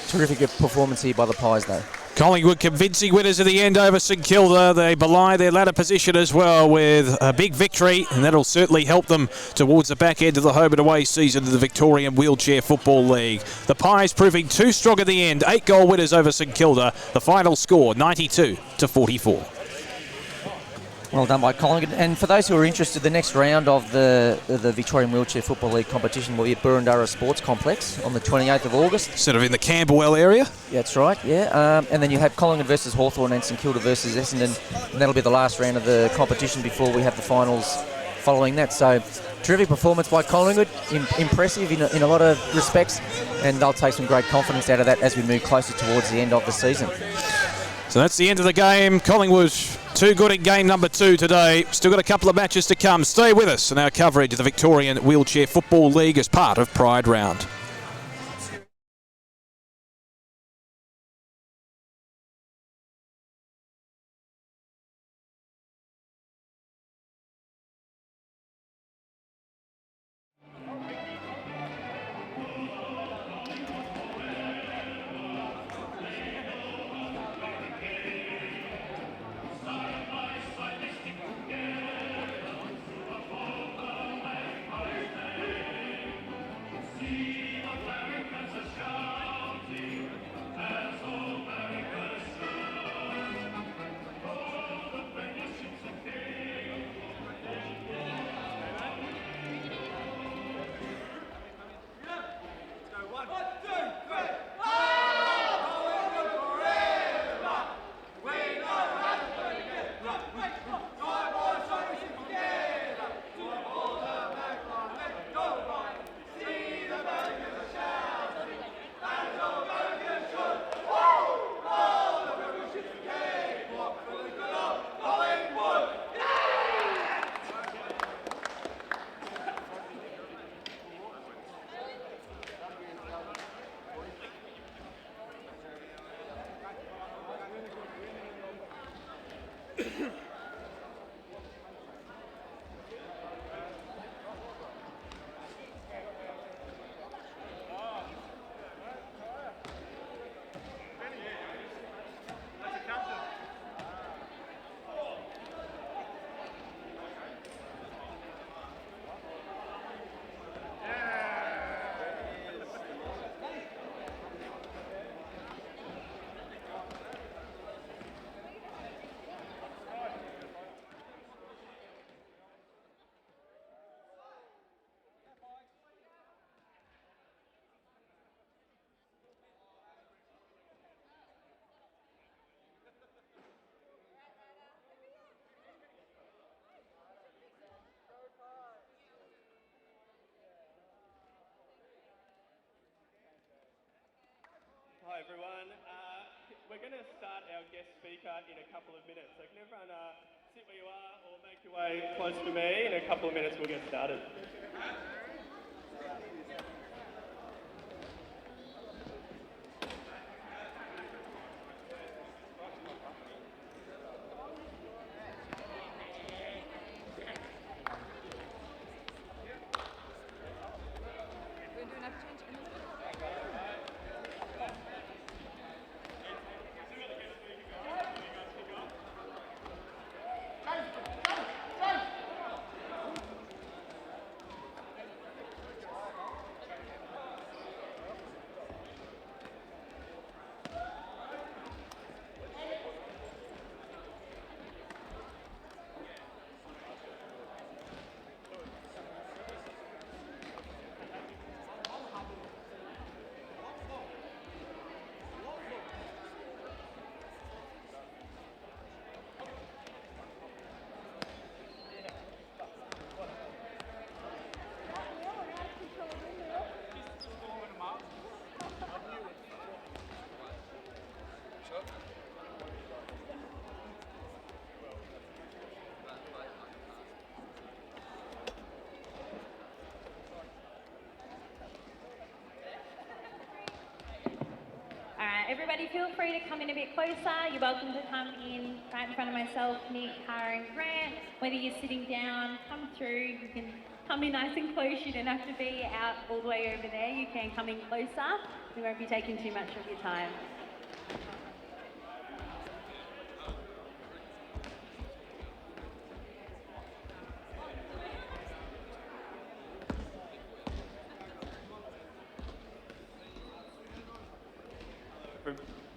Speaker 5: Terrific performance here by the Pies, though.
Speaker 1: Collingwood convincing winners at the end over St Kilda. They belie their ladder position as well with a big victory, and that'll certainly help them towards the back end of the home and away season of the Victorian Wheelchair Football League. The Pies proving too strong at the end. 8-goal winners over St Kilda. The final score 92-44.
Speaker 5: Well done by Collingwood. And for those who are interested, the next round of the Victorian Wheelchair Football League competition will be at Burundara Sports Complex on the 28th of August.
Speaker 1: Sort of in the Camberwell area.
Speaker 5: That's right, yeah. And then you have Collingwood versus Hawthorn and St Kilda versus Essendon. And that'll be the last round of the competition before we have the finals following that. So terrific performance by Collingwood. Impressive in a lot of respects. And they'll take some great confidence out of that as we move closer towards the end of the season.
Speaker 1: So that's the end of the game. Collingwood too good in game number 2 today. Still got a couple of matches to come. Stay with us in our coverage of the Victorian Wheelchair Football League as part of Pride Round.
Speaker 7: Hi everyone. We're going to start our guest speaker in a couple of minutes. So can everyone sit where you are or make your way close to me? In a couple of minutes we'll get started.
Speaker 3: Everybody feel free to come in a bit closer. You're welcome to come in right in front of myself, Nick, Cara and Grant. Whether you're sitting down, come through. You can come in nice and close. You don't have to be out all the way over there. You can come in closer. We won't be taking too much of your time.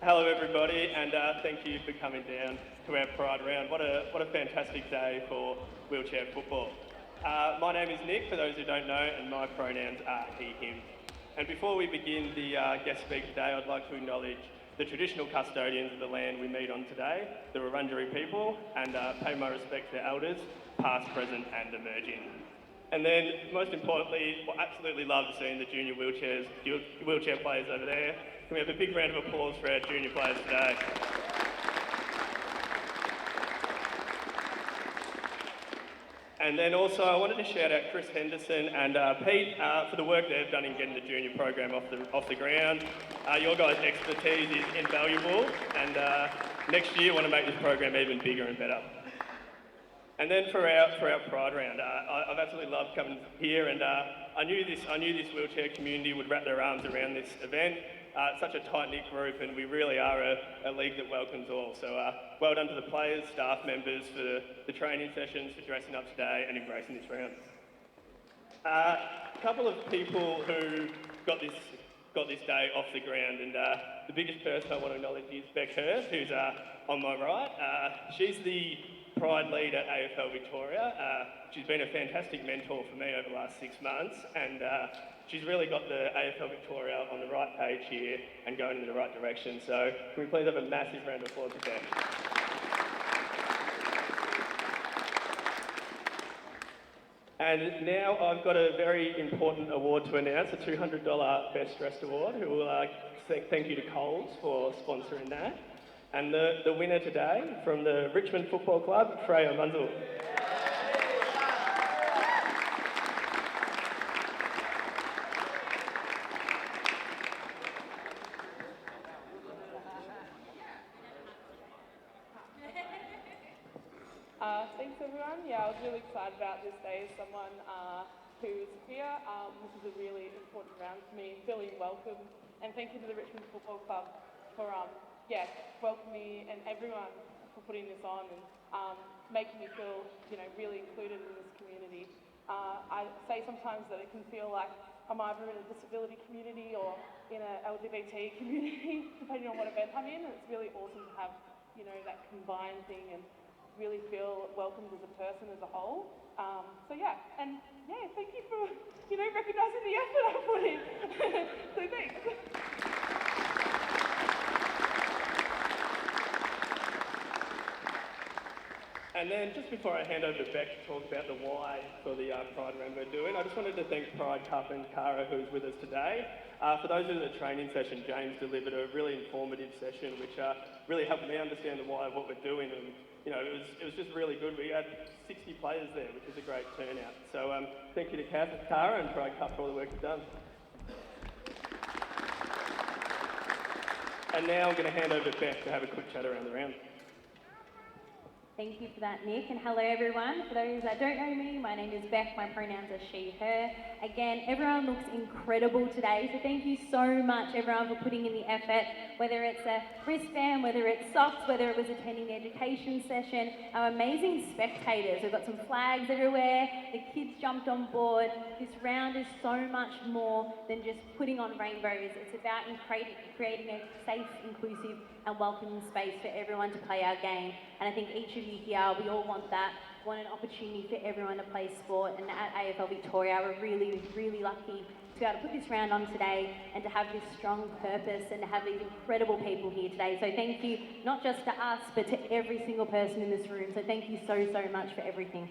Speaker 7: Hello everybody, and thank you for coming down to our Pride round. What a fantastic day for wheelchair football. My name is Nick, for those who don't know, and my pronouns are he, him. And before we begin the guest speaker today, I'd like to acknowledge the traditional custodians of the land we meet on today, the Wurundjeri people, and pay my respect to elders, past, present and emerging. And then, most importantly, I absolutely love seeing the junior wheelchair players over there. Can we have a big round of applause for our junior players today? And then also, I wanted to shout out Chris Henderson and Pete for the work they've done in getting the junior program off the ground. Your guys' expertise is invaluable, and next year, I want to make this program even bigger and better. And then for our Pride round, I've absolutely loved coming here, and I knew this wheelchair community would wrap their arms around this event. It's such a tight-knit group, and we really are a league that welcomes all. So well done to the players, staff members for the training sessions, for dressing up today and embracing this round. A couple of people who got this day off the ground, and the biggest person I want to acknowledge is Beck Hurst, who's on my right. She's the Pride lead at AFL Victoria. She's been a fantastic mentor for me over the last 6 months, and she's really got the AFL Victoria on the right page here and going in the right direction. So can we please have a massive round of applause for Beck. And now I've got a very important award to announce, a $200 Best Dressed Award, who will thank you to Coles for sponsoring that. And the winner today from the Richmond Football Club, Freya Munzel.
Speaker 8: Thanks everyone. Yeah, I was really excited about this day as someone who's here. This is a really important round for me, feeling welcome. And thank you to the Richmond Football Club for welcoming me and everyone for putting this on and making me feel, really included in this community. I say sometimes that it can feel like I'm either in a disability community or in an LGBT community, depending on what event I'm in. And it's really awesome to have, that combined thing and really feel welcomed as a person as a whole. Thank you for, recognising the effort I put in. So thanks.
Speaker 7: And then just before I hand over to Beck to talk about the why for the Pride round we're doing, I just wanted to thank Pride Cup and Cara, who's with us today. For those in the training session, James delivered a really informative session, which really helped me understand the why of what we're doing. And it was just really good. We had 60 players there, which is a great turnout. So thank you to Cara and Pride Cup for all the work you've done. And now I'm going to hand over to Beck to have a quick chat around the round.
Speaker 3: Thank you for that, Nick, and hello everyone. For those that don't know me, my name is Beck, my pronouns are she, her. Again, everyone looks incredible today, so thank you so much everyone for putting in the effort, whether it's a wristband, whether it's socks, whether it was attending the education session, our amazing spectators. We've got some flags everywhere, the kids jumped on board. This round is so much more than just putting on rainbows. It's about creating a safe, inclusive and welcoming space for everyone to play our game. And I think each of you here, we all want that, want an opportunity for everyone to play sport. And at AFL Victoria, we're really, really lucky to be able to put this round on today and to have this strong purpose and to have these incredible people here today. So thank you, not just to us, but to every single person in this room. So thank you so, so much for everything.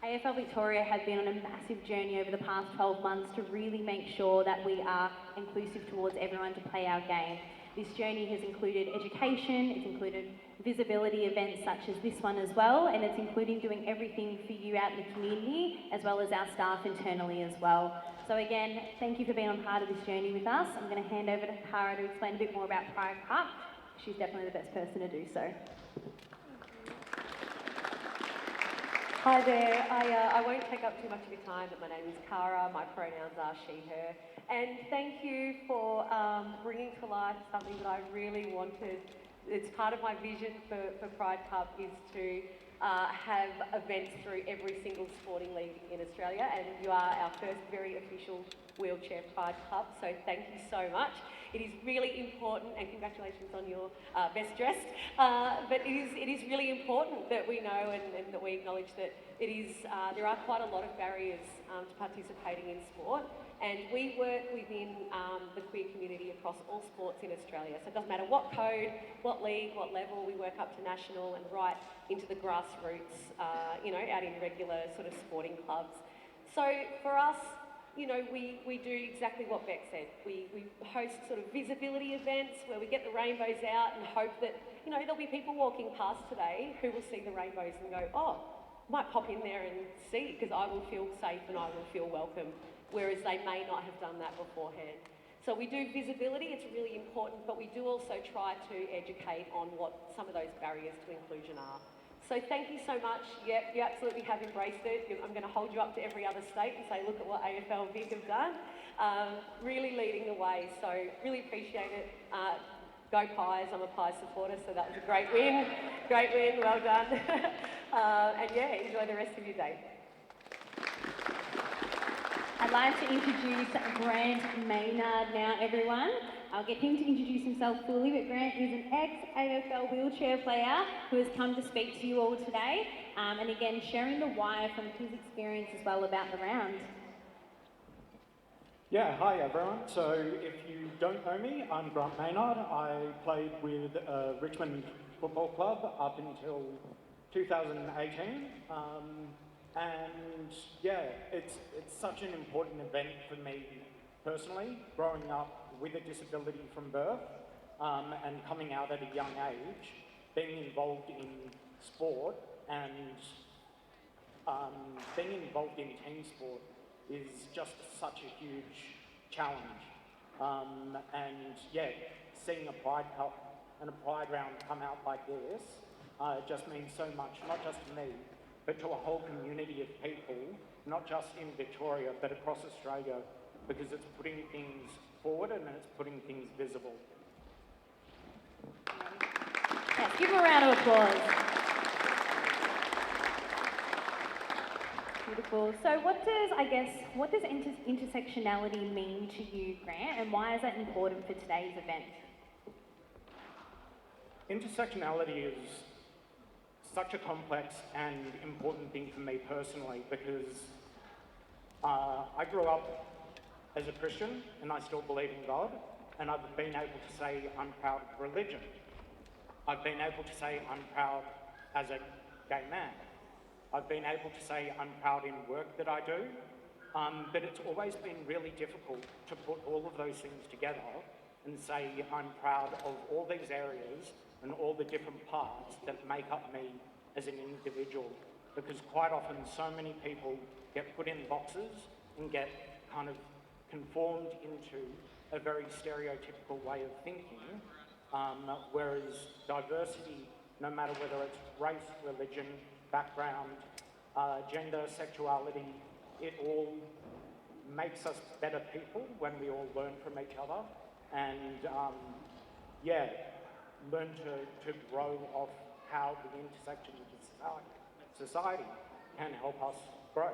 Speaker 3: AFL Victoria has been on a massive journey over the past 12 months to really make sure that we are inclusive towards everyone to play our game. This journey has included education, it's included visibility events such as this one as well, and it's including doing everything for you out in the community as well as our staff internally as well. So again, thank you for being on part of this journey with us. I'm going to hand over to Cara to explain a bit more about Pride Cup. She's definitely the best person to do so.
Speaker 9: Hi there. I won't take up too much of your time, but my name is Cara. My pronouns are she, her. And thank you for bringing to life something that I really wanted. It's part of my vision for Pride Cup is to have events through every single sporting league in Australia, and you are our first very official wheelchair Pride Cup, so thank you so much. It is really important, and congratulations on your best dressed, but it is really important that we know and that we acknowledge that it is, there are quite a lot of barriers to participating in sport, and we work within the queer community across all sports in Australia, so it doesn't matter what code, what league, what level, we work up to national and right into the grassroots, you know, out in regular sort of sporting clubs. So for us, you know, we do exactly what Beck said. We host sort of visibility events where we get the rainbows out and hope that, you know, there'll be people walking past today who will see the rainbows and go, oh, might pop in there and see, because I will feel safe and I will feel welcome, whereas they may not have done that beforehand. So we do visibility, it's really important, but we do also try to educate on what some of those barriers to inclusion are. So thank you so much. Yep, you absolutely have embraced it. I'm going to hold you up to every other state and say, look at what AFL Vic have done. Really leading the way, so really appreciate it. Go Pies, I'm a Pies supporter, so that was a great win. Great win, well done. And yeah, enjoy the rest of your day.
Speaker 3: I'd like to introduce Grant Maynard now, everyone. I'll get him to introduce himself fully, but Grant is an ex-AFL wheelchair player who has come to speak to you all today, and again, sharing the why from his experience as well about the round.
Speaker 4: Yeah, hi everyone. So if you don't know me, I'm Grant Maynard. I played with Richmond Football Club up until 2018. And yeah, it's such an important event for me personally, growing up with a disability from birth and coming out at a young age, being involved in sport and being involved in team sport is just such a huge challenge. And yeah, seeing a Pride Cup and a Pride round come out like this just means so much, not just to me, but to a whole community of people, not just in Victoria, but across Australia, because it's putting things forward and it's putting things visible.
Speaker 3: Yes, give him a round of applause. Beautiful. So what does intersectionality mean to you, Grant, and why is that important for today's event?
Speaker 4: Intersectionality is such a complex and important thing for me personally because I grew up as a Christian and I still believe in God, and I've been able to say I'm proud of religion. I've been able to say I'm proud as a gay man. I've been able to say I'm proud in work that I do, but it's always been really difficult to put all of those things together and say I'm proud of all these areas and all the different parts that make up me as an individual, because quite often so many people get put in boxes and get kind of conformed into a very stereotypical way of thinking, whereas diversity, no matter whether it's race, religion, background, gender, sexuality, it all makes us better people when we all learn from each other and yeah, learn to grow off how the intersections of society can help us grow.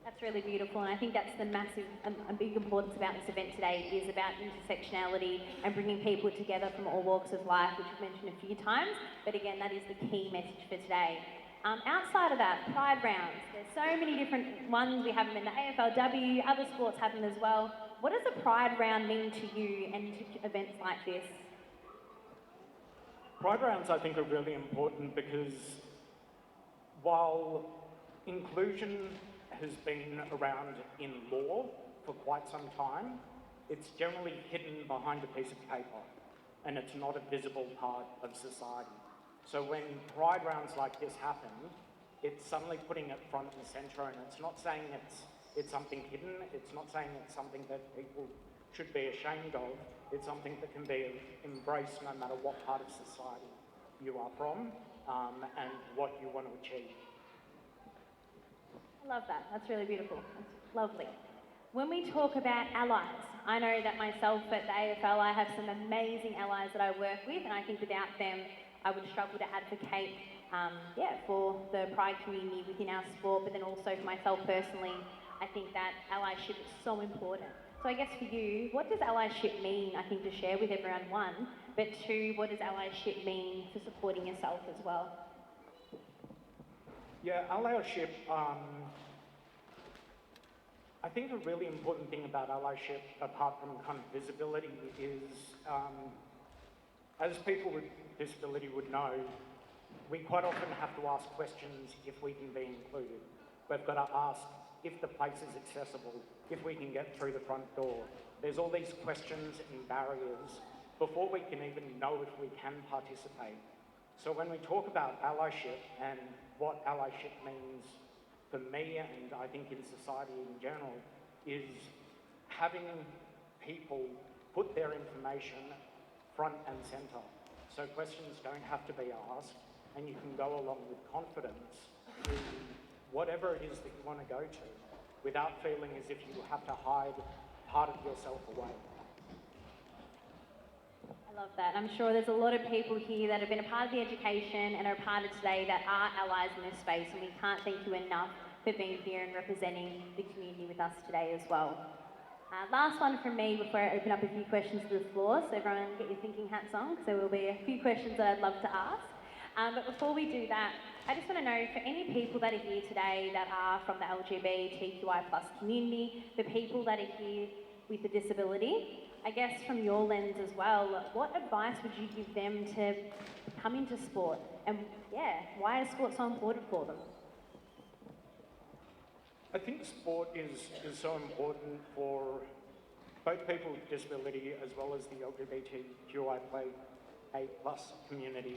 Speaker 3: That's really beautiful, and I think that's the massive and big importance about this event today is about intersectionality and bringing people together from all walks of life, which we've mentioned a few times, but again, that is the key message for today. Outside of that, Pride rounds, there's so many different ones. We have them in the AFLW, other sports have them as well. What does a Pride round mean to you and to events like this?
Speaker 4: Pride rounds, I think, are really important because while inclusion has been around in law for quite some time, it's generally hidden behind a piece of paper and it's not a visible part of society. So when Pride rounds like this happen, it's suddenly putting it front and centre, and it's not saying it's something hidden, it's not saying it's something that people should be ashamed of, it's something that can be embraced no matter what part of society you are from.
Speaker 10: and what you want to achieve.
Speaker 3: I love that. That's really beautiful. That's lovely. When we talk about allies, I know that myself at the AFL, I have some amazing allies that I work with, and I think without them, I would struggle to advocate, for the pride community within our sport, but then also for myself personally, I think that allyship is so important. So I guess for you, what does allyship mean, I think, to share with everyone, one, but two, what does allyship mean for supporting yourself as well?
Speaker 10: Yeah, allyship, I think a really important thing about allyship, apart from kind of visibility, is as people with disability would know, we quite often have to ask questions if we can be included. We've got to ask if the place is accessible, if we can get through the front door. There's all these questions and barriers before we can even know if we can participate. So when we talk about allyship and what allyship means for me, and I think in society in general, is having people put their information front and centre. So questions don't have to be asked, and you can go along with confidence to whatever it is that you want to go to, without feeling as if you have to hide part of yourself away.
Speaker 3: I love that. I'm sure there's a lot of people here that have been a part of the education and are a part of today that are allies in this space, and we can't thank you enough for being here and representing the community with us today as well. Last one from me before I open up a few questions to the floor, so everyone get your thinking hats on, because there will be a few questions that I'd love to ask. But before we do that, I just want to know, for any people that are here today that are from the LGBTQI+ community, the people that are here with a disability, I guess from your lens as well, what advice would you give them to come into sport? And why is sport so important for them?
Speaker 10: I think sport is so important for both people with disability as well as the LGBTQIA+ community,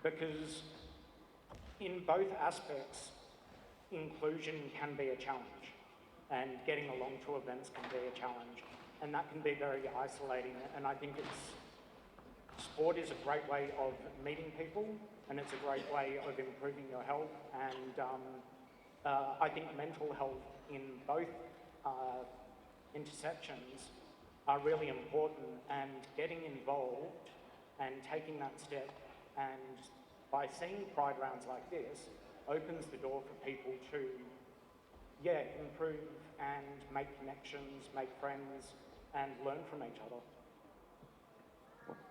Speaker 10: because in both aspects, inclusion can be a challenge, and getting along to events can be a challenge, and that can be very isolating. And I think sport is a great way of meeting people, and it's a great way of improving your health, and I think mental health in both intersections are really important, and getting involved and taking that step, and by seeing pride rounds like this, opens the door for people to, improve and make connections, make friends, and learn from each other.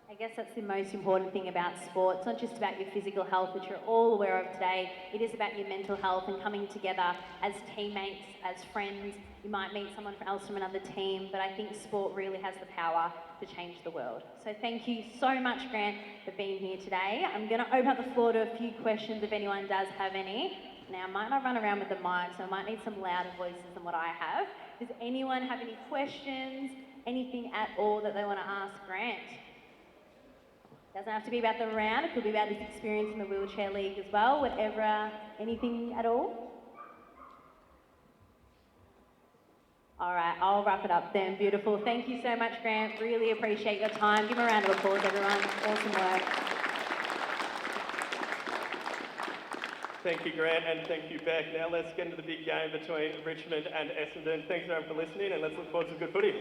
Speaker 3: I guess that's the most important thing about sport. It's not just about your physical health, which you're all aware of today. It is about your mental health and coming together as teammates, as friends. You might meet someone else from another team, but I think sport really has the power to change the world. So thank you so much, Grant, for being here today. I'm going to open up the floor to a few questions if anyone does have any. Now, I might not run around with the mic, so I might need some louder voices than what I have. Does anyone have any questions, anything at all that they want to ask Grant? Doesn't have to be about the round, it could be about his experience in the Wheelchair League as well, whatever, anything at all? All right, I'll wrap it up then. Beautiful. Thank you so much, Grant. Really appreciate your time. Give him a round of applause, everyone. Awesome work.
Speaker 7: Thank you, Grant, and thank you, Beck. Now let's get into the big game between Richmond and Essendon. Thanks, everyone, for listening, and let's look forward to some good footy.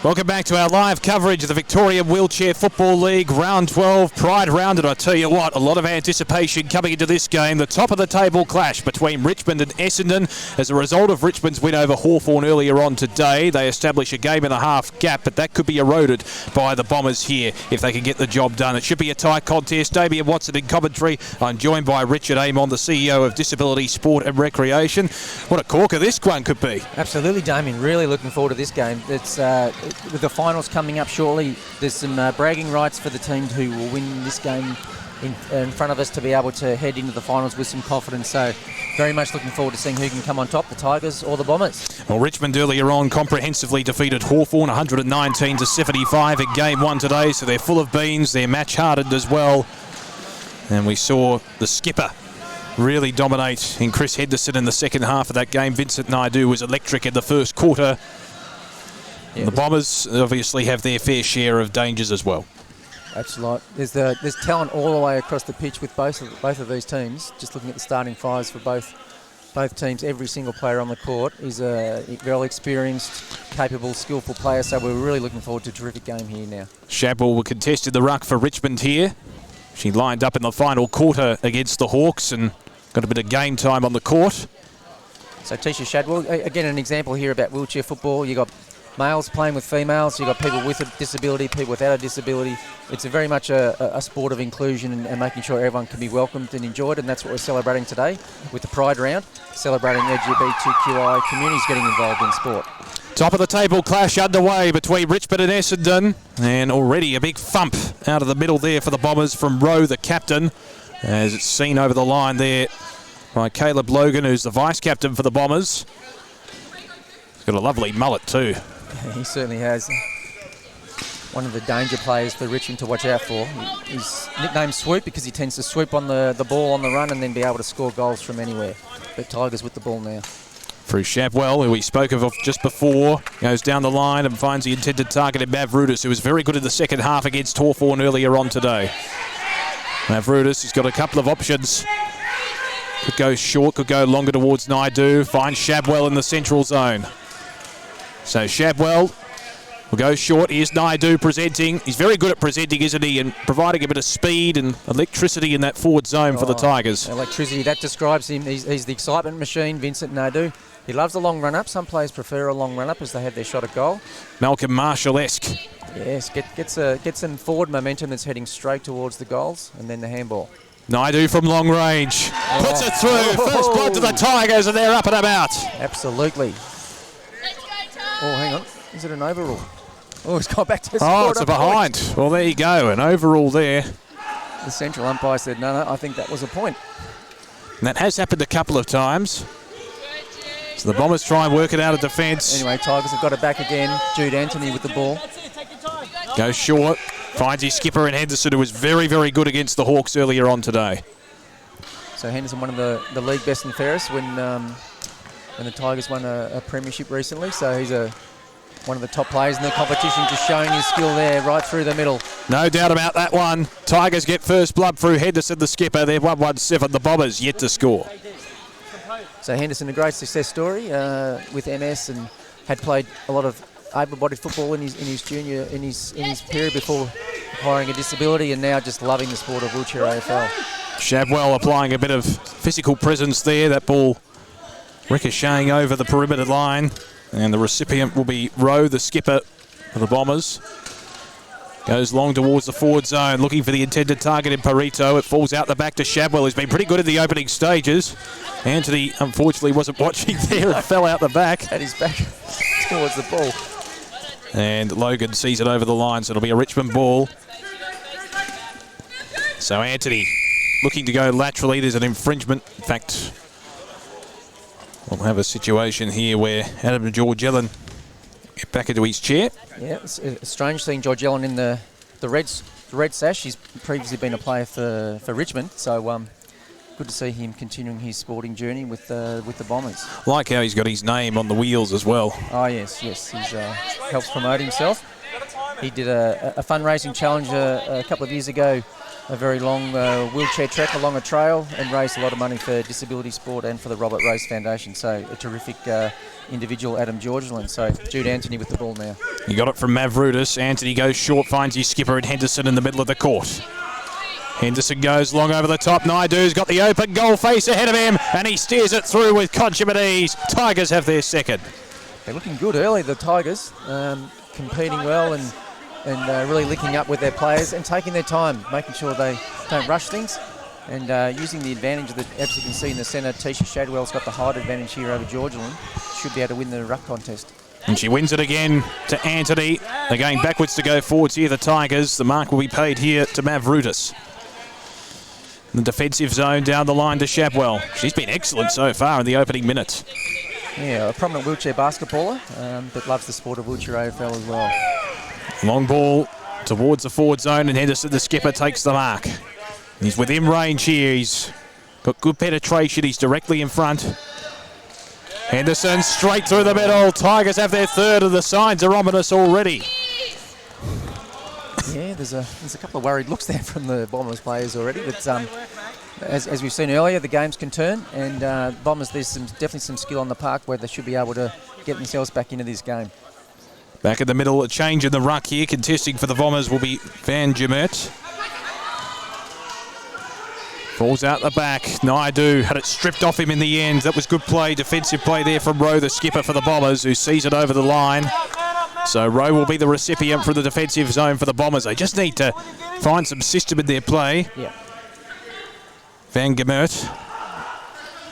Speaker 1: Welcome back to our live coverage of the Victorian Wheelchair Football League Round 12 Pride Round, and I tell you what, a lot of anticipation coming into this game. The top of the table clash between Richmond and Essendon. As a result of Richmond's win over Hawthorn earlier on today, they establish a game and a half gap, but that could be eroded by the Bombers here if they can get the job done. It should be a tight contest. Damien Watson in commentary. I'm joined by Richard Amon, the CEO of Disability Sport and Recreation. What a corker this one could be.
Speaker 5: Absolutely, Damien. Really looking forward to this game. It's with the finals coming up shortly, there's some bragging rights for the teams who will win this game in front of us to be able to head into the finals with some confidence. So very much looking forward to seeing who can come on top, the Tigers or the Bombers.
Speaker 1: Well, Richmond earlier on comprehensively defeated Hawthorn 119-75 in game one today, so they're full of beans, they're match hardened as well. And we saw the skipper really dominate in Chris Henderson in the second half of that game. Vincent Naidu was electric in the first quarter. Yeah, the Bombers obviously have their fair share of dangers as well.
Speaker 5: Absolutely. There's talent all the way across the pitch with both of these teams. Just looking at the starting fives for both teams, every single player on the court is a very experienced, capable, skillful player. So we're really looking forward to a terrific game here now. Shadwell will contest in the ruck for Richmond here. She lined up in the final quarter against the Hawks and got a bit of game time on the court. So Tisha Shadwell, again an example here about wheelchair football. You got males playing with females, you've got people with a disability, people without a disability. It's very much a sport of inclusion and making sure everyone can be welcomed and enjoyed, and that's what we're celebrating today with the Pride Round, celebrating LGBTQI communities getting involved in sport. Top of the table clash underway between Richmond and Essendon, and already a big thump out of the middle there for the Bombers from Rowe, the captain, as it's seen over the line there by Caleb Logan, who's the vice-captain for the Bombers. He's got a lovely mullet too. He certainly has. One of the danger players for Richmond to watch out for. He's nicknamed Swoop because he tends to swoop on the ball on the run and then be able to score goals from anywhere. But Tigers with the ball now. Through Shapwell, who we spoke of just before, goes down the line and finds the intended target in Mavroudis, who was very good in the second half against Hawthorn earlier on today. Mavroudis has got a couple of options. Could go short, could go longer towards Naidu. Finds Shapwell in the central zone. So Shapwell will go short. Here's Naidu presenting. He's very good at presenting, isn't he? And providing a bit of speed and electricity in that forward zone for the Tigers. Electricity, that describes him. He's the excitement machine, Vincent Naidu. He loves a long run-up. Some players prefer a long run-up as they have their shot at goal. Malcolm Marshall-esque. Yes, gets some forward momentum that's heading straight towards the goals, and then the handball. Naidu from long range. Puts it through. First blood to the Tigers, and they're up and about. Absolutely. Oh, hang on. Is it an overrule? Oh, it's gone back to score. Oh, it's a behind. Point. Well, there you go. An overrule there. The central umpire said, no, I think that was a point. And that has happened a couple of times. So the Bombers try and work it out of defence. Anyway, Tigers have got it back again. Jude Anthony with the ball. Goes short. Finds his skipper in Henderson, who was very, very good against the Hawks earlier on today. So Henderson, one of the league best and fairest when the Tigers won a premiership recently. So he's one of the top players in the competition, just showing his skill there right through the middle. No doubt about that one. Tigers get first blood through Henderson, the skipper. They're 1-1-7. The Bombers yet to score. So Henderson, a great success story with MS, and had played a lot of able-bodied football in his period before acquiring a disability, and now just loving the sport of wheelchair AFL. Shapwell applying a bit of physical presence there. That ball ricocheting over the perimeter line, and the recipient will be Rowe, the skipper for the Bombers. Goes long towards the forward zone, looking for the intended target in Perito. It falls out the back to Shapwell, who's been pretty good in the opening stages. Anthony, unfortunately, wasn't watching there and fell out the back. At his back towards the ball. And Logan sees it over the line, so it'll be a Richmond ball. So Anthony looking to go laterally. There's an infringement. In fact, we'll have a situation here where Adam George Ellen get back into his chair. Yeah, it's strange seeing George Ellen in the red sash. He's previously been a player for Richmond, so good to see him continuing his sporting journey with the Bombers. Like how he's got his name on the wheels as well. Oh yes, he helps promote himself. He did a fundraising challenge a couple of years ago, a very long wheelchair trek along a trail, and raised a lot of money for disability sport and for the Robert Rose Foundation. So a terrific individual, Adam Georgeland. So Jude Anthony with the ball now.
Speaker 1: He got it from Mavroudis. Anthony goes short, finds his skipper and Henderson in the middle of the court. Henderson goes long over the top. Naidu's got the open goal face ahead of him, and he steers it through with consummate ease. Tigers have their second.
Speaker 5: They're looking good early, the Tigers, competing well and really linking up with their players and taking their time, making sure they don't rush things, and using the advantage that, as you can see in the centre, Tisha Shadwell's got the height advantage here over Georgeland. Should be able to win the ruck contest.
Speaker 1: And she wins it again to Anthony. They're going backwards to go forwards here, the Tigers. The mark will be paid here to Mavroudis. The defensive zone down the line to Shadwell. She's been excellent so far in the opening minutes.
Speaker 5: Yeah, a prominent wheelchair basketballer, but loves the sport of wheelchair AFL as well.
Speaker 1: Long ball towards the forward zone, and Henderson, the skipper, takes the mark. He's within range here. He's got good penetration. He's directly in front. Henderson straight through the middle. Tigers have their third, and the signs are ominous already.
Speaker 5: Yeah, there's a couple of worried looks there from the Bombers players already. But as we've seen earlier, the games can turn, and Bombers, there's definitely some skill on the park where they should be able to get themselves back into this game.
Speaker 1: Back in the middle, a change in the ruck here. Contesting for the Bombers will be Van Gemert. Falls out the back. Naidu had it stripped off him in the end. That was good play, defensive play there from Rowe, the skipper for the Bombers, who sees it over the line. So Rowe will be the recipient for the defensive zone for the Bombers. They just need to find some system in their play.
Speaker 5: Yeah.
Speaker 1: Van Gemert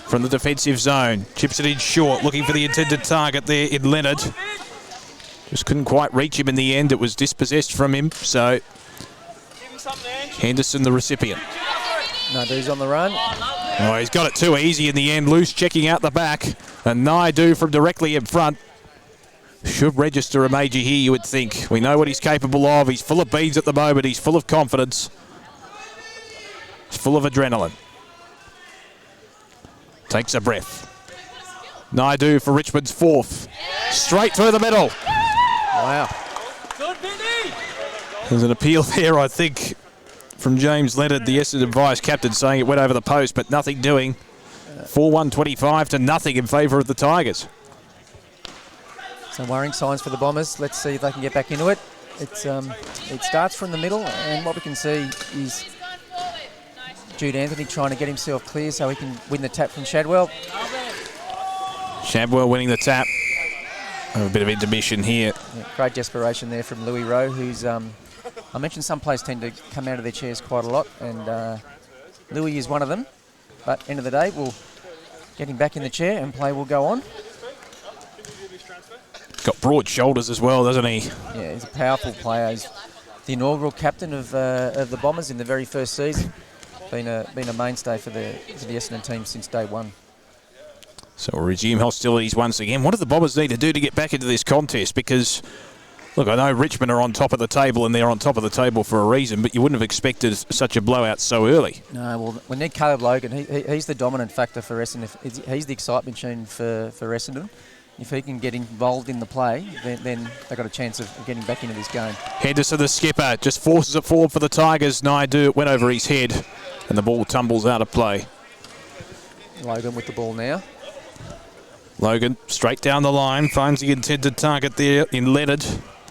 Speaker 1: from the defensive zone. Chips it in short, looking for the intended target there in Leonard. Just couldn't quite reach him in the end. It was dispossessed from him. So Henderson, the recipient.
Speaker 5: Naidu's on the run.
Speaker 1: Oh, he's got it too easy in the end. Loose checking out the back. And Naidu from directly in front should register a major here, you would think. We know what he's capable of. He's full of beans at the moment. He's full of confidence. He's full of adrenaline. Takes a breath. Naidu for Richmond's fourth. Straight through the middle.
Speaker 5: Wow.
Speaker 1: There's an appeal there, I think, from James Leonard, the Essendon vice captain, saying it went over the post, but nothing doing. 4-1-25 to nothing in favour of the Tigers.
Speaker 5: Some worrying signs for the Bombers. Let's see if they can get back into it. It starts from the middle, and what we can see is Jude Anthony trying to get himself clear so he can win the tap from Shadwell.
Speaker 1: Shadwell winning the tap. A bit of intermission here.
Speaker 5: Yeah, great desperation there from Louis Rowe, who's, I mentioned some players tend to come out of their chairs quite a lot, and Louis is one of them. But end of the day, we'll get him back in the chair and play will go on.
Speaker 1: Got broad shoulders as well, doesn't he?
Speaker 5: Yeah, he's a powerful player. He's the inaugural captain of the Bombers in the very first season. Been a mainstay for the Essendon team since day one.
Speaker 1: So we'll resume hostilities once again. What do the Bombers need to do to get back into this contest? Because, look, I know Richmond are on top of the table, and they're on top of the table for a reason, but you wouldn't have expected such a blowout so early.
Speaker 5: No, well, we need Caleb Logan. He's the dominant factor for Essendon. He's the excitement machine for Essendon. If he can get involved in the play, then they've got a chance of getting back into this game.
Speaker 1: Henderson, the skipper, just forces it forward for the Tigers. Naidu, it went over his head, and the ball tumbles out of play.
Speaker 5: Logan with the ball now.
Speaker 1: Logan straight down the line, finds the intended target there in Leonard.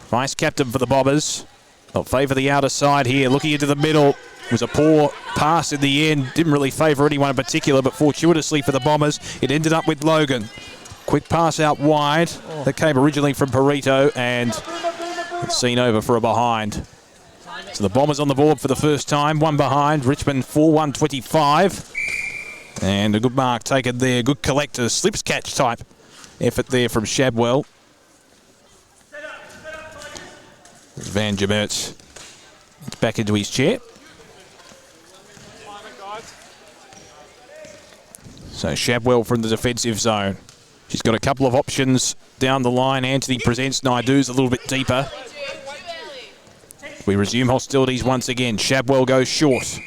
Speaker 1: Vice captain for the Bombers. They'll favour the outer side here, looking into the middle. It was a poor pass in the end, didn't really favour anyone in particular, but fortuitously for the Bombers, it ended up with Logan. Quick pass out wide. That came originally from Perito, and it's seen over for a behind. So the Bombers on the board for the first time, one behind. Richmond 4-1-25. And a good mark taken there. Good collector, slips catch type effort there from Shadwell. Van Gemert back into his chair. So Shadwell from the defensive zone. She's got a couple of options down the line. Anthony presents. Naidu's a little bit deeper. We resume hostilities once again. Shadwell goes short.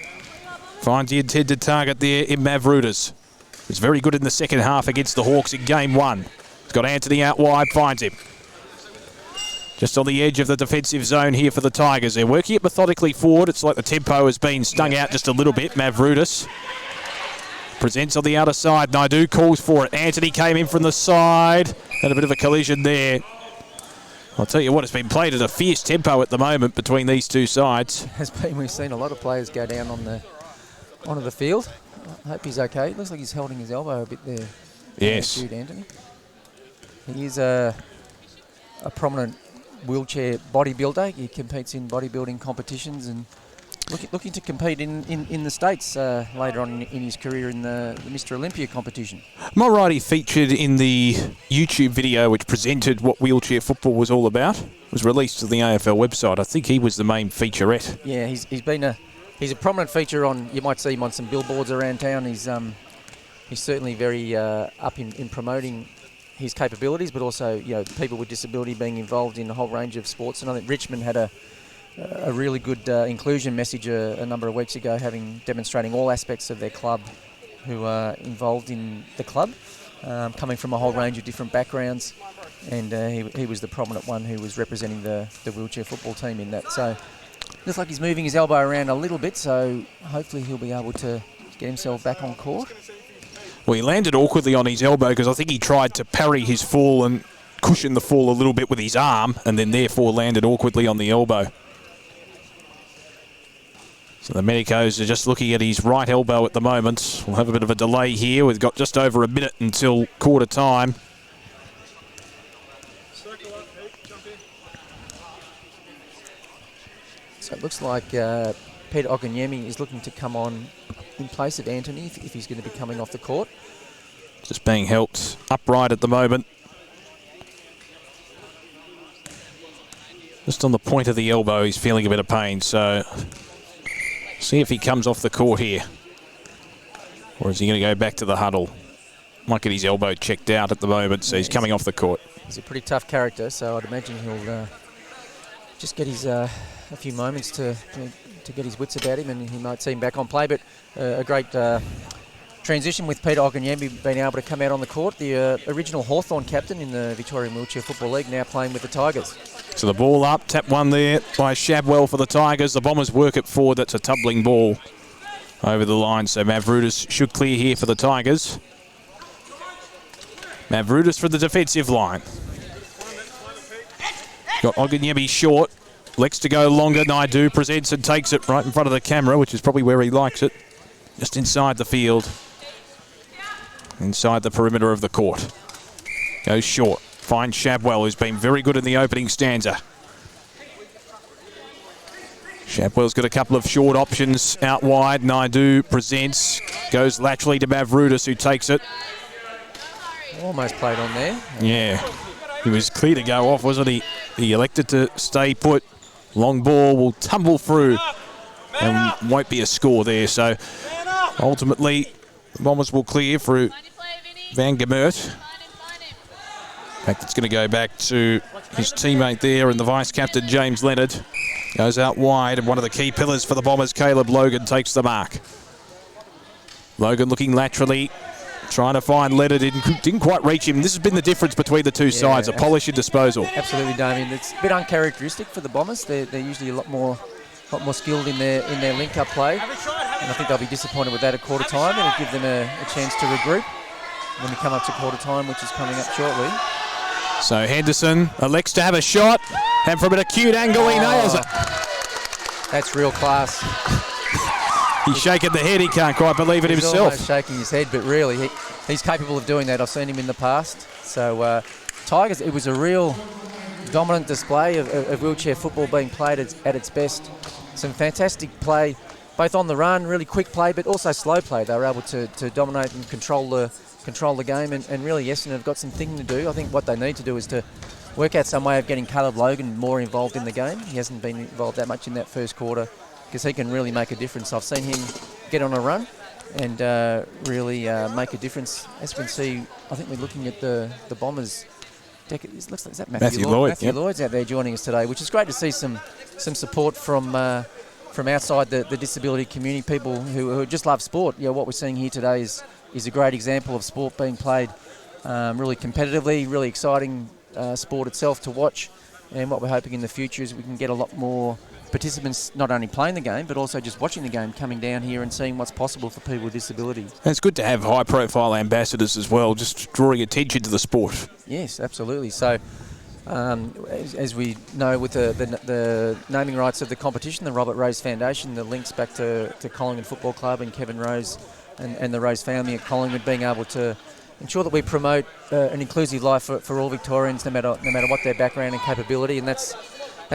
Speaker 1: Finds the intended target there in Mavroudis. He's very good in the second half against the Hawks in game one. He's got Anthony out wide, finds him. Just on the edge of the defensive zone here for the Tigers. They're working it methodically forward. It's like the tempo has been stung out just a little bit. Mavroudis presents on the outer side. Naidu calls for it. Anthony came in from the side. Had a bit of a collision there. I'll tell you what, it's been played at a fierce tempo at the moment between these two sides.
Speaker 5: We've seen a lot of players go down onto the field. I hope he's okay. It looks like he's holding his elbow a bit there.
Speaker 1: Yes.
Speaker 5: Jude Anthony. He is a prominent wheelchair bodybuilder. He competes in bodybuilding competitions and looking to compete in the States later on in his career in the Mr. Olympia competition.
Speaker 1: Am I right, he featured in the YouTube video which presented what wheelchair football was all about? It was released to the AFL website. I think he was the main featurette.
Speaker 5: Yeah, he's a prominent feature on. You might see him on some billboards around town. He's certainly very up in promoting his capabilities, but also people with disability being involved in a whole range of sports. And I think Richmond had a really good inclusion message a number of weeks ago, demonstrating all aspects of their club who are involved in the club, coming from a whole range of different backgrounds, and he was the prominent one who was representing the wheelchair football team in that. So looks like he's moving his elbow around a little bit, so hopefully he'll be able to get himself back on court.
Speaker 1: Well, he landed awkwardly on his elbow because I think he tried to parry his fall and cushion the fall a little bit with his arm, and then therefore landed awkwardly on the elbow. So the Medicos are just looking at his right elbow at the moment. We'll have a bit of a delay here. We've got just over a minute until quarter time.
Speaker 5: So it looks like Peter Oganyemi is looking to come on in place of Anthony if he's going to be coming off the court.
Speaker 1: Just being helped upright at the moment. Just on the point of the elbow, he's feeling a bit of pain, so see if he comes off the court here. Or is he going to go back to the huddle? Might get his elbow checked out at the moment, so he's coming off the court.
Speaker 5: He's a pretty tough character, so I'd imagine he'll just get his a few moments to get his wits about him, and he might see him back on play. But a great transition with Peter Oganyemi being able to come out on the court, the original Hawthorn captain in the Victorian Wheelchair Football League, now playing with the Tigers.
Speaker 1: So the ball up, tap one there by Shabwell for the Tigers. The Bombers work it forward. That's a tumbling ball over the line. So Mavroudis should clear here for the Tigers. Mavroudis for the defensive line. Got Oganyemi short. Lex to go longer. Naidu presents and takes it right in front of the camera, which is probably where he likes it. Just inside the field. Inside the perimeter of the court. Goes short. Finds Shabwell, who's been very good in the opening stanza. Shabwell's got a couple of short options out wide. Naidu presents. Goes laterally to Mavroudis, who takes it.
Speaker 5: Almost played on there.
Speaker 1: Yeah. He was clear to go off, wasn't he? He elected to stay put. Long ball will tumble through and won't be a score there. So ultimately, the Bombers will clear through Van Gemert. In fact, it's going to go back to his teammate there and the vice-captain, James Leonard. Goes out wide, and one of the key pillars for the Bombers, Caleb Logan, takes the mark. Logan looking laterally, trying to find Leonard. Didn't quite reach him. This has been the difference between the two sides, a polish and disposal.
Speaker 5: Absolutely, Damien. It's a bit uncharacteristic for the Bombers. They're usually a lot more skilled in their link-up play. And I think they'll be disappointed with that at quarter time. It'll give them a chance to regroup when we come up to quarter time, which is coming up shortly.
Speaker 1: So Henderson elects to have a shot, and from an acute angle he nails it.
Speaker 5: That's real class.
Speaker 1: He's shaking the head, he can't quite believe it himself.
Speaker 5: He's almost shaking his head, but really he's capable of doing that. I've seen him in the past. So Tigers, it was a real dominant display of wheelchair football being played at its best. Some fantastic play, both on the run, really quick play, but also slow play. They were able to dominate and control the game, and really Essendon have got some thinking to do. I think what they need to do is to work out some way of getting Caleb Logan more involved in the game. He hasn't been involved that much in that first quarter because he can really make a difference. I've seen him get on a run and really make a difference. As we can see, I think we're looking at the Bombers. It looks like, is that Matthew Lloyd? Matthew Lloyd's out there joining us today, which is great to see some support from outside the disability community, people who just love sport. What we're seeing here today is a great example of sport being played really competitively, really exciting sport itself to watch. And what we're hoping in the future is we can get a lot more participants not only playing the game but also just watching the game, coming down here and seeing what's possible for people with disabilities.
Speaker 1: And it's good to have high-profile ambassadors as well, just drawing attention to the sport.
Speaker 5: Yes, absolutely. So, as we know, with the naming rights of the competition, the Robert Rose Foundation, the links back to Collingwood Football Club and Kevin Rose and the Rose family at Collingwood, being able to ensure that we promote an inclusive life for all Victorians, no matter what their background and capability, and that's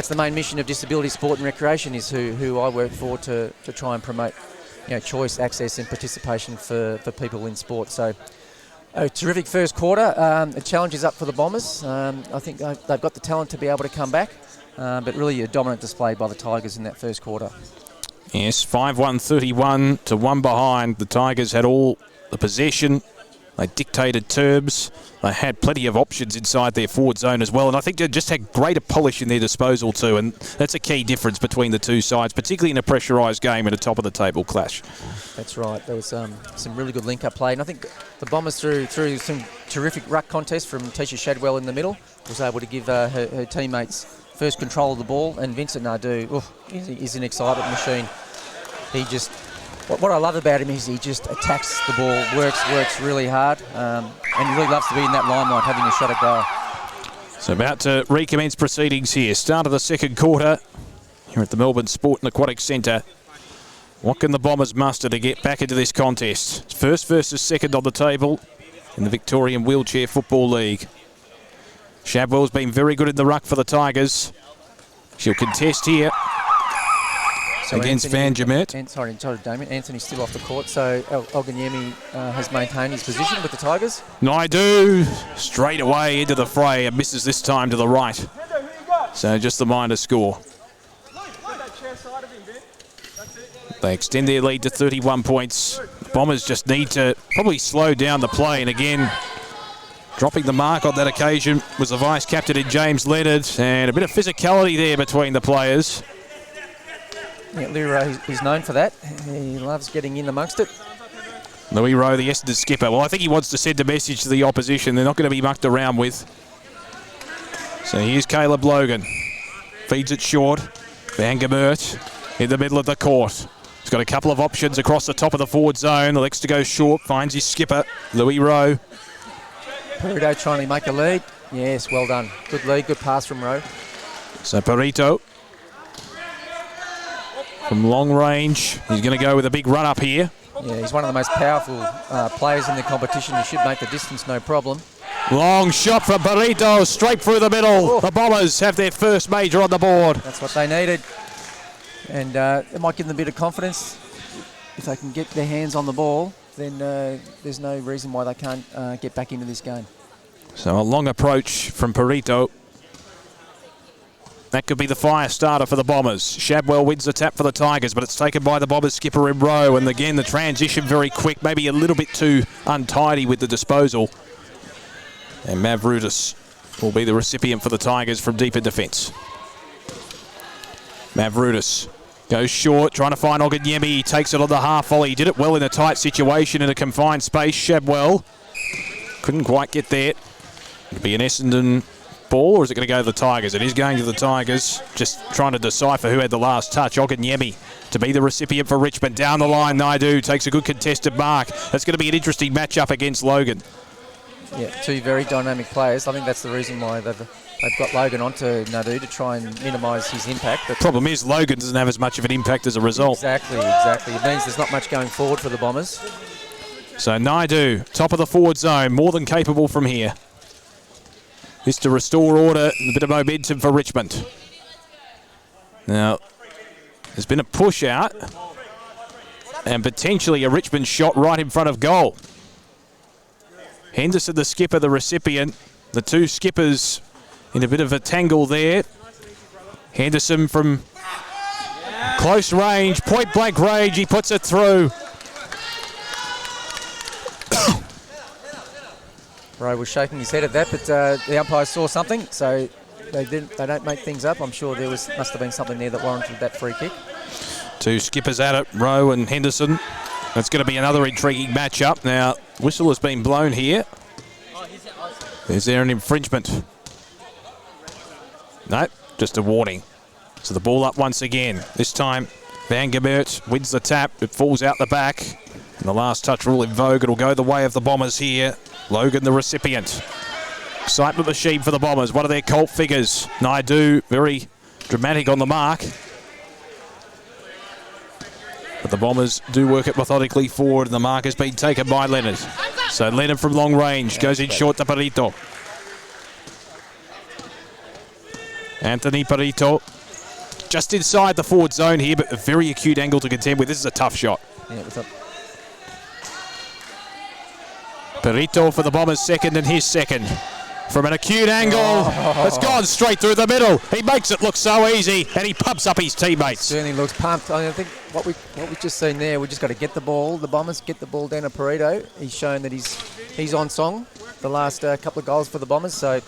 Speaker 5: the main mission of Disability Sport and Recreation, is who I work for to try and promote, choice, access and participation for people in sport. So a terrific first quarter. The challenge is up for the Bombers. I think they've got the talent to be able to come back, but really a dominant display by the Tigers in that first quarter.
Speaker 1: Yes, 5-1-31 to 1 behind. The Tigers had all the possession. They dictated terms. They had plenty of options inside their forward zone as well, and I think they just had greater polish in their disposal too, and that's a key difference between the two sides, particularly in a pressurised game in a top-of-the-table clash.
Speaker 5: That's right. There was some really good link-up play, and I think the Bombers through some terrific ruck contest from Tisha Shadwell in the middle was able to give her teammates first control of the ball, and Vincent Nadu is an excitement machine. He just... What I love about him is he just attacks the ball, works really hard, and he really loves to be in that limelight, having a shot at goal.
Speaker 1: So about to recommence proceedings here. Start of the second quarter here at the Melbourne Sport and Aquatic Centre. What can the Bombers muster to get back into this contest? It's first versus second on the table in the Victorian Wheelchair Football League. Shadwell's been very good in the ruck for the Tigers. She'll contest here. So against Van Jamet.
Speaker 5: Sorry, Damien. Anthony's still off the court, so Oganyemi has maintained his position with the Tigers.
Speaker 1: Naidu straight away into the fray and misses this time to the right. So just the minor score. They extend their lead to 31 points. The Bombers just need to probably slow down the play, and again, dropping the mark on that occasion was the vice-captain in James Leonard, and a bit of physicality there between the players.
Speaker 5: Yeah, Louis Rowe is known for that. He loves getting in amongst it.
Speaker 1: Louis Rowe, the Essendon skipper. Well, I think he wants to send a message to the opposition. They're not going to be mucked around with. So here's Caleb Logan. Feeds it short. Van Gemert in the middle of the court. He's got a couple of options across the top of the forward zone. Elects to go short. Finds his skipper, Louis Rowe.
Speaker 5: Perito trying to make a lead. Yes, well done. Good lead, good pass from Rowe.
Speaker 1: So Perito from long range. He's going to go with a big run up here.
Speaker 5: Yeah, he's one of the most powerful players in the competition. He should make the distance no problem.
Speaker 1: Long shot from Perito, straight through the middle. Oh. The Bombers have their first major on the board.
Speaker 5: That's what they needed. And it might give them a bit of confidence. If they can get their hands on the ball, then there's no reason why they can't get back into this game.
Speaker 1: So a long approach from Perito. That could be the fire starter for the Bombers. Shadwell wins the tap for the Tigers, but it's taken by the Bombers skipper in Rowe. And again, the transition very quick, maybe a little bit too untidy with the disposal. And Mavroudis will be the recipient for the Tigers from deep in defence. Mavroudis goes short, trying to find Oganyemi. He takes it on the half volley. He did it well in a tight situation in a confined space. Shadwell couldn't quite get there. It'll be an Essendon ball, or is it going to go to the Tigers? It is going to the Tigers. Just trying to decipher who had the last touch. Oganyemi to be the recipient for Richmond. Down the line, Naidu takes a good contested mark. That's going to be an interesting matchup against Logan.
Speaker 5: Yeah, two very dynamic players. I think that's the reason why they've got Logan onto Naidu to try and minimise his impact. But
Speaker 1: problem is Logan doesn't have as much of an impact as a result.
Speaker 5: Exactly. It means there's not much going forward for the Bombers.
Speaker 1: So Naidu, top of the forward zone, more than capable from here. This to restore order and a bit of momentum for Richmond. Now, there's been a push out and potentially a Richmond shot right in front of goal. Henderson, the skipper, the recipient. The two skippers in a bit of a tangle there. Henderson from close range, point blank range, he puts it through.
Speaker 5: Rowe was shaking his head at that, but the umpires saw something, so they don't make things up. I'm sure there must have been something there that warranted that free kick.
Speaker 1: Two skippers at it, Rowe and Henderson. That's going to be another intriguing matchup. Now, whistle has been blown here. Is there an infringement? No, just a warning. So the ball up once again. This time, Van Gebert wins the tap. It falls out the back. And the last touch rule in vogue. It'll go the way of the Bombers here. Logan, the recipient. Excitement machine for the Bombers. One of their cult figures. Naidu, very dramatic on the mark. But the Bombers do work it methodically forward, and the mark has been taken by Leonard. So Leonard from long range goes in short to Perito. Anthony Perito just inside the forward zone here, but a very acute angle to contend with. This is a tough shot.
Speaker 5: Yeah, what's up?
Speaker 1: Perito for the Bombers second and his second. From an acute angle, it's gone straight through the middle. He makes it look so easy, and he pumps up his teammates.
Speaker 5: Certainly looks pumped. I think what we've just seen there, we just got to get the ball. The Bombers get the ball down to Perito. He's shown that he's on song the last couple of goals for the Bombers. So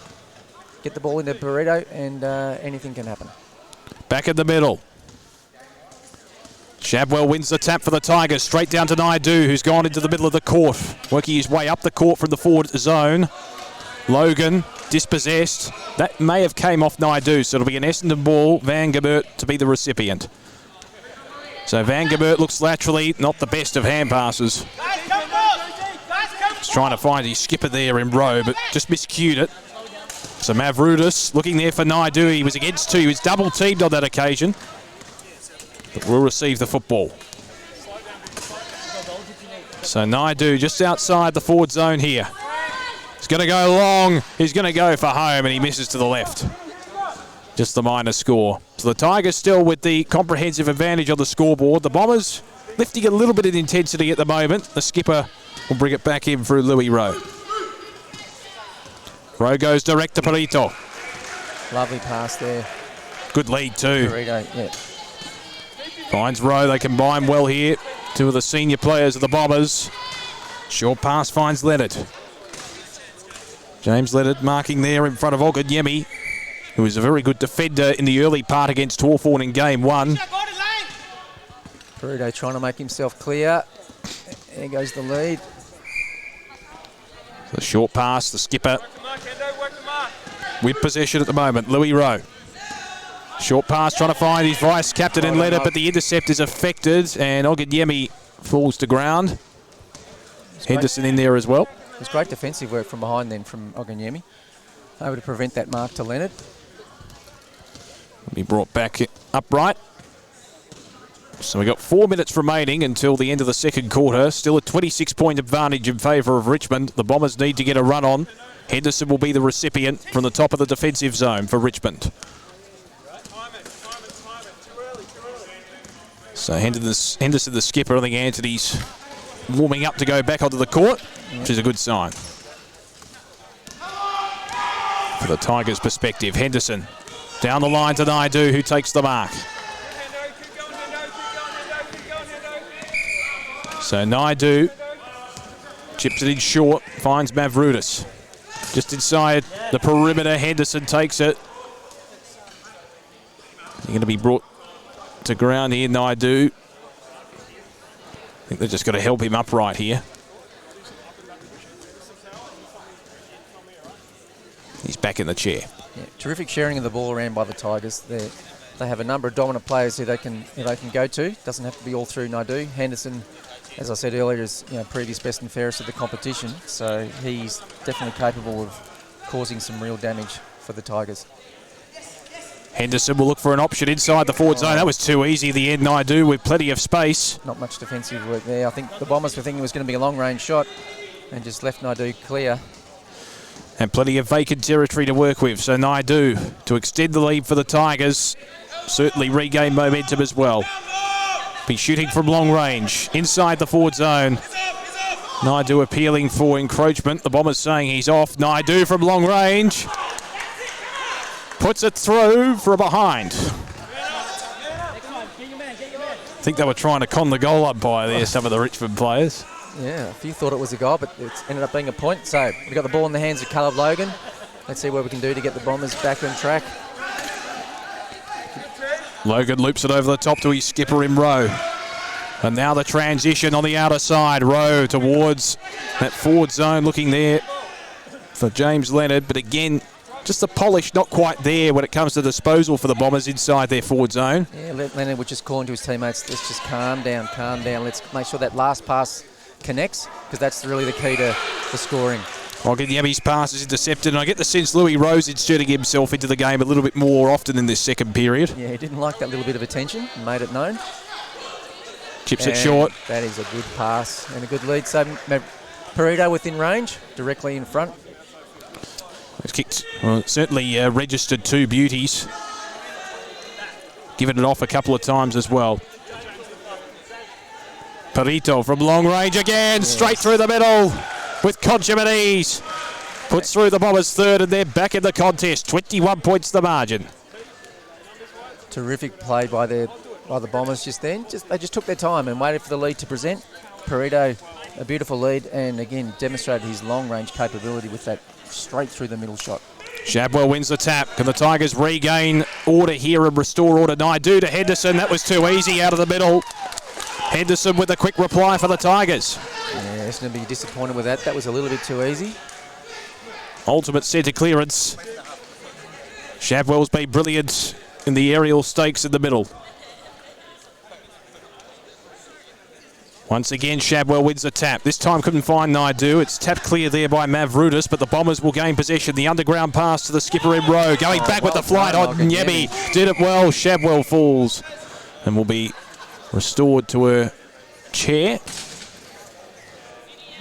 Speaker 5: get the ball into Perito, and anything can happen.
Speaker 1: Back in the middle. Shabwell wins the tap for the Tigers, straight down to Naidu, who's gone into the middle of the court, working his way up the court from the forward zone. Logan dispossessed. That may have came off Naidu, so it'll be an Essendon ball. Van Gebert to be the recipient. So Van Gebert looks laterally not the best of hand passes. He's trying to find his skipper there in row, but just miscued it. So Mavroudis looking there for Naidu. He was against two. He was double teamed on that occasion, but will receive the football. So Naidu just outside the forward zone here. He's going to go long. He's going to go for home, and he misses to the left. Just the minor score. So the Tigers still with the comprehensive advantage on the scoreboard. The Bombers lifting a little bit of intensity at the moment. The skipper will bring it back in through Louis Rowe. Rowe goes direct to Perito.
Speaker 5: Lovely pass there.
Speaker 1: Good lead too.
Speaker 5: Perito, yeah.
Speaker 1: Finds Rowe. They combine well here. Two of the senior players of the Bombers. Short pass finds Leonard. James Leonard marking there in front of Oganyemi, who is a very good defender in the early part against Hawthorn in game one.
Speaker 5: Perito trying to make himself clear. There goes the lead.
Speaker 1: The short pass, the skipper with possession at the moment. Louis Rowe. Short pass trying to find his vice captain in Leonard, but the intercept is affected, and Oganyemi falls to ground. Henderson in there as well.
Speaker 5: It was great defensive work from behind then from Oganyemi. Able to prevent that mark to Leonard.
Speaker 1: Be brought back upright. So we've got 4 minutes remaining until the end of the second quarter. Still a 26-point advantage in favour of Richmond. The Bombers need to get a run on. Henderson will be the recipient from the top of the defensive zone for Richmond. So Henderson the skipper. I think Anthony's warming up to go back onto the court, which is a good sign. For the Tigers' perspective, Henderson down the line to Naidu, who takes the mark. So Naidu chips it in short, finds Mavroudis. Just inside the perimeter, Henderson takes it. He's going to be brought to ground here, Naidu. I think they've just got to help him upright here. He's back in the chair.
Speaker 5: Yeah, terrific sharing of the ball around by the Tigers. They have a number of dominant players who they can go to. Doesn't have to be all through Naidu. Henderson, as I said earlier, is previous best and fairest of the competition, so he's definitely capable of causing some real damage for the Tigers.
Speaker 1: Henderson will look for an option inside the forward zone. That was too easy. The end, Naidu with plenty of space.
Speaker 5: Not much defensive work there. I think the Bombers were thinking it was going to be a long-range shot and just left Naidu clear.
Speaker 1: And plenty of vacant territory to work with. So Naidu to extend the lead for the Tigers. Certainly regain momentum as well. Be shooting from long range inside the forward zone. Naidu appealing for encroachment. The Bombers saying he's off. Naidu from long range. Puts it through for a behind. I think they were trying to con the goal umpire there, some of the Richmond players.
Speaker 5: Yeah, a few thought it was a goal, but it ended up being a point. So we've got the ball in the hands of Caleb Logan. Let's see what we can do to get the Bombers back on track.
Speaker 1: Logan loops it over the top to his skipper in Rowe. And now the transition on the outer side. Rowe towards that forward zone, looking there for James Leonard. But again, just the polish not quite there when it comes to disposal for the Bombers inside their forward zone.
Speaker 5: Yeah, Leonard was just calling to his teammates, let's just calm down. Let's make sure that last pass connects, because that's really the key to the scoring.
Speaker 1: Yami's pass is intercepted, and I get the sense Louis Rose inserting himself into the game a little bit more often in this second period.
Speaker 5: Yeah, he didn't like that little bit of attention and made it known.
Speaker 1: Chips it short.
Speaker 5: That is a good pass and a good lead. So Perito within range, directly in front.
Speaker 1: It's kicked, well, certainly registered 2 beauties. Given it off a couple of times as well. Perito from long range again, straight through the middle with consummate ease. Puts through the Bombers third, and they're back in the contest. 21 points the margin.
Speaker 5: Terrific play by the Bombers just then. They just took their time and waited for the lead to present. Perito, a beautiful lead, and again demonstrated his long range capability with that straight through the middle shot.
Speaker 1: Shadwell wins the tap. Can the Tigers regain order here and restore order? Naidu to Henderson. That was too easy out of the middle. Henderson with a quick reply for the Tigers.
Speaker 5: Yeah, he's going to be disappointed with that. That was a little bit too easy.
Speaker 1: Ultimate centre clearance. Shadwell's been brilliant in the aerial stakes in the middle. Once again, Shadwell wins the tap. This time couldn't find Naidu. It's tapped clear there by Mavroudis, but the Bombers will gain possession. The underground pass to the skipper in row. Going back with the flight on Nyemi. Did it well. Shadwell falls and will be restored to her chair.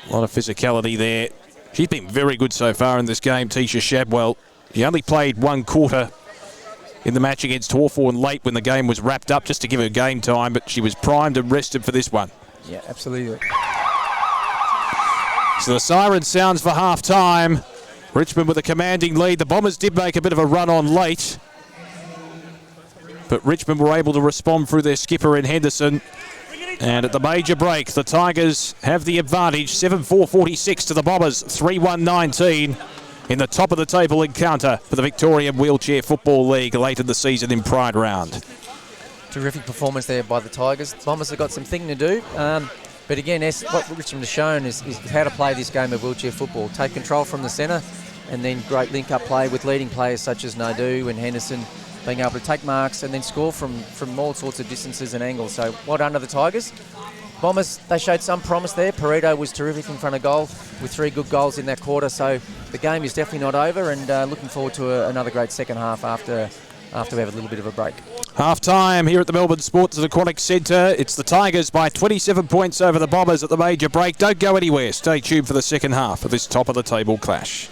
Speaker 1: A lot of physicality there. She's been very good so far in this game, Tisha Shadwell. She only played 1 quarter in the match against Hawthorn late when the game was wrapped up, just to give her game time, but she was primed and rested for this one.
Speaker 5: Yeah, absolutely.
Speaker 1: So the siren sounds for half-time. Richmond with a commanding lead. The Bombers did make a bit of a run on late, but Richmond were able to respond through their skipper in Henderson. And at the major break, the Tigers have the advantage. 7-4-46 to the Bombers, 3-1-19 in the top of the table encounter for the Victorian Wheelchair Football League late in the season in Pride Round.
Speaker 5: Terrific performance there by the Tigers. Bombers have got some thinking to do. But again, what Richmond has shown is how to play this game of wheelchair football. Take control from the centre, and then great link-up play with leading players such as Naidu and Henderson, being able to take marks and then score from all sorts of distances and angles. So well done to the Tigers. Bombers, they showed some promise there. Perito was terrific in front of goal with 3 good goals in that quarter. So the game is definitely not over, and looking forward to another great second half after we have a little bit of a break.
Speaker 1: Half-time here at the Melbourne Sports and Aquatic Centre. It's the Tigers by 27 points over the Bombers at the major break. Don't go anywhere. Stay tuned for the second half of this top-of-the-table clash.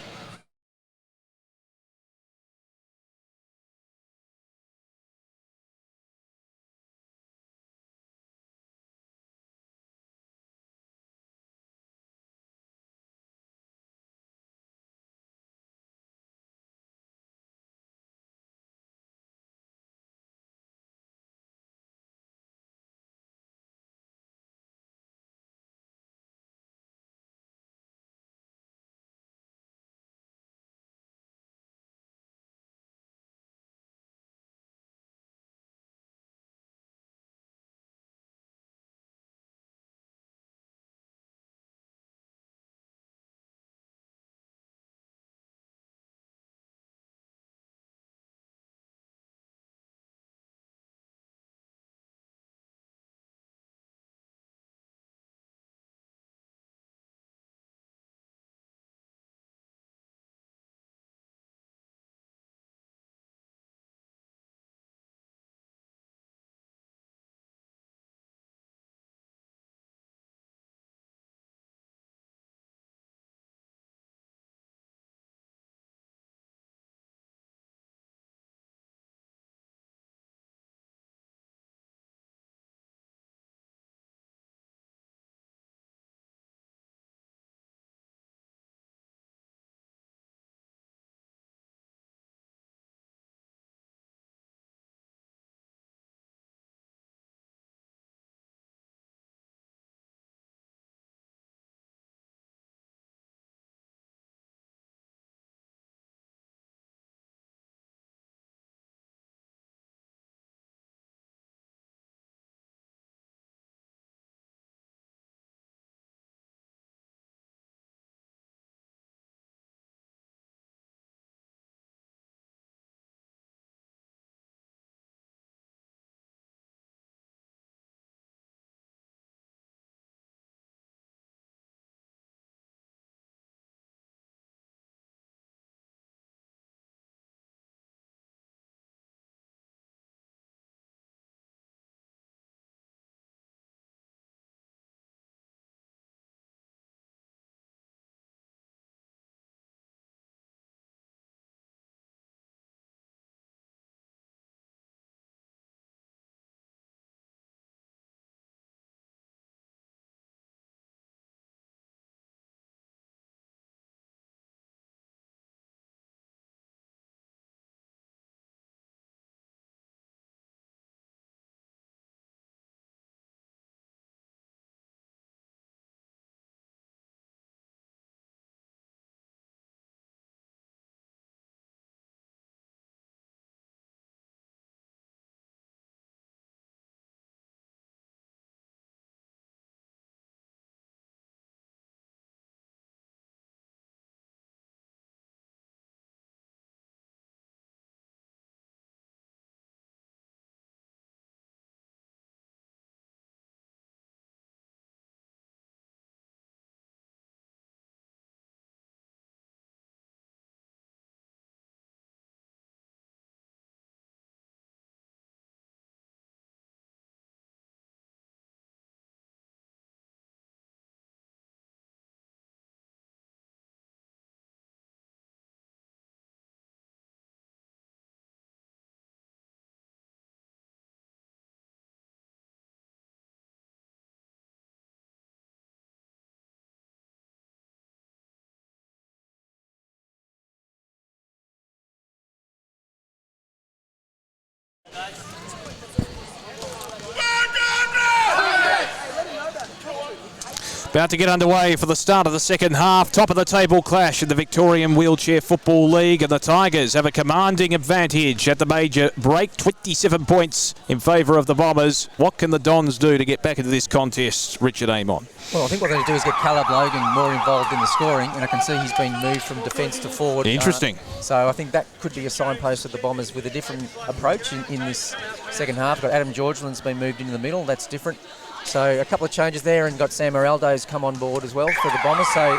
Speaker 1: About to get underway for the start of the second half. Top of the table clash in the Victorian Wheelchair Football League, and the Tigers have a commanding advantage at the major break. 27 points in favour of the Bombers. What can the Dons do to get back into this contest, Richard Amon?
Speaker 5: Well, I think what they're going to do is get Caleb Logan more involved in the scoring, and I can see he's been moved from defence to forward.
Speaker 1: Interesting.
Speaker 5: So I think that could be a signpost of the Bombers with a different approach in this second half. Got Adam Georgeland's been moved into the middle. That's different. So a couple of changes there, and got Sam Moraldo's come on board as well for the Bombers. So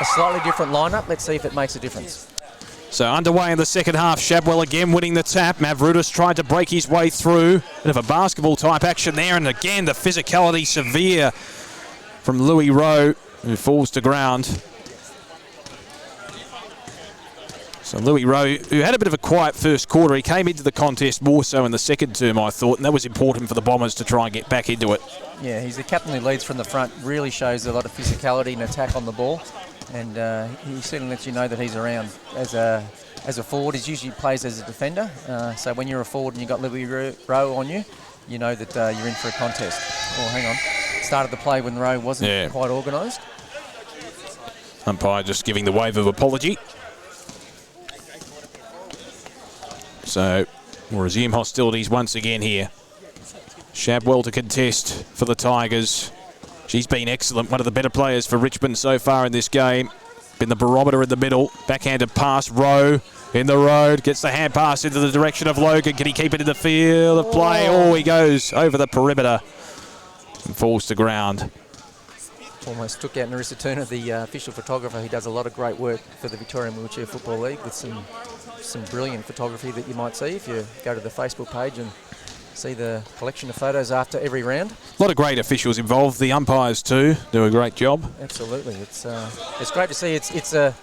Speaker 5: a slightly different lineup. Let's see if it makes a difference.
Speaker 1: So underway in the second half, Shadwell again winning the tap. Mavroudis tried to break his way through. Bit of a basketball type action there, and again the physicality severe from Louis Rowe, who falls to ground. So Louis Rowe, who had a bit of a quiet first quarter, he came into the contest more so in the second term, I thought, and that was important for the Bombers to try and get back into it.
Speaker 5: Yeah, he's the captain who leads from the front, really shows a lot of physicality and attack on the ball, and he certainly lets you know that he's around. As a forward, he usually plays as a defender, so when you're a forward and you've got Louis Rowe on you, you know that you're in for a contest. Oh, hang on. Started the play when Rowe wasn't quite organised.
Speaker 1: Umpire just giving the wave of apology. So we'll resume hostilities once again here. Shadwell to contest for the Tigers. She's been excellent, one of the better players for Richmond so far in this game. Been the barometer in the middle. Backhanded pass, Rowe in the road. Gets the hand pass into the direction of Logan. Can he keep it in the field of play? Oh, he goes over the perimeter and falls to ground.
Speaker 5: Almost took out Narissa Turner, the official photographer. He does a lot of great work for the Victorian Wheelchair Football League with some brilliant photography that you might see if you go to the Facebook page and see the collection of photos after every round.
Speaker 1: A lot of great officials involved. The umpires too do a great job.
Speaker 5: Absolutely, it's great to see. It's a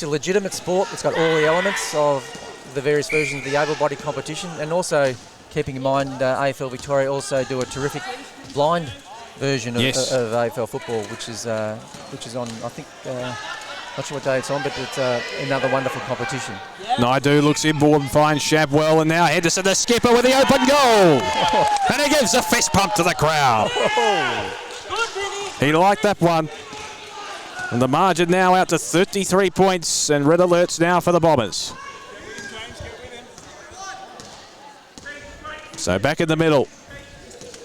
Speaker 5: legitimate sport. It's got all the elements of the various versions of the able-bodied competition, and also keeping in mind AFL Victoria also do a terrific blind version of AFL football, which is on, I think, not sure what day it's on, but it's another wonderful competition.
Speaker 1: Naidu looks inboard and finds Shadwell, and now Henderson, the skipper, with the open goal. And he gives a fist pump to the crowd. He liked that one. And the margin now out to 33 points, and red alerts now for the Bombers. So back in the middle.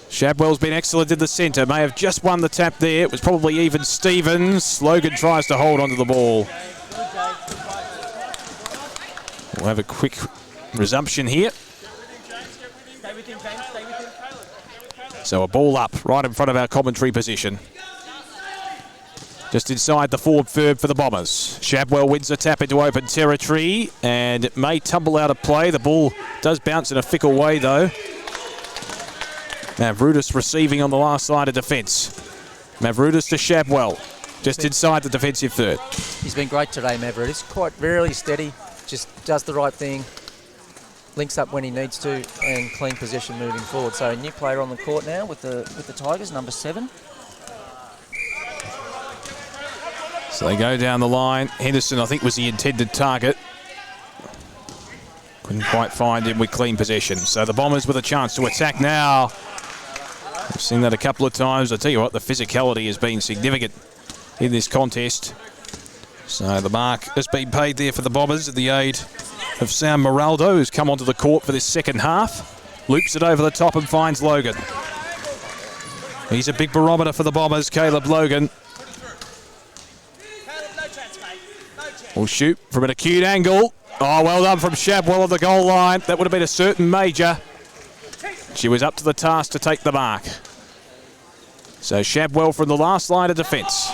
Speaker 1: Shadwell's been excellent in the centre. May have just won the tap there. It was probably even Stevens. Logan tries to hold onto the ball. We'll have a quick resumption here. So a ball up right in front of our commentary position. Just inside the forward third for the Bombers. Shadwell wins the tap into open territory, and it may tumble out of play. The ball does bounce in a fickle way though. Mavroudis receiving on the last line of defence. Mavroudis to Shadwell, just inside the defensive third.
Speaker 5: He's been great today, Mavroudis. Quite really steady, just does the right thing, links up when he needs to, and clean possession moving forward. So a new player on the court now with the Tigers, number 7.
Speaker 1: So they go down the line. Henderson, I think, was the intended target. Couldn't quite find him with clean possession. So the Bombers with a chance to attack now. We've seen that a couple of times. I tell you what, the physicality has been significant in this contest. So the mark has been paid there for the Bombers at the aid of Sam Moraldo, who's come onto the court for this second half. Loops it over the top and finds Logan. He's a big barometer for the Bombers, Caleb Logan. Will shoot from an acute angle. Oh, well done from Shadwell on the goal line. That would have been a certain major. She was up to the task to take the mark. So Shadwell from the last line of defence.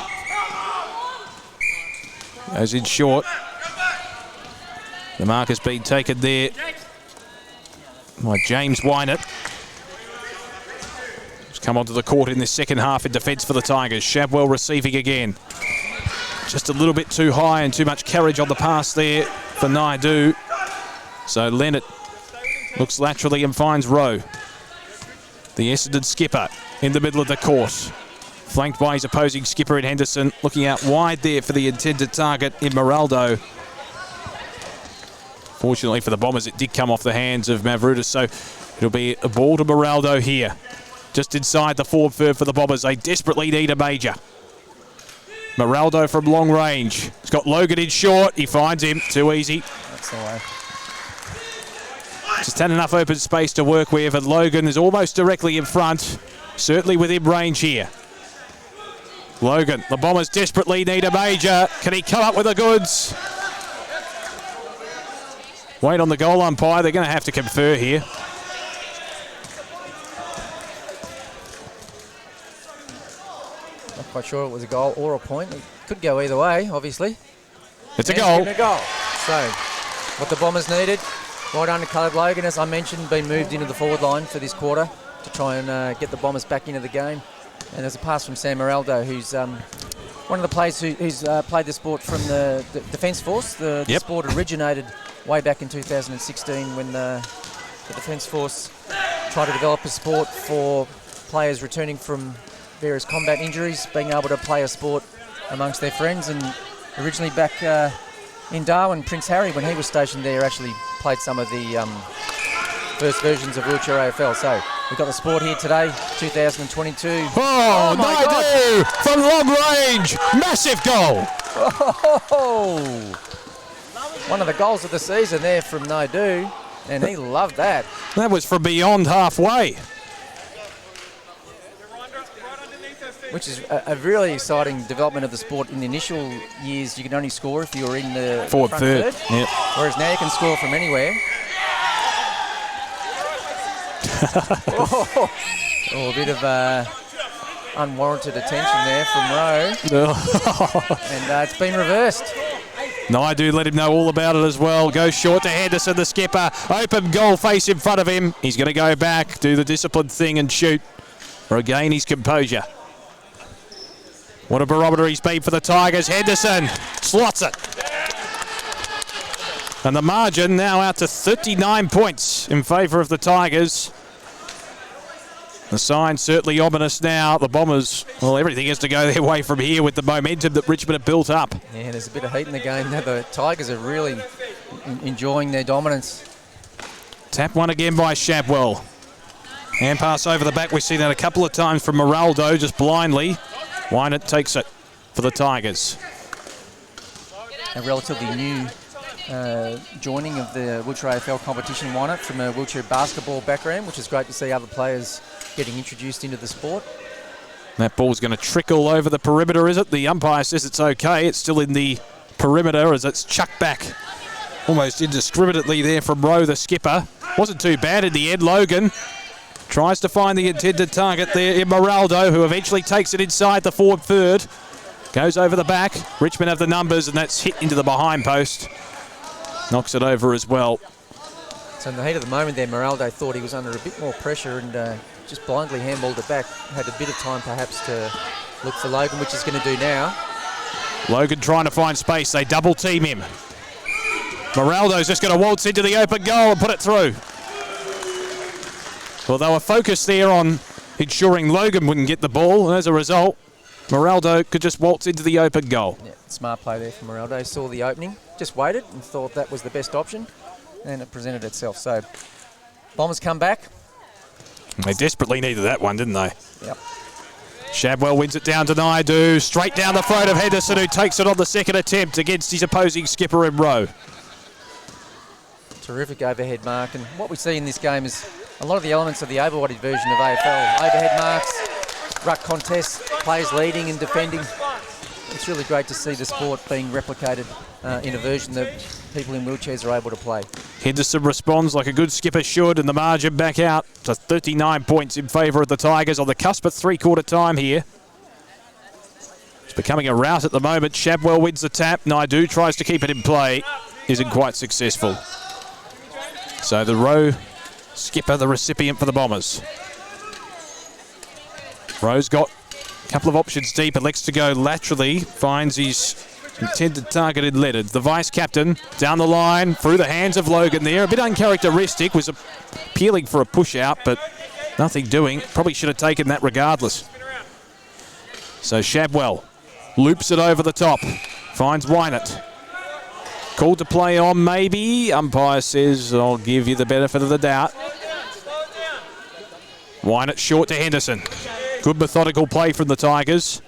Speaker 1: Goes in short. The mark has been taken there by James Wynett. He's come onto the court in this second half in defence for the Tigers. Shadwell receiving again. Just a little bit too high and too much carriage on the pass there for Naidu. So Leonard looks laterally and finds Rowe. The Essendon skipper in the middle of the court. Flanked by his opposing skipper in Henderson. Looking out wide there for the intended target in Moraldo. Fortunately for the Bombers, it did come off the hands of Mavroudis. So It'll be a ball to Moraldo here. Just inside the forward third for the Bombers. They desperately need a major. Moraldo from long range. He's got Logan in short. He finds him. Too easy.
Speaker 5: That's the way.
Speaker 1: Just had enough open space to work with, and Logan is almost directly in front. Certainly within range here. Logan, the Bombers desperately need a major. Can he come up with the goods? Wait on the goal umpire. They're going to have to confer here.
Speaker 5: Not quite sure it was a goal or a point. It could go either way, obviously.
Speaker 1: It's a goal.
Speaker 5: A goal. So, what the Bombers needed. Right under Caleb Logan, as I mentioned, been moved into the forward line for this quarter to try and get the Bombers back into the game. And there's a pass from Sam Moraldo, who's one of the players who's played the sport from the Defence Force. The sport originated way back in 2016 when the Defence Force tried to develop a sport for players returning from various combat injuries, being able to play a sport amongst their friends. And originally back in Darwin, Prince Harry, when he was stationed there, actually played some of the first versions of wheelchair AFL. So we've got the sport here today, 2022.
Speaker 1: Oh, Naidu from long range. Massive goal.
Speaker 5: Oh, one of the goals of the season there from Naidu, and he loved that.
Speaker 1: That was from beyond halfway.
Speaker 5: Which is a really exciting development of the sport. In the initial years, you could only score if you were in the
Speaker 1: forward
Speaker 5: front
Speaker 1: third.
Speaker 5: Yep. Whereas now you can score from anywhere. A bit of unwarranted attention there from Rowe. And it's been reversed.
Speaker 1: Naidu let him know all about it as well. Goes short to Henderson, the skipper. Open goal face in front of him. He's going to go back, do the disciplined thing and shoot, or regain his composure. What a barometer he's been for the Tigers. Henderson slots it. And the margin now out to 39 points in favour of the Tigers. The sign certainly ominous now. The Bombers, well, everything has to go their way from here with the momentum that Richmond have built up.
Speaker 5: Yeah, there's a bit of heat in the game now. The Tigers are really enjoying their dominance.
Speaker 1: Tap one again by Shapwell. Hand pass over the back. We've seen that a couple of times from Moraldo, just blindly. Wynett takes it for the Tigers.
Speaker 5: A relatively new joining of the wheelchair AFL competition, Wynett, from a wheelchair basketball background, which is great to see other players getting introduced into the sport.
Speaker 1: That ball's going to trickle over the perimeter, is it? The umpire says it's okay. It's still in the perimeter as it's chucked back almost indiscriminately there from Rowe, the skipper. Wasn't too bad in the end. Logan tries to find the intended target there in Moraldo, who eventually takes it inside the forward third. Goes over the back. Richmond have the numbers, and that's hit into the behind post. Knocks it over as well.
Speaker 5: So in the heat of the moment there, Moraldo thought he was under a bit more pressure and just blindly handballed it back. Had a bit of time perhaps to look for Logan, which he's going to do now.
Speaker 1: Logan trying to find space. They double team him. Moraldo's just going to waltz into the open goal and put it through. Well, they were focused there on ensuring Logan wouldn't get the ball, and as a result, Moraldo could just waltz into the open goal.
Speaker 5: Yeah, smart play there from Moraldo. Saw the opening, just waited and thought that was the best option, and it presented itself. So, Bombers come back.
Speaker 1: They desperately needed that one, didn't they?
Speaker 5: Yep.
Speaker 1: Shadwell wins it down to Naidu, straight down the throat of Henderson, who takes it on the second attempt against his opposing skipper in Rowe.
Speaker 5: Terrific overhead mark, and what we see in this game is a lot of the elements of the able-bodied version of AFL. Overhead marks, ruck contests, players leading and defending. It's really great to see the sport being replicated in a version that people in wheelchairs are able to play.
Speaker 1: Henderson responds like a good skipper should, and the margin back out to 39 points in favour of the Tigers on the cusp of three-quarter time here. It's becoming a rout at the moment. Shapwell wins the tap. Naidu tries to keep it in play. Isn't quite successful. So the Rowe skipper, the recipient for the Bombers. Rowe's got a couple of options deep, elects to go laterally, finds his intended target in Leonard. The vice-captain down the line, through the hands of Logan there. A bit uncharacteristic, was appealing for a push-out, but nothing doing. Probably should have taken that regardless. So Shapwell loops it over the top, finds Wynett. Called to play on, maybe. Umpire says, I'll give you the benefit of the doubt. Wind it short to Henderson. Good methodical play from the Tigers.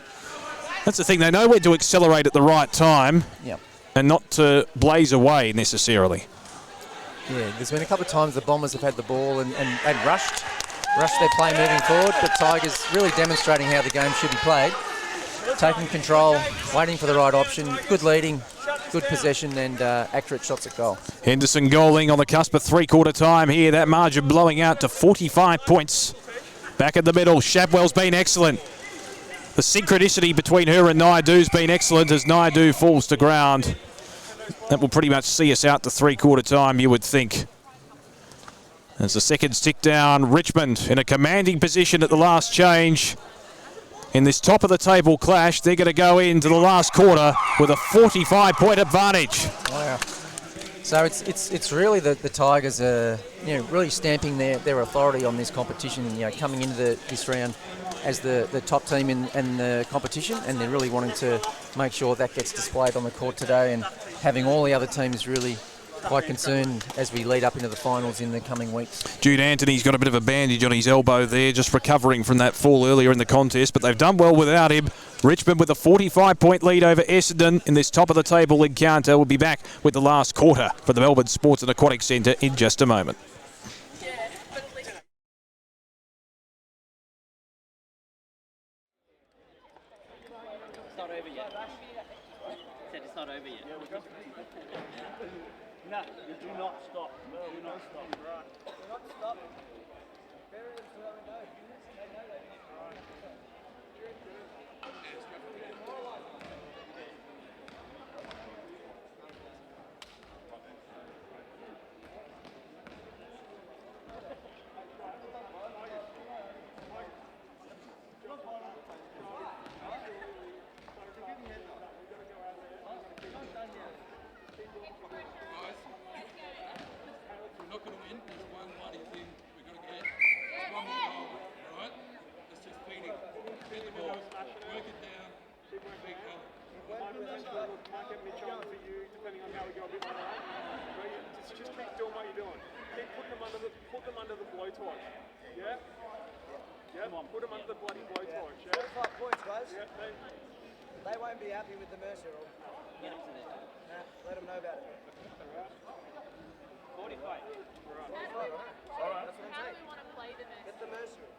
Speaker 1: That's the thing, they know when to accelerate at the right time and not to blaze away necessarily.
Speaker 5: Yeah, there's been a couple of times the Bombers have had the ball and rushed their play moving forward, but Tigers really demonstrating how the game should be played. Taking control, waiting for the right option, good leading, good possession and accurate shots at goal.
Speaker 1: Henderson goaling on the cusp of three-quarter time here. That margin blowing out to 45 points. Back in the middle, Shapwell's been excellent. The synchronicity between her and Naidu's been excellent as Naidu falls to ground. That will pretty much see us out to three-quarter time, you would think. As the seconds tick down, Richmond in a commanding position at the last change. In this top-of-the-table clash, they're going to go into the last quarter with a 45-point advantage.
Speaker 5: Wow. So it's really the Tigers are really stamping their authority on this competition. Coming into this round as the top team in the competition, and they're really wanting to make sure that gets displayed on the court today, and having all the other teams really quite concerned as we lead up into the finals in the coming weeks.
Speaker 1: Jude Anthony's got a bit of a bandage on his elbow there, just recovering from that fall earlier in the contest, but they've done well without him. Richmond with a 45-point lead over Essendon in this top-of-the-table encounter. We'll be back with the last quarter for the Melbourne Sports and Aquatic Centre in just a moment.
Speaker 11: It's not over yet. Said it's not over yet.
Speaker 4: No, you do not stop. No, do not stop. Right. Do not stop.
Speaker 2: Just keep doing what you're doing. Keep put them under the blowtorch. Yeah? Yeah, put them under the bloody blowtorch. Yeah?
Speaker 12: 45 points, guys.
Speaker 2: Yeah,
Speaker 12: they won't be happy with the Mercer rule. Let them know about it.
Speaker 2: 45. Right.
Speaker 12: All right. That's what I'm saying. Get the Mercer.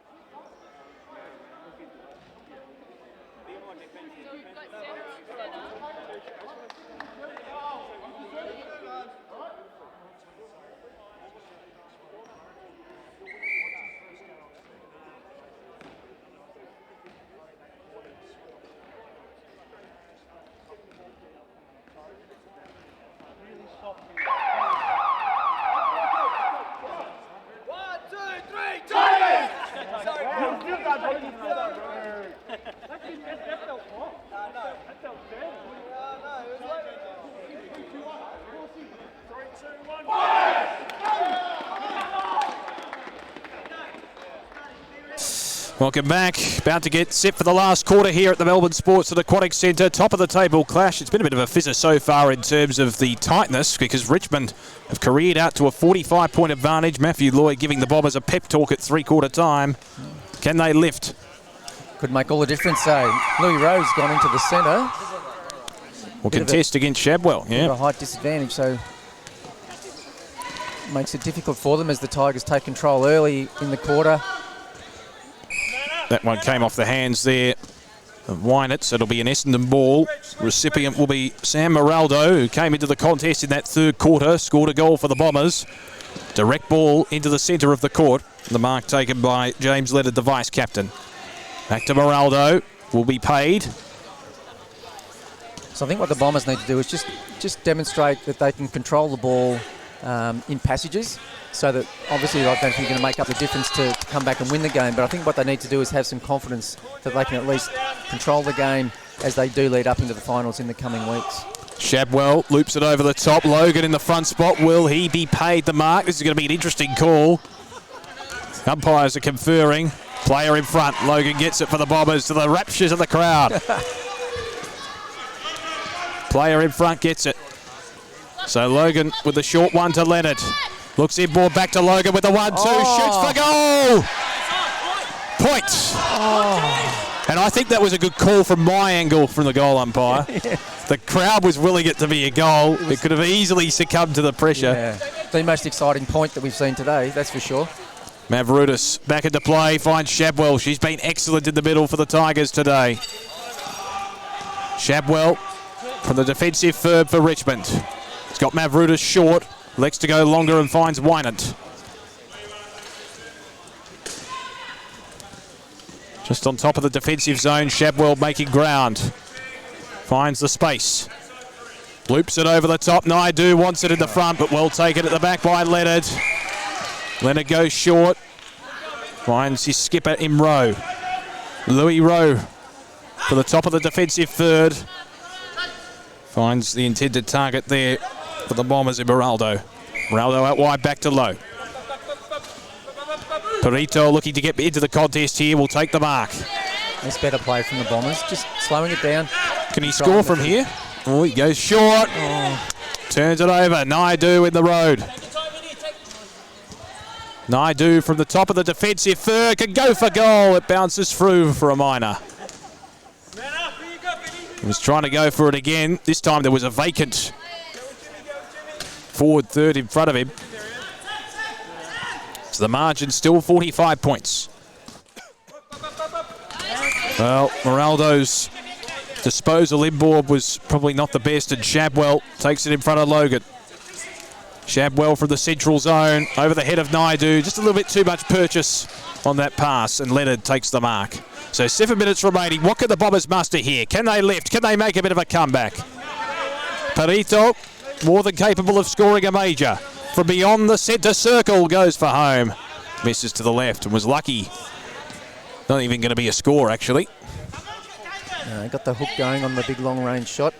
Speaker 2: Be more defensive.
Speaker 1: Welcome back. About to get set for the last quarter here at the Melbourne Sports and Aquatic Centre. Top of the table clash. It's been a bit of a fizzer so far in terms of the tightness because Richmond have careered out to a 45-point advantage. Matthew Lloyd giving the Bombers a pep talk at three-quarter time. Can they lift?
Speaker 5: Could make all the difference. Louis Rose gone into the centre.
Speaker 1: Will contest against Shadwell. Yeah.
Speaker 5: A height disadvantage, so makes it difficult for them as the Tigers take control early in the quarter.
Speaker 1: That one came off the hands there of Wynett, so it'll be an Essendon ball. Recipient will be Sam Moraldo, who came into the contest in that third quarter, scored a goal for the Bombers. Direct ball into the centre of the court. The mark taken by James Leonard, the vice-captain. Back to Moraldo, will be paid.
Speaker 5: So I think what the Bombers need to do is just demonstrate that they can control the ball in passages, so that obviously I don't think they're going to make up the difference to come back and win the game, but I think what they need to do is have some confidence that they can at least control the game as they do lead up into the finals in the coming weeks.
Speaker 1: Shadwell loops it over the top. Logan in the front spot. Will he be paid the mark? This is going to be an interesting call. Umpires are conferring. Player in front. Logan gets it for the Bombers to the raptures of the crowd. Player in front gets it. So Logan with the short one to Leonard. Looks inboard back to Logan with the 1-2. Shoots for goal! Point. And I think that was a good call from my angle from the goal umpire. The crowd was willing it to be a goal. It could have easily succumbed to the pressure.
Speaker 5: Yeah, the most exciting point that we've seen today, that's for sure.
Speaker 1: Mavroudis back into play, finds Shabwell. She's been excellent in the middle for the Tigers today. Shabwell from the defensive third for Richmond. He's got Mavroudis short, elects to go longer and finds Wynant. Just on top of the defensive zone, Shabwell making ground. Finds the space. Loops it over the top. Naidu wants it in the front, but well taken at the back by Leonard. Leonard goes short. Finds his skipper in Rowe. Louis Rowe for the top of the defensive third. Finds the intended target there for the Bombers in Moraldo. Moraldo out wide, back to Lowe. Perito looking to get into the contest here, will take the mark.
Speaker 5: That's better play from the Bombers, just slowing it down.
Speaker 1: Can he score from here? Oh, he goes short. Turns it over. Naidu in the road. Naidu from the top of the defensive third can go for goal. It bounces through for a minor. He was trying to go for it again. This time there was a vacant forward third in front of him. So the margin still 45 points. Well, Moraldo's disposal inboard was probably not the best, and Shabwell takes it in front of Logan. Shabwell from the central zone, over the head of Naidu. Just a little bit too much purchase on that pass, and Leonard takes the mark. So 7 minutes remaining. What can the Bombers muster here? Can they lift? Can they make a bit of a comeback? Perito, more than capable of scoring a major. From beyond the centre circle, goes for home. Misses to the left and was lucky. Not even going to be a score, actually.
Speaker 5: Got the hook going on the big long-range shot.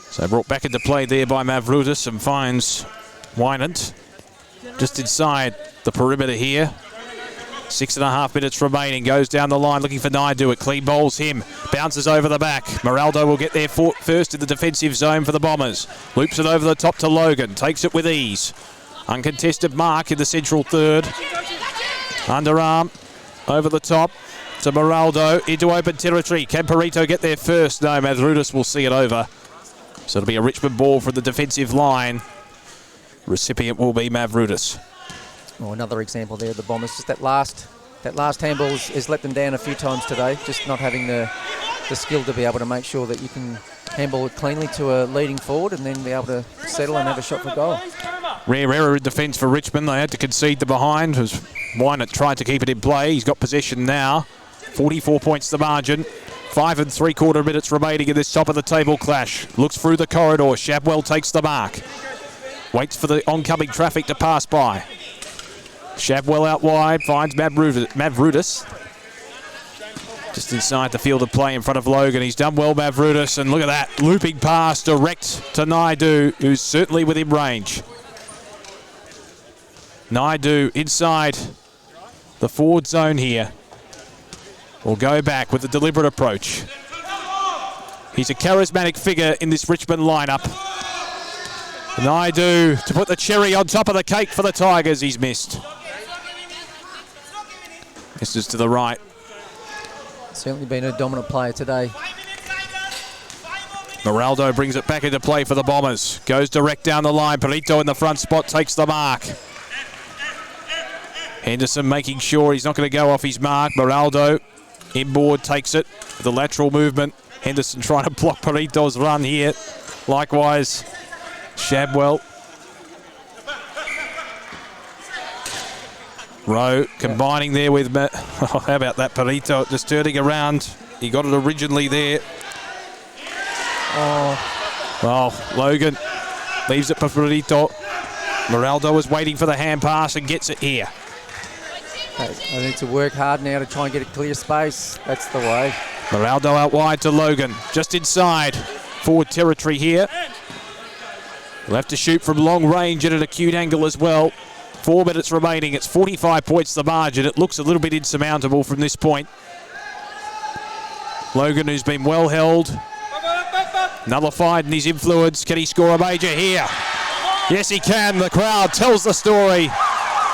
Speaker 1: So brought back into play there by Mavroudis and finds Wynant just inside the perimeter here. 6.5 minutes remaining. Goes down the line looking for Naidu. It clean bowls him. Bounces over the back. Moraldo will get there first in the defensive zone for the Bombers. Loops it over the top to Logan. Takes it with ease. Uncontested mark in the central third. Underarm over the top to Moraldo into open territory. Can Perito get there first? No, Mavroudis will see it over. So it'll be a Richmond ball from the defensive line. Recipient will be Mavroudis.
Speaker 5: Oh, another example there, the Bombers. Just that last handball has let them down a few times today. Just not having the skill to be able to make sure that you can handball it cleanly to a leading forward and then be able to settle and have a shot for goal.
Speaker 1: Rare error in defence for Richmond. They had to concede the behind as Wynant tried to keep it in play. He's got possession now. 44 points the margin. 5 3/4 minutes remaining in this top of the table clash. Looks through the corridor. Shabwell takes the mark. Waits for the oncoming traffic to pass by. Shabwell out wide, finds Mavroudis. Just inside the field of play in front of Logan. He's done well, Mavroudis, and look at that. Looping pass direct to Naidu, who's certainly within range. Naidu inside the forward zone here. Will go back with a deliberate approach. He's a charismatic figure in this Richmond lineup. Naidu to put the cherry on top of the cake for the Tigers. He's missed. This is to the right.
Speaker 5: Certainly been a dominant player today.
Speaker 1: Moraldo brings it back into play for the Bombers. Goes direct down the line. Perito in the front spot takes the mark. Henderson making sure he's not going to go off his mark. Moraldo inboard takes it. The lateral movement. Henderson trying to block Perito's run here. Likewise, Shabwell. Rowe combining there with... how about that? Perito just turning around. He got it originally there. Well, Logan leaves it for Perito. Moraldo is waiting for the hand pass and gets it here.
Speaker 5: I need to work hard now to try and get a clear space. That's the way.
Speaker 1: Moraldo out wide to Logan. Just inside. Forward territory here. We'll have to shoot from long range at an acute angle as well. 4 minutes remaining. It's 45 points the margin. It looks a little bit insurmountable from this point. Logan, who's been well held, nullified in his influence. Can he score a major here? Yes, he can. The crowd tells the story,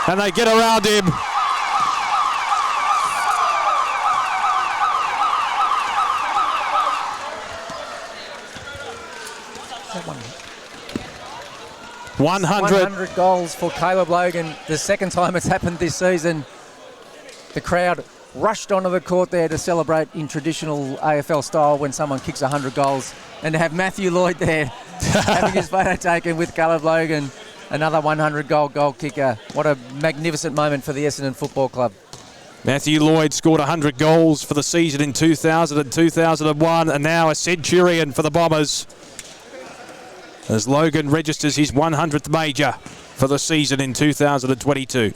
Speaker 1: and they get around him.
Speaker 5: 100 goals for Caleb Logan. The second time it's happened this season. The crowd rushed onto the court there to celebrate in traditional AFL style when someone kicks 100 goals. And to have Matthew Lloyd there having his photo taken with Caleb Logan, another 100-goal kicker. What a magnificent moment for the Essendon Football Club.
Speaker 1: Matthew Lloyd scored 100 goals for the season in 2000 and 2001, and now a centurion for the Bombers, as Logan registers his 100th major for the season in 2022.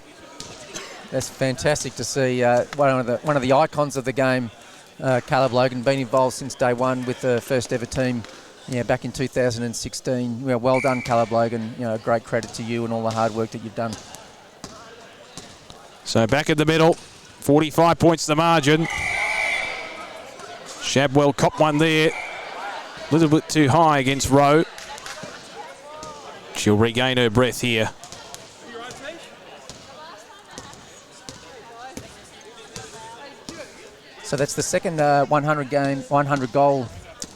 Speaker 5: That's fantastic to see. One of the icons of the game, Caleb Logan, been involved since day one with the first ever team, back in 2016. Well done, Caleb Logan. Great credit to you and all the hard work that you've done.
Speaker 1: So back in the middle, 45 points the margin. Shabwell copped one there, a little bit too high against Rowe. She'll regain her breath here.
Speaker 5: So that's the second 100-goal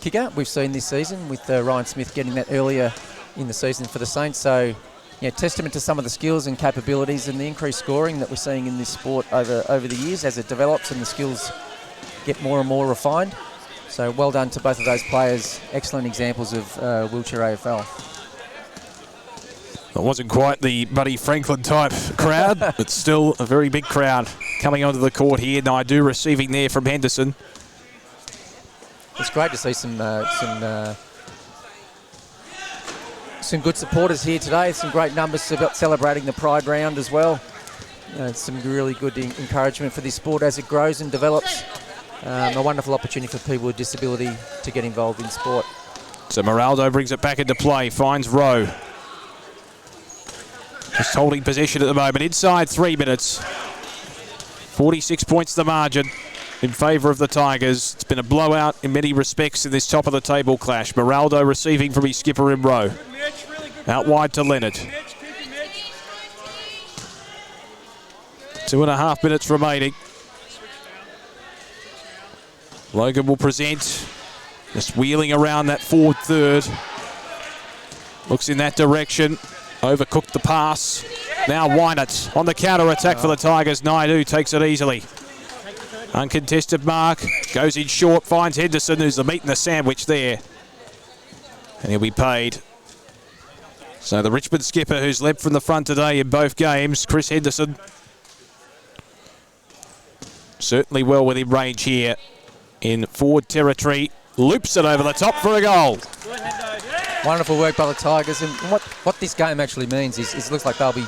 Speaker 5: kicker we've seen this season, with Ryan Smith getting that earlier in the season for the Saints. So, testament to some of the skills and capabilities and the increased scoring that we're seeing in this sport over the years as it develops and the skills get more and more refined. So well done to both of those players. Excellent examples of wheelchair AFL.
Speaker 1: It wasn't quite the Buddy Franklin type crowd, but still a very big crowd coming onto the court here. Naidu receiving there from Henderson.
Speaker 5: It's great to see some good supporters here today. Some great numbers celebrating the Pride round as well. Some really good encouragement for this sport as it grows and develops. A wonderful opportunity for people with disability to get involved in sport.
Speaker 1: So Moraldo brings it back into play, finds Rowe. Just holding possession at the moment, inside 3 minutes. 46 points the margin in favour of the Tigers. It's been a blowout in many respects in this top of the table clash. Moraldo receiving from his skipper in Rowe. Out wide to Leonard. 2.5 minutes remaining. Logan will present, just wheeling around that forward third. Looks in that direction. Overcooked the pass. Now Wynett on the counter-attack for the Tigers. Naidu takes it easily. Uncontested mark. Goes in short, finds Henderson, who's the meat in the sandwich there. And he'll be paid. So the Richmond skipper, who's led from the front today in both games, Chris Henderson, certainly well within range here in forward territory. Loops it over the top for a goal.
Speaker 5: Wonderful work by the Tigers, and what this game actually means is it looks like they'll be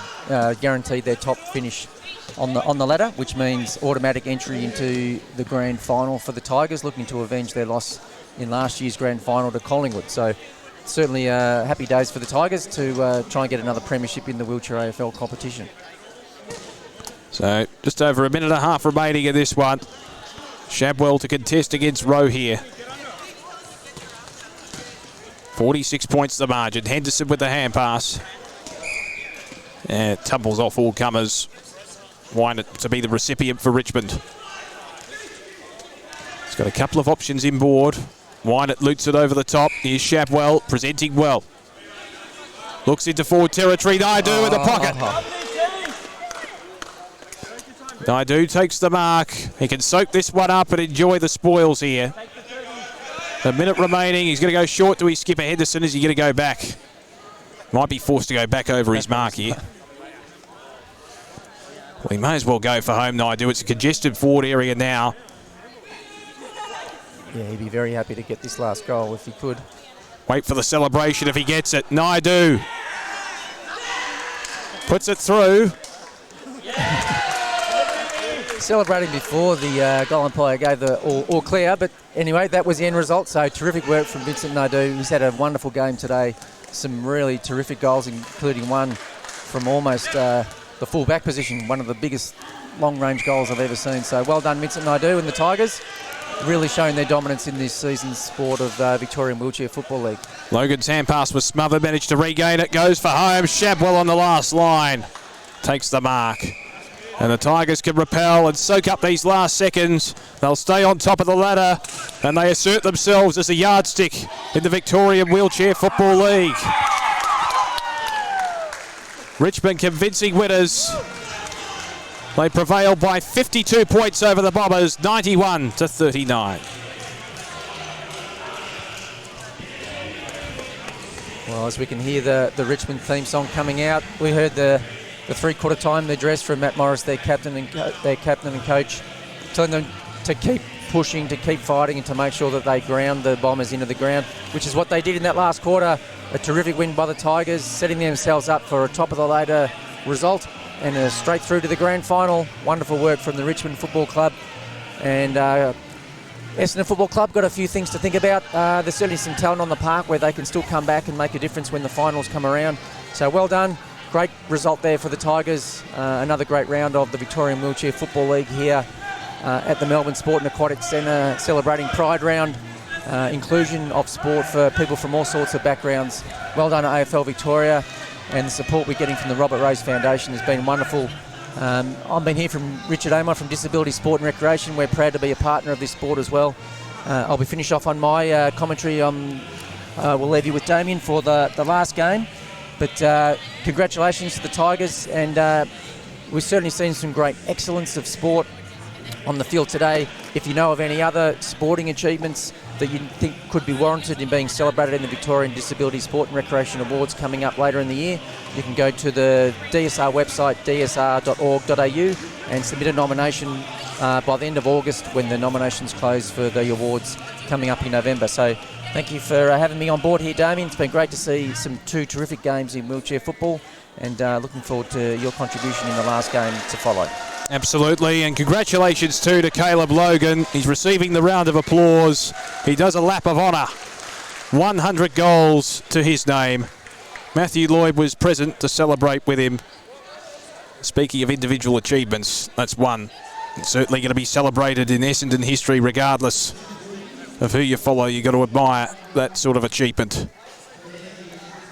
Speaker 5: guaranteed their top finish on the ladder, which means automatic entry into the grand final for the Tigers, looking to avenge their loss in last year's grand final to Collingwood. So certainly happy days for the Tigers to try and get another premiership in the wheelchair AFL competition.
Speaker 1: So just over a minute and a half remaining in this one. Shabwell to contest against Rowe here. 46 points the margin. Henderson with the hand pass. And it tumbles off all comers. Wynett to be the recipient for Richmond. He's got a couple of options inboard. Wynett loots it over the top. Here's Shabwell presenting well. Looks into forward territory. Naidu in the pocket. Naidu takes the mark. He can soak this one up and enjoy the spoils here. A minute remaining. He's going to go short to his skipper Henderson. Is he going to go back? Might be forced to go back over his mark here. Well, he may as well go for home, Naidu. It's a congested forward area now.
Speaker 5: Yeah, he'd be very happy to get this last goal if he could.
Speaker 1: Wait for the celebration if he gets it. Naidu puts it through.
Speaker 5: Celebrating before the goal umpire gave the all clear, but anyway, that was the end result. So terrific work from Vincent Naidu. He's had a wonderful game today. Some really terrific goals, including one from almost the full back position, one of the biggest long-range goals I've ever seen. So well done, Vincent Naidu and the Tigers, really showing their dominance in this season's sport of Victorian Wheelchair Football League.
Speaker 1: Logan's hand pass was smothered, managed to regain it, goes for home. Shabwell on the last line, takes the mark. And the Tigers can repel and soak up these last seconds. They'll stay on top of the ladder and they assert themselves as a yardstick in the Victorian Wheelchair Football League. Richmond convincing winners. They prevailed by 52 points over the Bombers, 91-39.
Speaker 5: Well, as we can hear the Richmond theme song coming out, we heard the three-quarter time address from Matt Morris, their captain and coach, telling them to keep pushing, to keep fighting, and to make sure that they ground the Bombers into the ground, which is what they did in that last quarter. A terrific win by the Tigers, setting themselves up for a top-of-the-ladder result and straight through to the grand final. Wonderful work from the Richmond Football Club. And Essendon Football Club got a few things to think about. There's certainly some talent on the park where they can still come back and make a difference when the finals come around. So well done. Great result there for the Tigers. Another great round of the Victorian Wheelchair Football League here at the Melbourne Sport and Aquatic Centre, celebrating Pride Round. Inclusion of sport for people from all sorts of backgrounds. Well done to AFL Victoria, and the support we're getting from the Robert Rose Foundation has been wonderful. I've been here from Richard Amon from Disability Sport and Recreation. We're proud to be a partner of this sport as well. I'll be finished off on my commentary. We'll leave you with Damien for the last game. But congratulations to the Tigers, and we've certainly seen some great excellence of sport on the field today. If you know of any other sporting achievements that you think could be warranted in being celebrated in the Victorian Disability Sport and Recreation Awards coming up later in the year, you can go to the DSR website, dsr.org.au, and submit a nomination by the end of August, when the nominations close for the awards coming up in November. So thank you for having me on board here, Damien. It's been great to see two terrific games in wheelchair football, and looking forward to your contribution in the last game to follow.
Speaker 1: Absolutely, and congratulations too to Caleb Logan. He's receiving the round of applause. He does a lap of honour. 100 goals to his name. Matthew Lloyd was present to celebrate with him. Speaking of individual achievements, that's one. It's certainly going to be celebrated in Essendon history regardless of who you follow. You've got to admire that sort of achievement.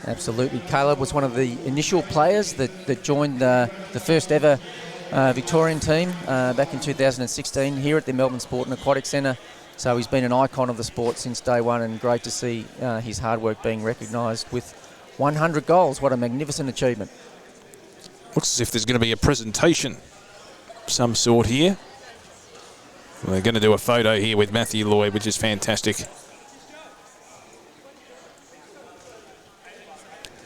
Speaker 5: Absolutely. Caleb was one of the initial players that joined the first ever Victorian team back in 2016 here at the Melbourne Sport and Aquatic Centre. So he's been an icon of the sport since day one, and great to see his hard work being recognised with 100 goals. What a magnificent achievement.
Speaker 1: Looks as if there's going to be a presentation of some sort here. We're going to do a photo here with Matthew Lloyd, which is fantastic.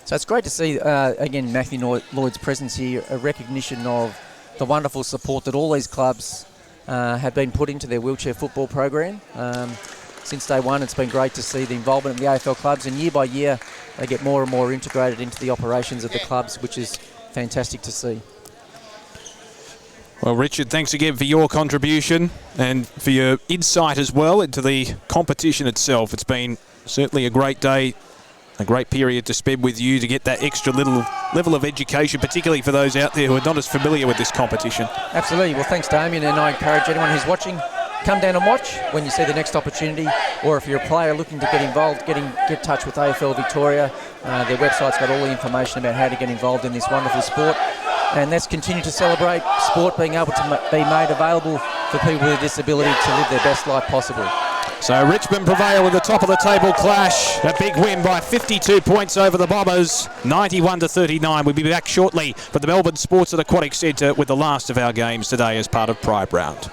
Speaker 5: So it's great to see, again, Matthew Lloyd's presence here, a recognition of the wonderful support that all these clubs have been put into their wheelchair football program. Since day one, it's been great to see the involvement of the AFL clubs, and year by year they get more and more integrated into the operations of the clubs, which is fantastic to see.
Speaker 1: Well, Richard, thanks again for your contribution and for your insight as well into the competition itself. It's been certainly a great day, a great period to spend with you to get that extra little level of education, particularly for those out there who are not as familiar with this competition.
Speaker 5: Absolutely. Well, thanks, Damien, and I encourage anyone who's watching, come down and watch when you see the next opportunity, or if you're a player looking to get involved, get in touch with AFL Victoria. Their website's got all the information about how to get involved in this wonderful sport. And let's continue to celebrate sport being able to be made available for people with a disability to live their best life possible.
Speaker 1: So Richmond prevail with the top of the table clash. A big win by 52 points over the Bombers, 91-39. We'll be back shortly for the Melbourne Sports and Aquatic Centre with the last of our games today as part of Pride Round.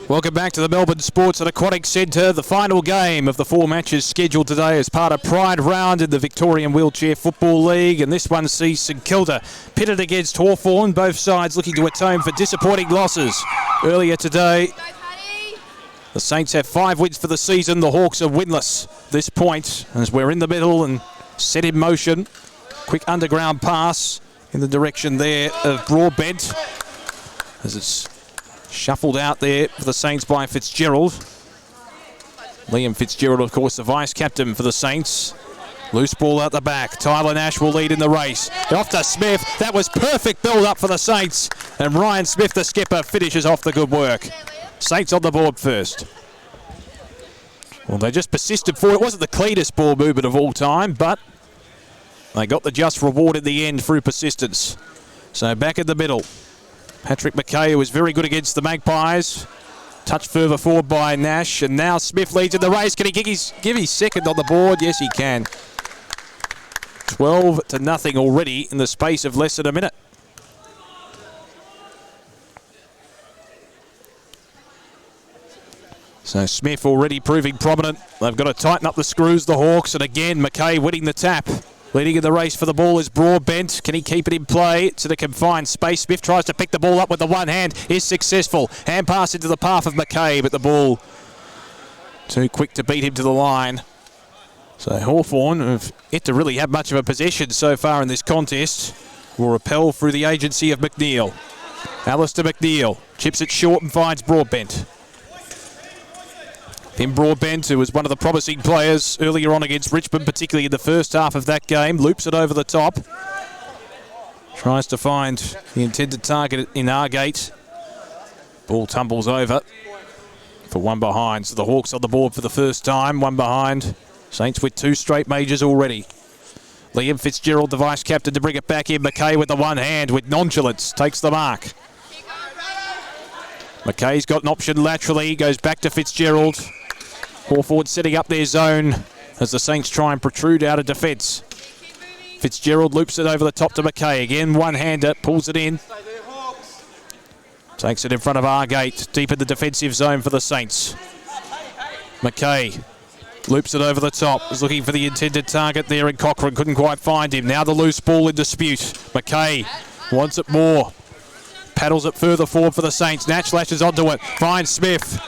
Speaker 1: Welcome back to the Melbourne Sports and Aquatic Centre. The final game of the 4 matches scheduled today as part of Pride Round in the Victorian Wheelchair Football League. And this one sees St Kilda pitted against Hawthorn. Both sides looking to atone for disappointing losses earlier today. The Saints have 5 wins for the season. The Hawks are winless at this point as we're in the middle and set in motion. Quick underground pass in the direction there of Broadbent as it's shuffled out there for the Saints by Fitzgerald. Liam Fitzgerald, of course, the vice-captain for the Saints. Loose ball out the back. Tyler Nash will lead in the race. Off to Smith. That was perfect build-up for the Saints. And Ryan Smith, the skipper, finishes off the good work. Saints on the board first. Well, they just persisted for it. It wasn't the cleanest ball movement of all time, but they got the just reward in the end through persistence. So back in the middle. Patrick McKay, who was very good against the Magpies. Touched further forward by Nash, and now Smith leads in the race. Can he give his second on the board? Yes, he can. 12-0 already in the space of less than a minute. So Smith already proving prominent. They've got to tighten up the screws, the Hawks, and again McKay winning the tap. Leading in the race for the ball is Broadbent. Can he keep it in play to the confined space? Smith tries to pick the ball up with the one hand. Is successful. Hand pass into the path of McKay, but the ball too quick to beat him to the line. So Hawthorn have yet to really have much of a possession so far in this contest. Will repel through the agency of McNeil. Alistair McNeil chips it short and finds Broadbent. Then Broadbent, who was one of the promising players earlier on against Richmond, particularly in the first half of that game, loops it over the top. Tries to find the intended target in Argate. Ball tumbles over for one behind. So the Hawks on the board for the first time, one behind. Saints with 2 straight majors already. Liam Fitzgerald, the vice-captain, to bring it back in. McKay with the one hand with nonchalance takes the mark. McKay's got an option laterally, goes back to Fitzgerald. Hawthorn setting up their zone as the Saints try and protrude out of defence. Fitzgerald loops it over the top to McKay. Again, one-hander, pulls it in. Takes it in front of Argate, deep in the defensive zone for the Saints. McKay loops it over the top. Was looking for the intended target there in Cochrane. Couldn't quite find him. Now the loose ball in dispute. McKay wants it more. Paddles it further forward for the Saints. Natch lashes onto it. Finds Smith.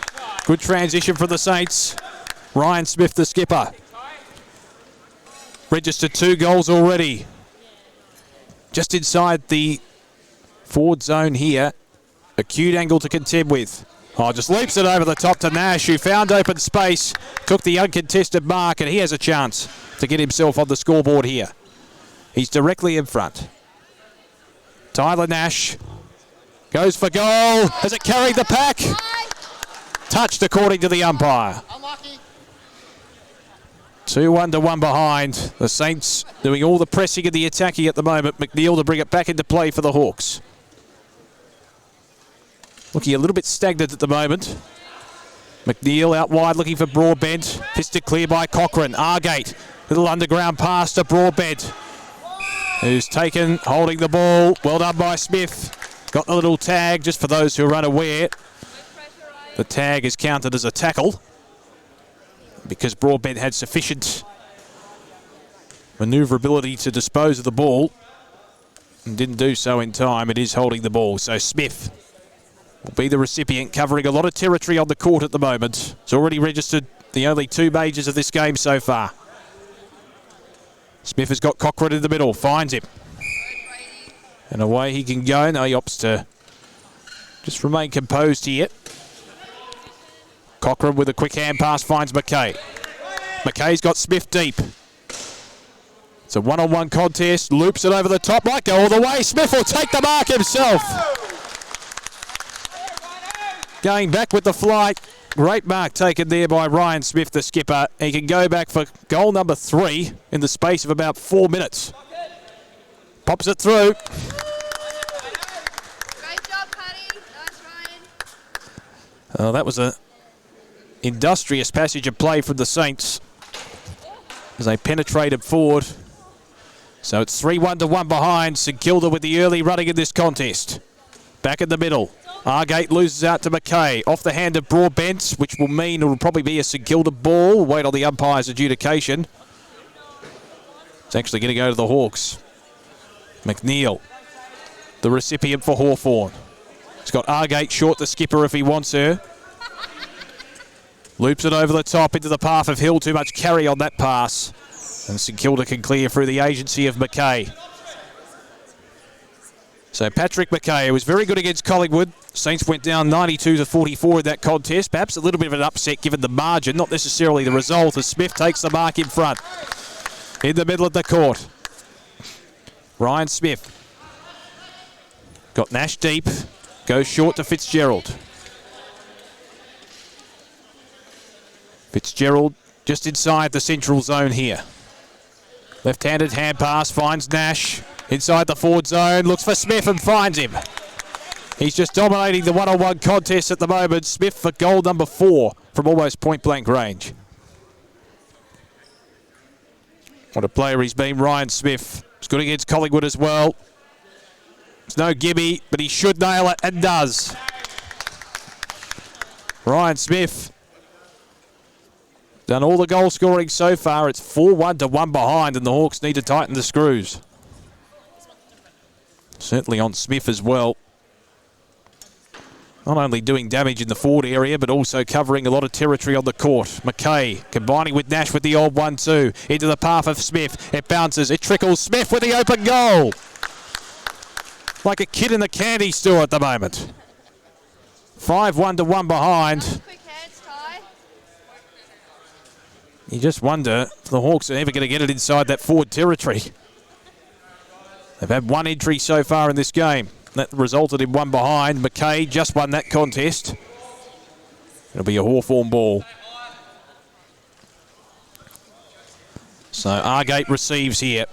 Speaker 1: Good transition from the Saints. Ryan Smith, the skipper. Registered 2 goals already. Just inside the forward zone here. Acute angle to contend with. Oh, just leaps it over the top to Nash, who found open space. Took the uncontested mark, and he has a chance to get himself on the scoreboard here. He's directly in front. Tyler Nash goes for goal. Has it carried the pack? Touched according to the umpire. 2-1 to 1 behind. The Saints doing all the pressing and the attacking at the moment. McNeil to bring it back into play for the Hawks. Looking a little bit stagnant at the moment. McNeil out wide looking for Broadbent. Fisted clear by Cochrane. Argate. Little underground pass to Broadbent, who's taken, holding the ball. Well done by Smith. Got the little tag, just for those who are unaware. The tag is counted as a tackle because Broadbent had sufficient manoeuvrability to dispose of the ball and didn't do so in time. It is holding the ball. So Smith will be the recipient, covering a lot of territory on the court at the moment. It's already registered the only 2 majors of this game so far. Smith has got Cochrane in the middle, finds him. And away he can go. No, he opts to just remain composed here. Cochrane with a quick hand pass finds McKay. McKay's got Smith deep. It's a one-on-one contest. Loops it over the top. Might go all the way. Smith will take the mark himself. Going back with the flight. Great mark taken there by Ryan Smith, the skipper. He can go back for goal number 3 in the space of about 4 minutes. Pops it through.
Speaker 6: Great job, Paddy. Nice, Ryan.
Speaker 1: Oh, that was a industrious passage of play from the Saints as they penetrated forward. So it's 3-1 to 1 behind. St Kilda with the early running in this contest. Back in the middle. Argate loses out to McKay. Off the hand of Broadbent, which will mean it will probably be a St Kilda ball. We'll wait on the umpire's adjudication. It's actually going to go to the Hawks. McNeil, the recipient for Hawthorn. He's got Argate short the skipper if he wants her. Loops it over the top into the path of Hill. Too much carry on that pass. And St Kilda can clear through the agency of McKay. So Patrick McKay was very good against Collingwood. Saints went down 92-44 in that contest. Perhaps a little bit of an upset given the margin, not necessarily the result, as Smith takes the mark in front. In the middle of the court. Ryan Smith. Got Nash deep. Goes short to Fitzgerald. Fitzgerald just inside the central zone here. Left-handed hand pass finds Nash. Inside the forward zone, looks for Smith and finds him. He's just dominating the one-on-one contest at the moment. Smith for goal number 4 from almost point-blank range. What a player he's been, Ryan Smith. He's good against Collingwood as well. It's no gimme, but he should nail it and does. Ryan Smith done all the goal scoring so far. It's 4-1 to 1 behind, and the Hawks need to tighten the screws. Certainly on Smith as well. Not only doing damage in the forward area, but also covering a lot of territory on the court. McKay combining with Nash with the old 1-2. Into the path of Smith. It bounces. It trickles. Smith with the open goal. Like a kid in the candy store at the moment. 5-1 to 1 behind. You just wonder if the Hawks are ever going to get it inside that forward territory. They've had one entry so far in this game. That resulted in 1 behind. McKay just won that contest. It'll be a Hawthorn ball. So Argate receives here.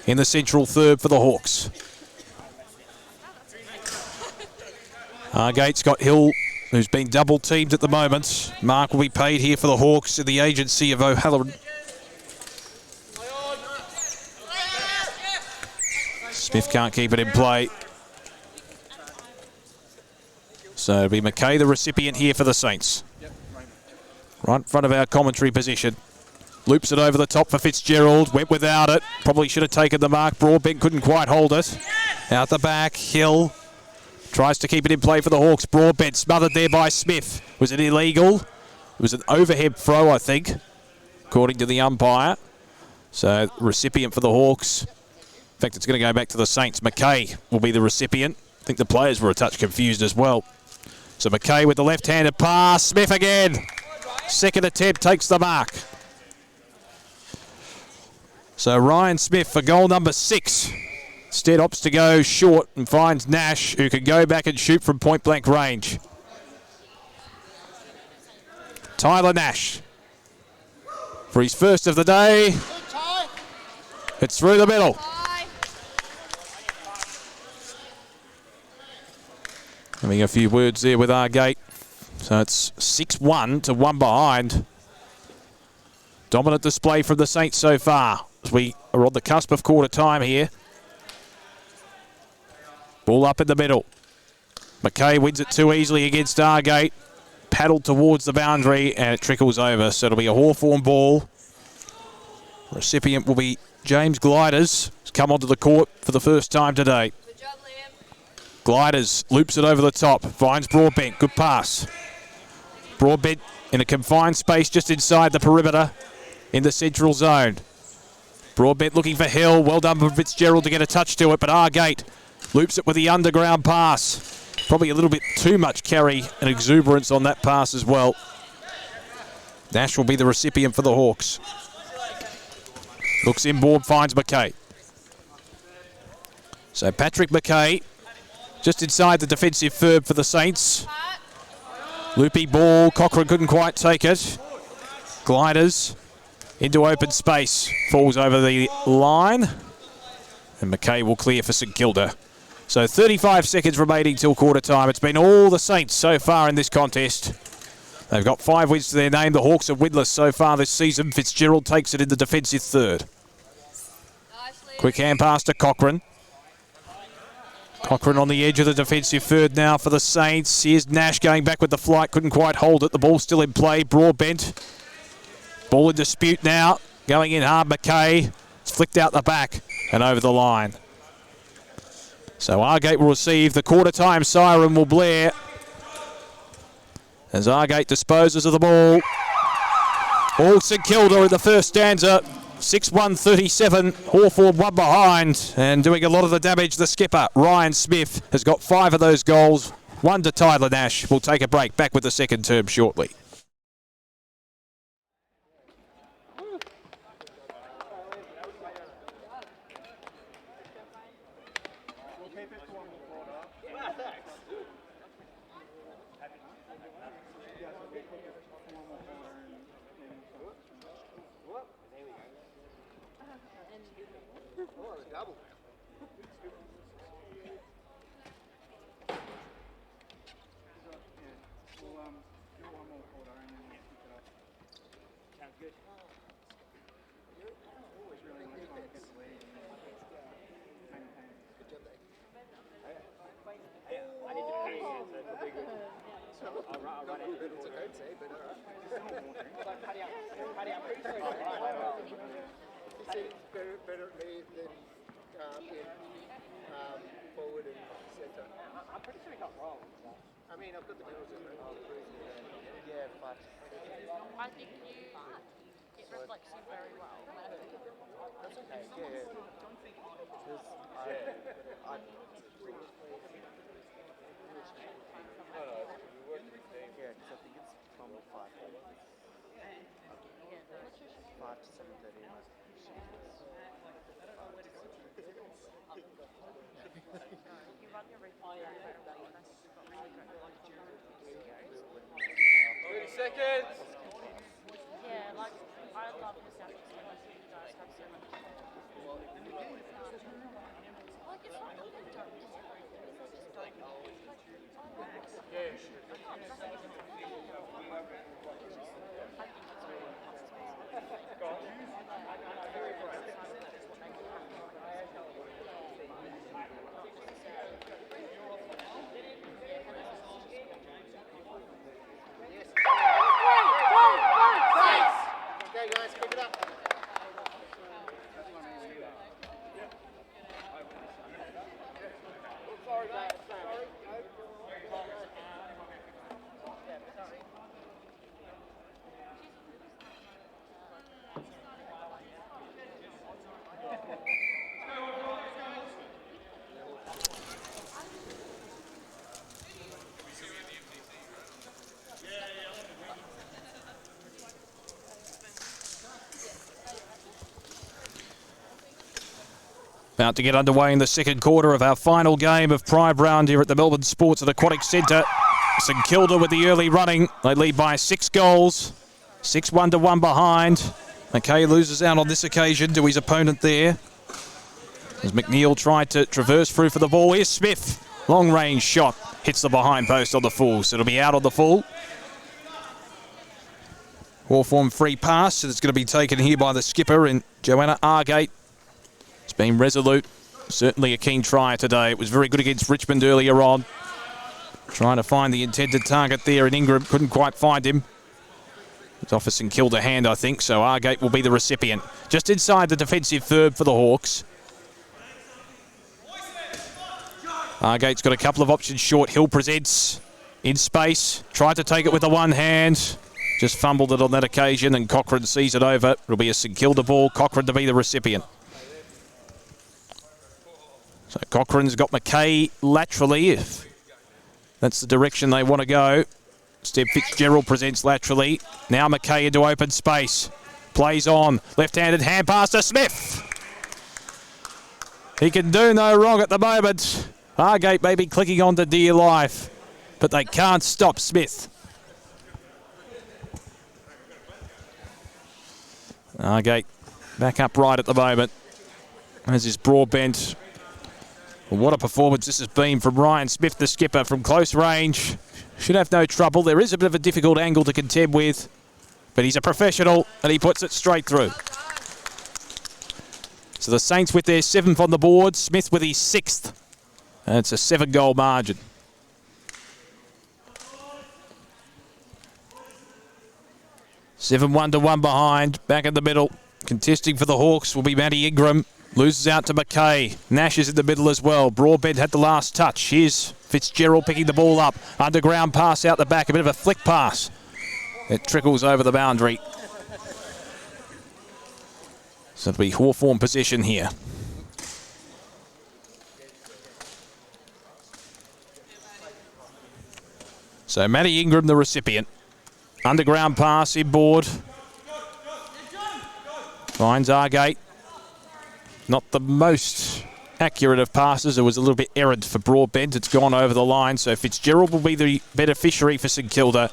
Speaker 1: In the central third for the Hawks. Argate's got Hill, who's been double teamed at the moment. Mark will be paid here for the Hawks in the agency of O'Halloran. Smith can't keep it in play. So it'll be McKay, the recipient here for the Saints. Right in front of our commentary position. Loops it over the top for Fitzgerald. Went without it. Probably should have taken the mark. Broadbent couldn't quite hold it. Out the back, Hill tries to keep it in play for the Hawks. Broadbent smothered there by Smith. Was it illegal? It was an overhead throw, I think, according to the umpire. So recipient for the Hawks. In fact, it's going to go back to the Saints. McKay will be the recipient. I think the players were a touch confused as well. So McKay with the left-handed pass. Smith again. Second attempt takes the mark. So Ryan Smith for goal number 6. Instead opts to go short and finds Nash, who can go back and shoot from point-blank range. Tyler Nash for his first of the day. It's through the middle. Having a few words there with Argate. So it's 6-1 to 1 behind. Dominant display from the Saints so far, as we are on the cusp of quarter time here. Ball up in the middle. McKay wins it too easily against Argate. Paddled towards the boundary and it trickles over. So it'll be a Hawthorn ball. Recipient will be James Gliders. He's come onto the court for the first time today. Gliders loops it over the top. Finds Broadbent. Good pass. Broadbent in a confined space just inside the perimeter in the central zone. Broadbent looking for Hill. Well done for Fitzgerald to get a touch to it, but Argate loops it with the underground pass. Probably a little bit too much carry and exuberance on that pass as well. Nash will be the recipient for the Hawks. Looks inboard, finds McKay. So Patrick McKay just inside the defensive third for the Saints. Loopy ball, Cochrane couldn't quite take it. Gliders into open space, falls over the line. And McKay will clear for St Kilda. So 35 seconds remaining till quarter time. It's been all the Saints so far in this contest. They've got 5 wins to their name. The Hawks are winless so far this season. Fitzgerald takes it in the defensive third. Quick hand pass to Cochrane. Cochrane on the edge of the defensive third now for the Saints. Here's Nash going back with the flight. Couldn't quite hold it. The ball still in play. Broadbent. Ball in dispute now. Going in hard. McKay. It's flicked out the back and over the line. So Argate will receive. The quarter-time siren will blare as Argate disposes of the ball. All St Kilda in the first stanza. 6-1-37. Hawthorn one behind and doing a lot of the damage. The skipper, Ryan Smith, has got 5 of those goals. 1 to Tyler Nash. We'll take a break. Back with the second term shortly.
Speaker 12: Better at me than forward and centre. I'm pretty sure he got wrong. I mean, I've got the middle zone. Yeah, but
Speaker 8: I think you get reflection very well.
Speaker 12: that's okay. Yeah. Because I yeah, because I think it's from 5 to 7:30.
Speaker 8: You run your replay very well, and I think you've got really great
Speaker 12: 30 seconds.
Speaker 8: Yeah, like I love the sound of so much. You guys have so much. Like it's not that they don't do everything; they just don't know.
Speaker 12: Okay, guys, pick it up. Sorry, guys. Sorry.
Speaker 1: About to get underway in the second quarter of our final game of Pride Round here at the Melbourne Sports and Aquatic Centre. St Kilda with the early running. They lead by 6 goals. 6-1 to 1 behind. McKay loses out on this occasion to his opponent there. As McNeil tried to traverse through for the ball. Here's Smith. Long range shot. Hits the behind post on the full. So it'll be out on the full. Hawthorn free pass. And it's going to be taken here by the skipper and Joanna Argate. It's been resolute. Certainly a keen try today. It was very good against Richmond earlier on. Trying to find the intended target there, and Ingram couldn't quite find him. It's off a St Kilda hand, I think, so Argate will be the recipient. Just inside the defensive third for the Hawks. Argate's got a couple of options short. Hill presents in space. Tried to take it with the one hand. Just fumbled it on that occasion, and Cochrane sees it over. It'll be a St Kilda ball. Cochrane to be the recipient. So Cochrane's got McKay laterally, if that's the direction they want to go. Steve Fitzgerald presents laterally. Now McKay into open space. Plays on. Left-handed hand pass to Smith. He can do no wrong at the moment. Argate may be clicking on to dear life, but they can't stop Smith. Argate back upright at the moment. As his Broadbent. Well, what a performance this has been from Ryan Smith, the skipper, from close range. Should have no trouble. There is a bit of a difficult angle to contend with, but he's a professional and he puts it straight through. So the Saints with their 7th on the board, Smith with his 6th. And it's a 7-goal margin. Seven 1 behind, back in the middle. Contesting for the Hawks will be Matty Ingram. Loses out to McKay. Nash is in the middle as well. Broadbent had the last touch. Here's Fitzgerald picking the ball up. Underground pass out the back. A bit of a flick pass. It trickles over the boundary. So it'll be Hawthorn possession here. So Matty Ingram, the recipient. Underground pass inboard. Finds Argate. Not the most accurate of passes. It was a little bit errant for Broadbent. It's gone over the line, so Fitzgerald will be the beneficiary for St Kilda.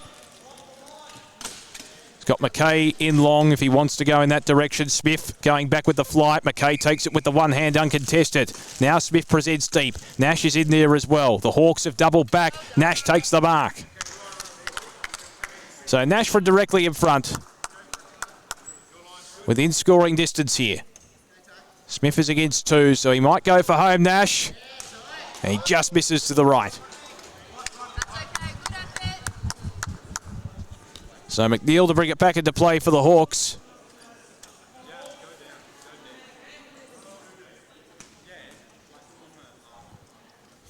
Speaker 1: He's got McKay in long if he wants to go in that direction. Smith going back with the flight. McKay takes it with the one hand uncontested. Now Smith presents deep. Nash is in there as well. The Hawks have doubled back. Nash takes the mark. So Nash from directly in front. Within scoring distance here. Smith is against 2, so he might go for home, Nash. And he just misses to the right. So McNeil to bring it back into play for the Hawks.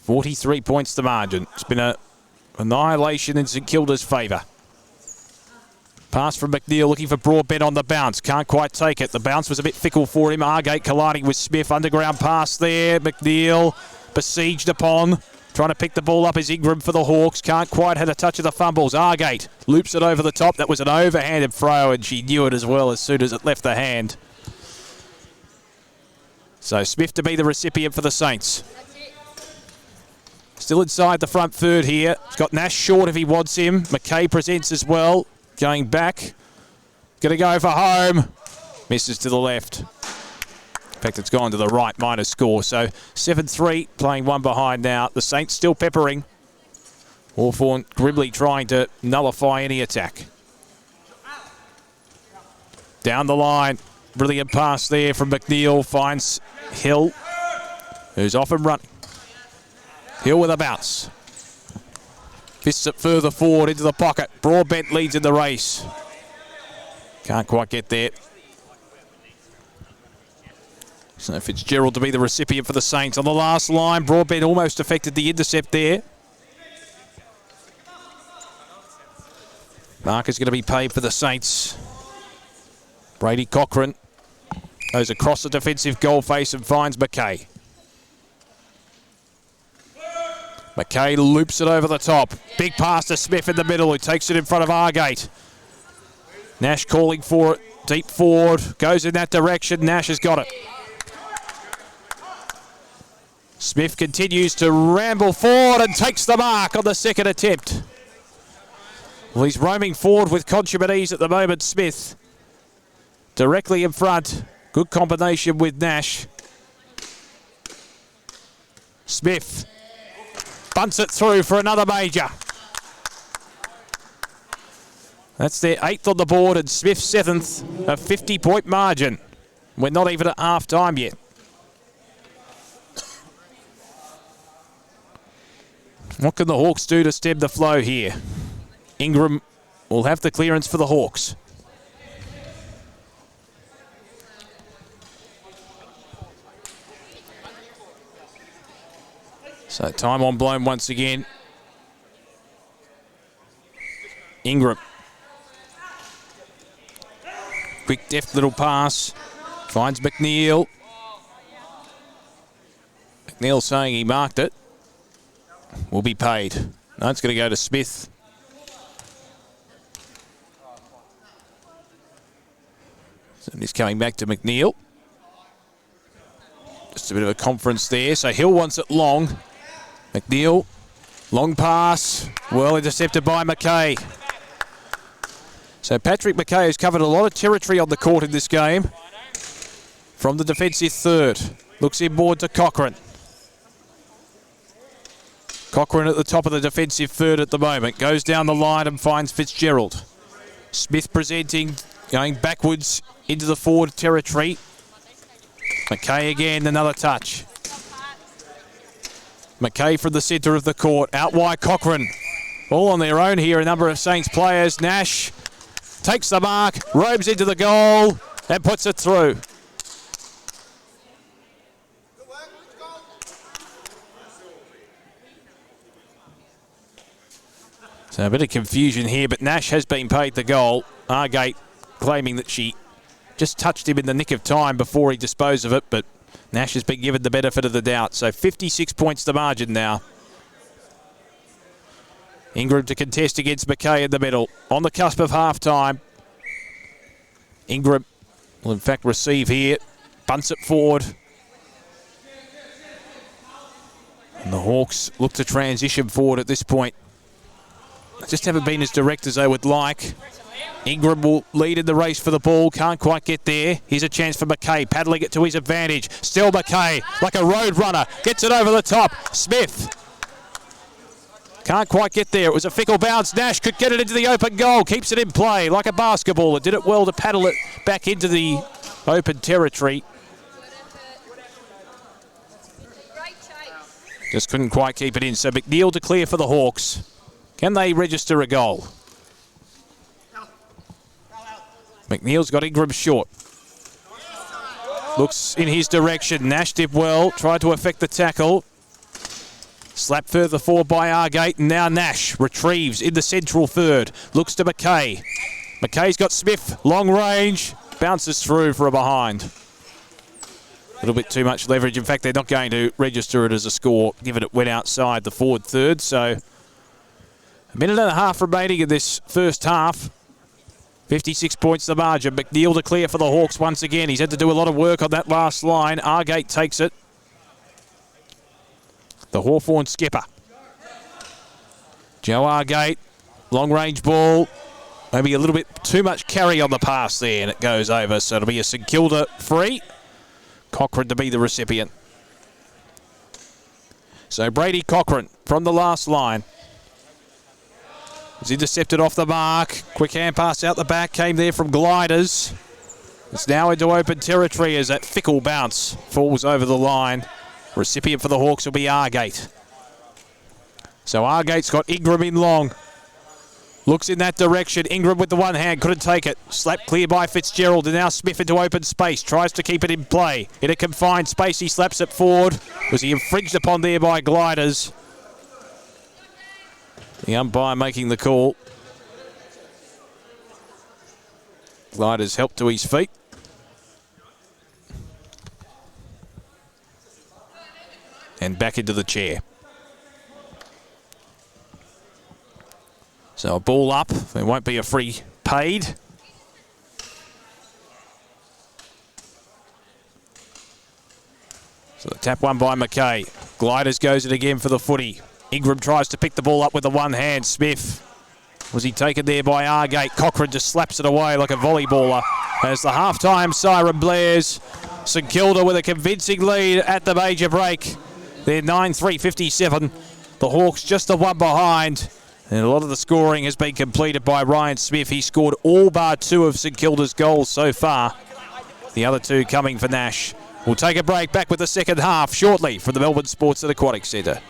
Speaker 1: $43 points the margin. It's been an annihilation in St Kilda's favour. Pass from McNeil, looking for Broadbent on the bounce. Can't quite take it. The bounce was a bit fickle for him. Argate colliding with Smith. Underground pass there. McNeil besieged upon. Trying to pick the ball up is Ingram for the Hawks. Can't quite have a touch of the fumbles. Argate loops it over the top. That was an overhanded throw, and she knew it as well as soon as it left the hand. So Smith to be the recipient for the Saints. Still inside the front third here. He's got Nash short if he wants him. McKay presents as well. Going back. Going to go for home. Misses to the left. In fact, it's gone to the right, minus score. So 7-3, playing one behind now. The Saints still peppering. Hawthorn grimly trying to nullify any attack. Down the line. Brilliant pass there from McNeil. Finds Hill, who's off and running. Hill with a bounce. Fists it further forward into the pocket. Broadbent leads in the race. Can't quite get there. So Fitzgerald to be the recipient for the Saints. On the last line, Broadbent almost affected the intercept there. Mark is going to be paid for the Saints. Brady Cochrane goes across the defensive goal face and finds McKay. McKay loops it over the top. Big pass to Smith in the middle, who takes it in front of Argate. Nash calling for it. Deep forward. Goes in that direction. Nash has got it. Smith continues to ramble forward and takes the mark on the second attempt. Well, he's roaming forward with consummate ease at the moment, Smith. Directly in front. Good combination with Nash. Smith bunts it through for another major. That's their 8th on the board and Smith's 7th, a 50-point margin. We're not even at half-time yet. What can the Hawks do to stem the flow here? Ingram will have the clearance for the Hawks. So time on blown once again. Ingram. Quick, deft little pass. Finds McNeil. McNeil saying he marked it. Will be paid. No, it's going to go to Smith. So he's coming back to McNeil. Just a bit of a conference there. So Hill wants it long. McNeil, long pass, well intercepted by McKay. So Patrick McKay has covered a lot of territory on the court in this game. From the defensive third, looks inboard to Cochrane. Cochrane at the top of the defensive third at the moment. Goes down the line and finds Fitzgerald. Smith presenting, going backwards into the forward territory. McKay again, another touch. McKay from the centre of the court. Out wide, Cochrane. All on their own here, a number of Saints players. Nash takes the mark, robes into the goal and puts it through. So a bit of confusion here, but Nash has been paid the goal. Argate claiming that she just touched him in the nick of time before he disposed of it, but Nash has been given the benefit of the doubt. So 56 points the margin now. Ingram to contest against McKay in the middle. On the cusp of half-time. Ingram will in fact receive here. Bunts it forward. And the Hawks look to transition forward at this point. Just haven't been as direct as they would like. Ingram will lead in the race for the ball. Can't quite get there. Here's a chance for McKay. Paddling it to his advantage. Still McKay, like a road runner. Gets it over the top. Smith. Can't quite get there. It was a fickle bounce. Nash could get it into the open goal. Keeps it in play like a basketball. It did it well to paddle it back into the open territory. Just couldn't quite keep it in. So McNeil to clear for the Hawks. Can they register a goal? McNeil's got Ingram short. Looks in his direction. Nash did well. Tried to affect the tackle. Slapped further forward by Argate. And now Nash retrieves in the central third. Looks to McKay. McKay's got Smith. Long range. Bounces through for a behind. A little bit too much leverage. In fact, they're not going to register it as a score, given it went outside the forward third. So a minute and a half remaining in this first half. 56 points the margin. McNeil to clear for the Hawks once again. He's had to do a lot of work on that last line. Argate takes it. The Hawthorn skipper. Joe Argate. Long range ball. Maybe a little bit too much carry on the pass there and it goes over. So it'll be a St Kilda free. Cochrane to be the recipient. So Brady Cochrane from the last line. Was intercepted off the mark. Quick hand pass out the back. Came there from Gliders. It's now into open territory as that fickle bounce falls over the line. Recipient for the Hawks will be Argate. So Argate's got Ingram in long. Looks in that direction. Ingram with the one hand. Couldn't take it. Slapped clear by Fitzgerald. And now Smith into open space. Tries to keep it in play. In a confined space, he slaps it forward. Was he infringed upon there by Gliders? The umpire making the call. Gliders helped to his feet. And back into the chair. So a ball up. There won't be a free paid. So the tap won by McKay. Gliders goes it again for the footy. Ingram tries to pick the ball up with the one hand. Smith. Was he taken there by Argate? Cochrane just slaps it away like a volleyballer. As the halftime siren blares. St Kilda with a convincing lead at the major break. They're 9-3-57. The Hawks just the one behind. And a lot of the scoring has been completed by Ryan Smith. He scored all bar two of St Kilda's goals so far. The other two coming for Nash. We'll take a break. Back with the second half shortly from the Melbourne Sports and Aquatic Centre.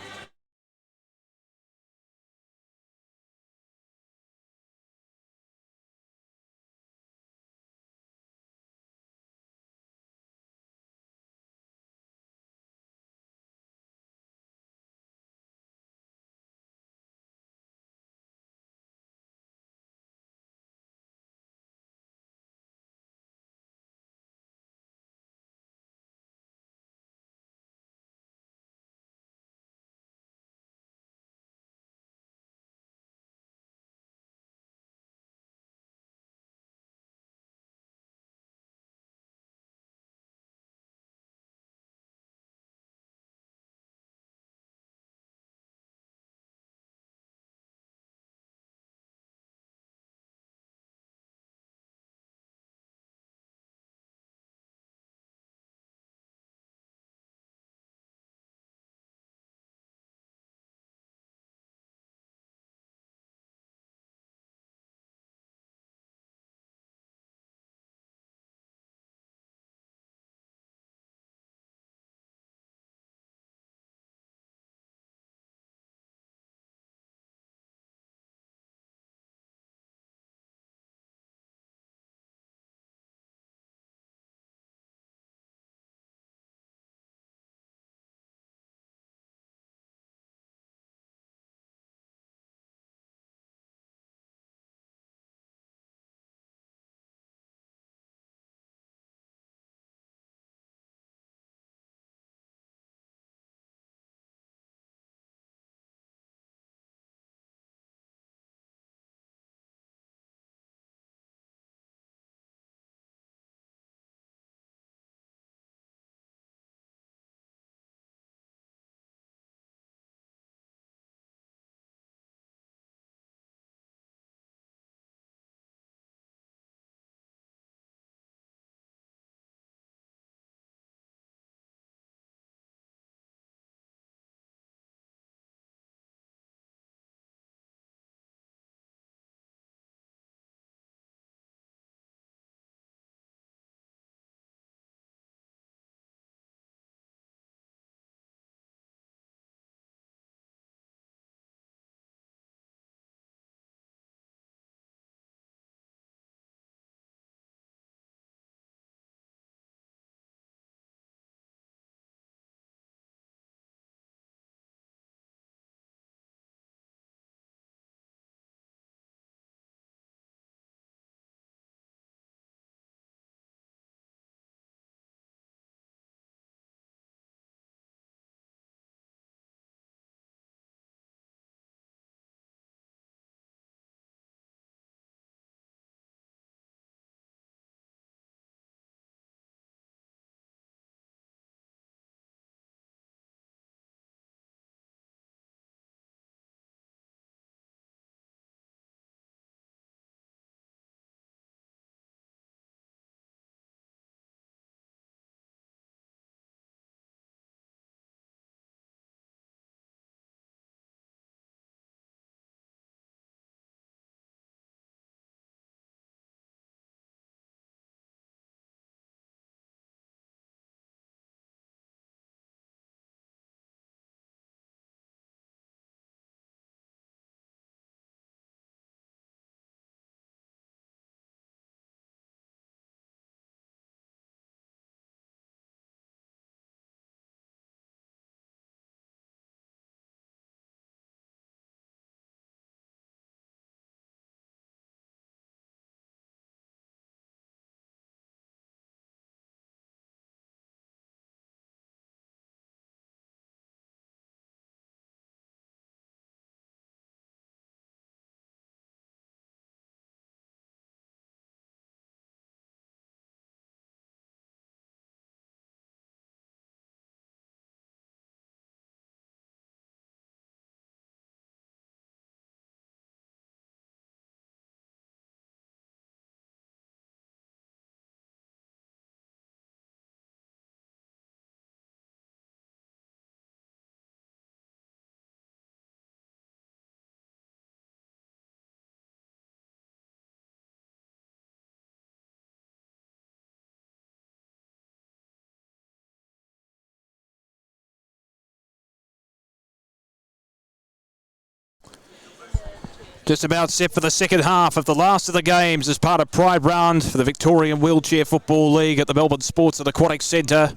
Speaker 1: Just about set for the second half of the last of the games as part of Pride Round for the Victorian Wheelchair Football League at the Melbourne Sports and Aquatic Centre.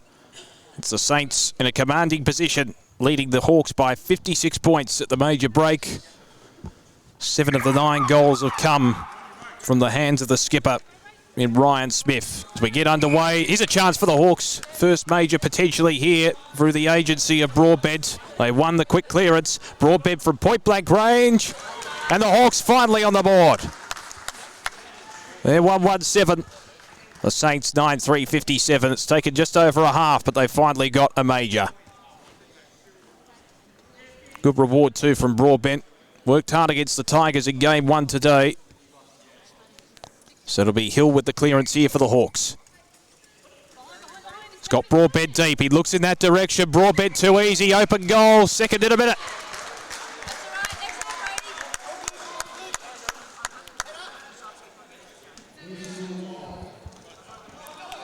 Speaker 1: It's the Saints in a commanding position, leading the Hawks by 56 points at the major break. 7 of the 9 goals have come from the hands of the skipper in Ryan Smith. As we get underway, here's a chance for the Hawks. First major potentially here through the agency of Broadbent. They won the quick clearance. Broadbent from point blank range. And the Hawks finally on the board. They're 1-1-7. The Saints 9-3-57. It's taken just over a half, but they finally got a major. Good reward too from Broadbent. Worked hard against the Tigers in game 1 today. So it'll be Hill with the clearance here for the Hawks. It's got Broadbent deep. He looks in that direction. Broadbent too easy. Open goal. Second in a minute.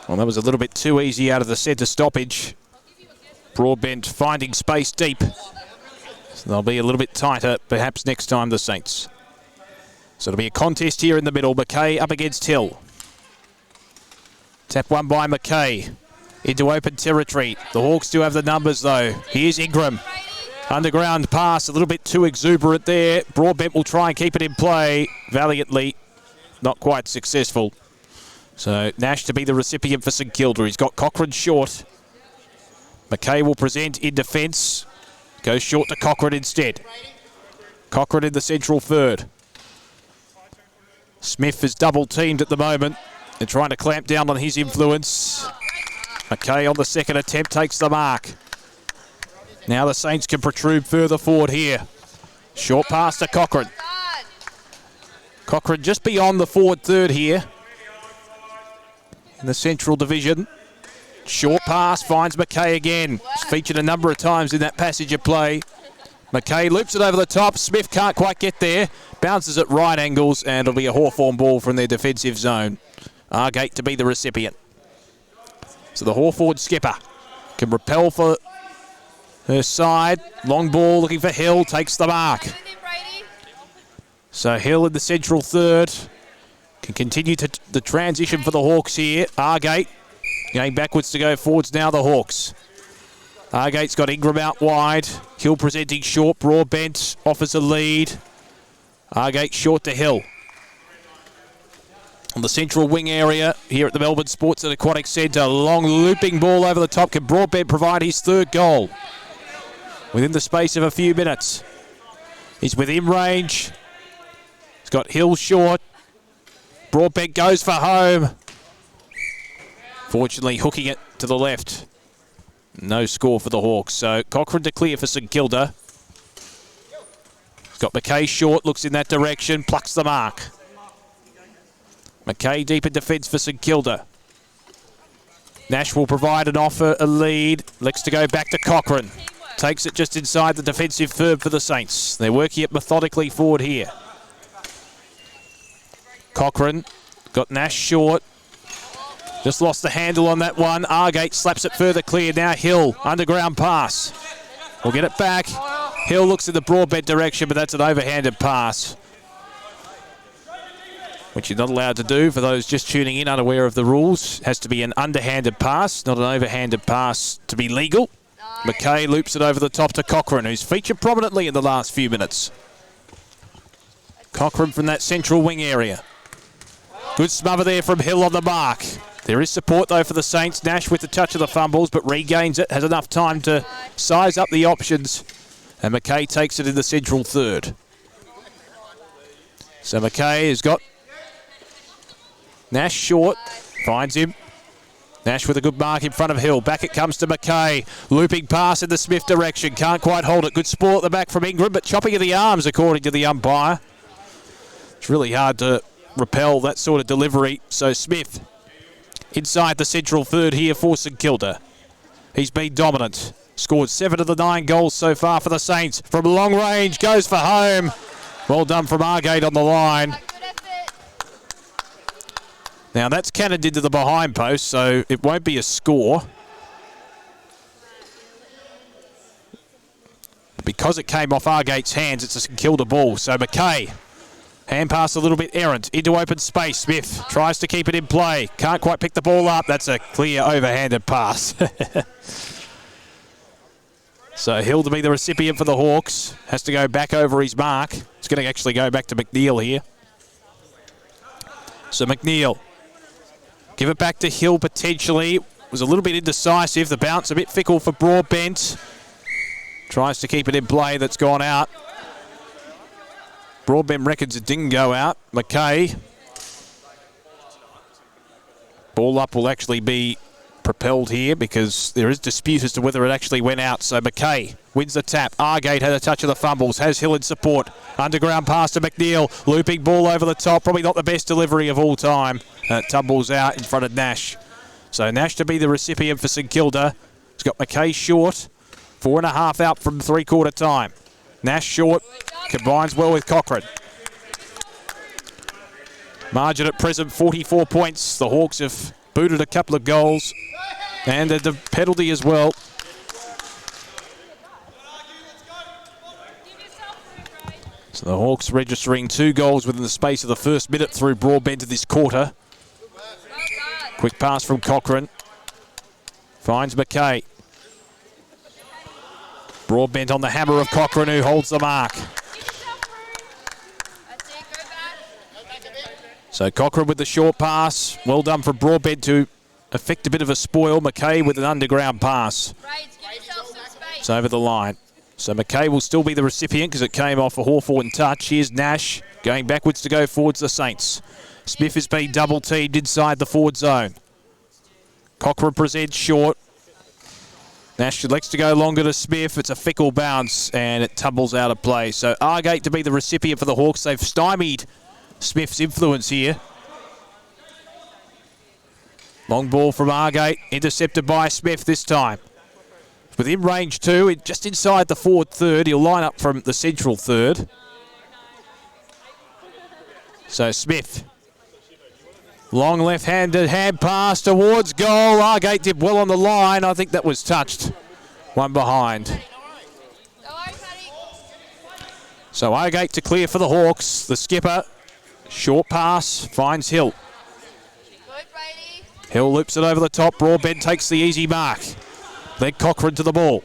Speaker 1: Well, that was a little bit too easy out of the centre stoppage. Broadbent finding space deep. So they'll be a little bit tighter, perhaps next time, the Saints. So it'll be a contest here in the middle. McKay up against Hill. Tap one by McKay. Into open territory. The Hawks do have the numbers, though. Here's Ingram. Underground pass, a little bit too exuberant there. Broadbent will try and keep it in play valiantly. Not quite successful. So Nash to be the recipient for St Kilda. He's got Cochrane short. McKay will present in defence. Goes short to Cochrane instead. Cochrane in the central third. Smith is double teamed at the moment. They're trying to clamp down on his influence. McKay on the second attempt takes the mark. Now the Saints can protrude further forward here. Short pass to Cochrane. Cochrane just beyond the forward third here in the Central Division. Short pass finds McKay again. It's featured a number of times in that passage of play. McKay loops it over the top. Smith can't quite get there. Bounces at right angles, and it'll be a Hawthorn ball from their defensive zone. Argate to be the recipient. So the Hawthorn skipper can repel for her side. Long ball looking for Hill. Takes the mark. So Hill in the central third. Can continue to the transition for the Hawks here. Argate going backwards to go forwards now, the Hawks. Argate's got Ingram out wide. Hill presenting short. Broadbent offers a lead. Argate short to Hill. On the central wing area here at the Melbourne Sports and Aquatic Centre. Long looping ball over the top. Can Broadbent provide his third goal within the space of a few minutes? He's within range. He's got Hill short. Broadbent goes for home. Fortunately, hooking it to the left. No score for the Hawks. So Cochrane to clear for St Kilda. He's got McKay short, looks in that direction, plucks the mark. McKay deep in defence for St Kilda. Nash will provide an offer, a lead. Looks to go back to Cochrane. Takes it just inside the defensive third for the Saints. They're working it methodically forward here. Cochrane got Nash short. Just lost the handle on that one. Argate slaps it further clear. Now Hill, underground pass. We'll get it back. Hill looks in the Broadbent direction, but that's an overhanded pass, which you're not allowed to do. For those just tuning in, unaware of the rules, has to be an underhanded pass, not an overhanded pass to be legal. McKay loops it over the top to Cochrane, who's featured prominently in the last few minutes. Cochrane from that central wing area. Good smother there from Hill on the mark. There is support, though, for the Saints. Nash with the touch of the fumbles, but regains it. Has enough time to size up the options. And McKay takes it in the central third. So McKay has got Nash short. Finds him. Nash with a good mark in front of Hill. Back it comes to McKay. Looping pass in the Smith direction. Can't quite hold it. Good sport at the back from Ingram, but chopping of the arms, according to the umpire. It's really hard to repel that sort of delivery. So Smith inside the central third here for St Kilda. He's been dominant. Scored 7 of the 9 goals so far for the Saints. From long range, goes for home. Well done from Argate on the line. Now that's cannoned into the behind post, so it won't be a score. Because it came off Argate's hands, it's a St Kilda ball. So McKay Hand pass a little bit errant. Into open space. Smith tries to keep it in play. Can't quite pick the ball up. That's a clear overhanded pass. So Hill to be the recipient for the Hawks. Has to go back over his mark. It's going to actually go back to McNeil here. So McNeil. Give it back to Hill potentially. Was a little bit indecisive. The bounce a bit fickle for Broadbent. Tries to keep it in play. That's gone out. Broadbent reckons it didn't go out. McKay. Ball up will actually be propelled here because there is dispute as to whether it actually went out. So McKay wins the tap. Argate had a touch of the fumbles. Has Hill in support. Underground pass to McNeil. Looping ball over the top. Probably not the best delivery of all time. It tumbles out in front of Nash. So Nash to be the recipient for St Kilda. He's got McKay short. 4.5 out from three-quarter time. Nash short. Combines well with Cochrane. Margin at present 44 points. The Hawks have booted a couple of goals and a penalty as well. So the Hawks registering 2 goals within the space of the first minute through Broadbent of this quarter. Quick pass from Cochrane. Finds McKay. Broadbent on the hammer of Cochrane, who holds the mark. So Cochrane with the short pass. Well done for Broadbent to effect a bit of a spoil. McKay with an underground pass. It's over the line. So McKay will still be the recipient because it came off a Hawthorn touch. Here's Nash going backwards to go forwards the Saints. Smith has been double teamed inside the forward zone. Cochrane presents short. Nash elects to go longer to Smith. It's a fickle bounce and it tumbles out of play. So Argate to be the recipient for the Hawks. They've stymied Smith's influence here. Long ball from Argate, intercepted by Smith this time. Within range 2, just inside the forward third. He'll line up from the central third. So Smith. Long left-handed hand pass towards goal. Argate did well on the line. I think that was touched. One behind. So Argate to clear for the Hawks. The skipper, short pass, finds Hill. Hill loops it over the top. Broadbent takes the easy mark. Then Cochrane to the ball.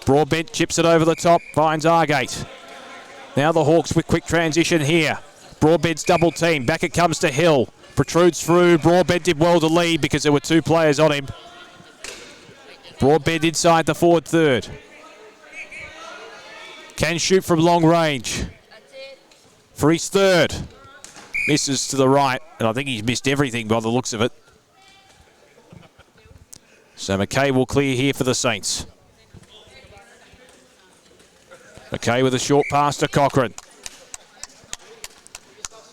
Speaker 1: Broadbent chips it over the top, finds Argate. Now the Hawks with quick transition here. Broadbent's double team. Back it comes to Hill. Protrudes through. Broadbent did well to lead because there were 2 players on him. Broadbent inside the forward third. Can shoot from long range. For his third. Misses to the right, and I think he's missed everything by the looks of it. So McKay will clear here for the Saints. McKay with a short pass to Cochrane.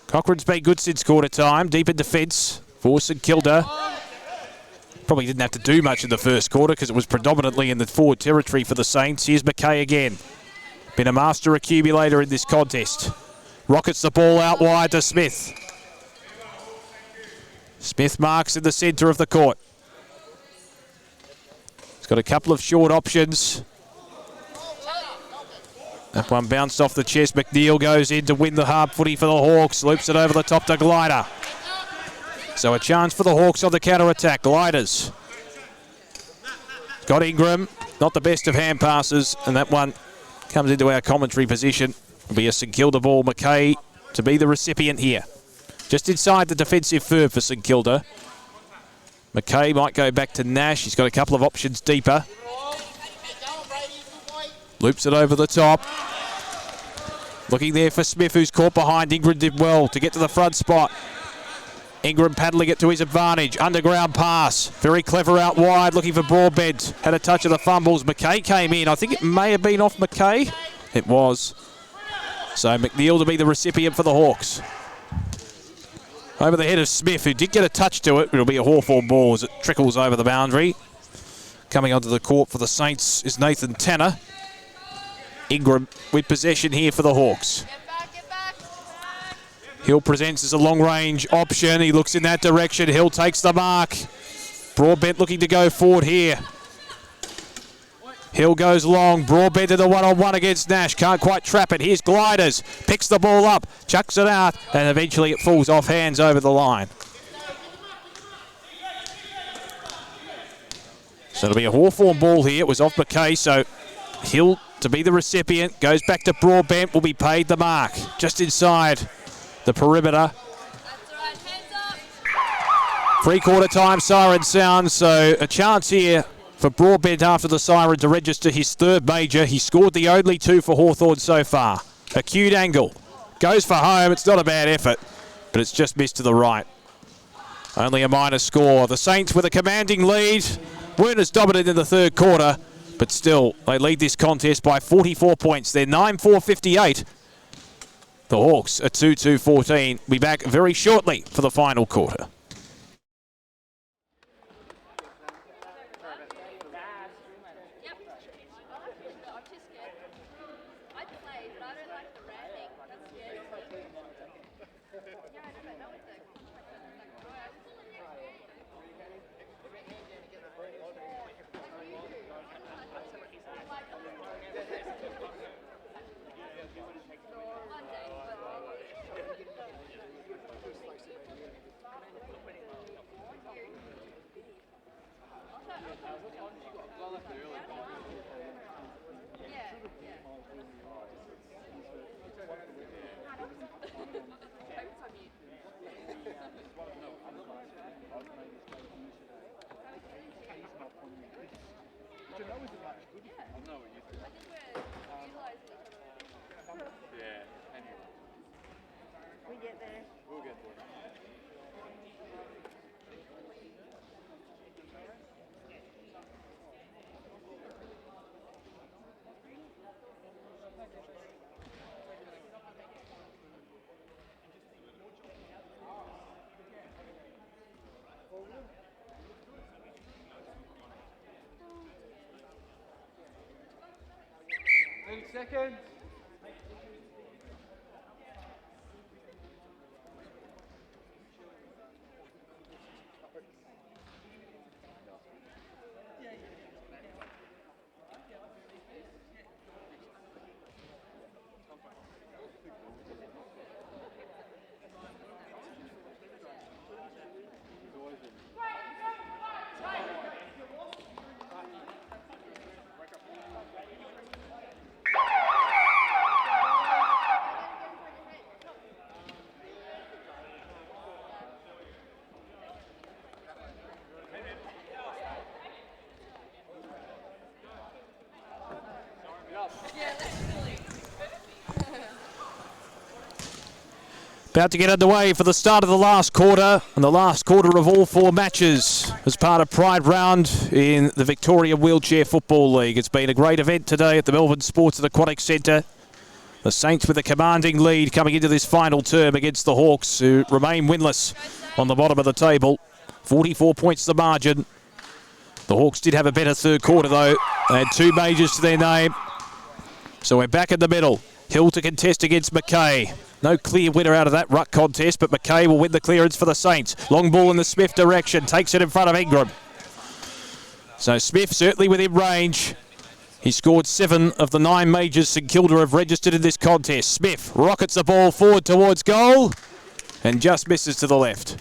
Speaker 1: Cochrane's been good since quarter time. Deep in defence for St Kilda. Probably didn't have to do much in the first quarter because it was predominantly in the forward territory for the Saints. Here's McKay again. Been a master accumulator in this contest. Rockets the ball out wide to Smith. Smith marks in the centre of the court. He's got a couple of short options. That one bounced off the chest. McNeil goes in to win the hard footy for the Hawks. Loops it over the top to Glider. So a chance for the Hawks on the counter-attack. Gliders. Got Ingram. Not the best of hand passes. And that one comes into our commentary position. It'll be a St Kilda ball. McKay to be the recipient here. Just inside the defensive third for St Kilda. McKay might go back to Nash. He's got a couple of options deeper. Loops it over the top. Looking there for Smith, who's caught behind. Ingram did well to get to the front spot. Ingram paddling it to his advantage. Underground pass. Very clever out wide, looking for Broadbent. Had a touch of the fumbles. McKay came in. I think it may have been off McKay. It was. So McNeil to be the recipient for the Hawks. Over the head of Smith, who did get a touch to it. It'll be a Hawthorn ball as it trickles over the boundary. Coming onto the court for the Saints is Nathan Tanner. Ingram with possession here for the Hawks. Hill presents as a long-range option. He looks in that direction. Hill takes the mark. Broadbent looking to go forward here. Hill goes long, Broadbent to the one-on-one against Nash. Can't quite trap it. Here's Gliders. Picks the ball up, chucks it out, and eventually it falls off hands over the line. So it'll be a Hawthorn ball here. It was off McKay, so Hill to be the recipient. Goes back to Broadbent, will be paid the mark. Just inside the perimeter. Three-quarter time siren sound, so a chance here for Broadbent after the siren to register his third major. He scored the only two for Hawthorn so far. Acute angle. Goes for home. It's not a bad effort, but it's just missed to the right. Only a minor score. The Saints with a commanding lead. Weren't as dominant in the third quarter, but still, they lead this contest by 44 points. They're 9-4-58. The Hawks at 2-2-14. Be back very shortly for the final quarter.
Speaker 2: Seconds.
Speaker 1: About to get underway for the start of the last quarter, and the last quarter of all four matches as part of Pride Round in the Victoria Wheelchair Football League. It's been a great event today at the Melbourne Sports and Aquatic Centre. The Saints with a commanding lead coming into this final term against the Hawks, who remain winless on the bottom of the table. 44 points the margin. The Hawks did have a better third quarter though. They had two majors to their name. So we're back in the middle. Hill to contest against McKay. No clear winner out of that ruck contest, but McKay will win the clearance for the Saints. Long ball in the Smith direction, takes it in front of Ingram. So Smith certainly within range. He scored 7 of the 9 majors St Kilda have registered in this contest. Smith rockets the ball forward towards goal and just misses to the left.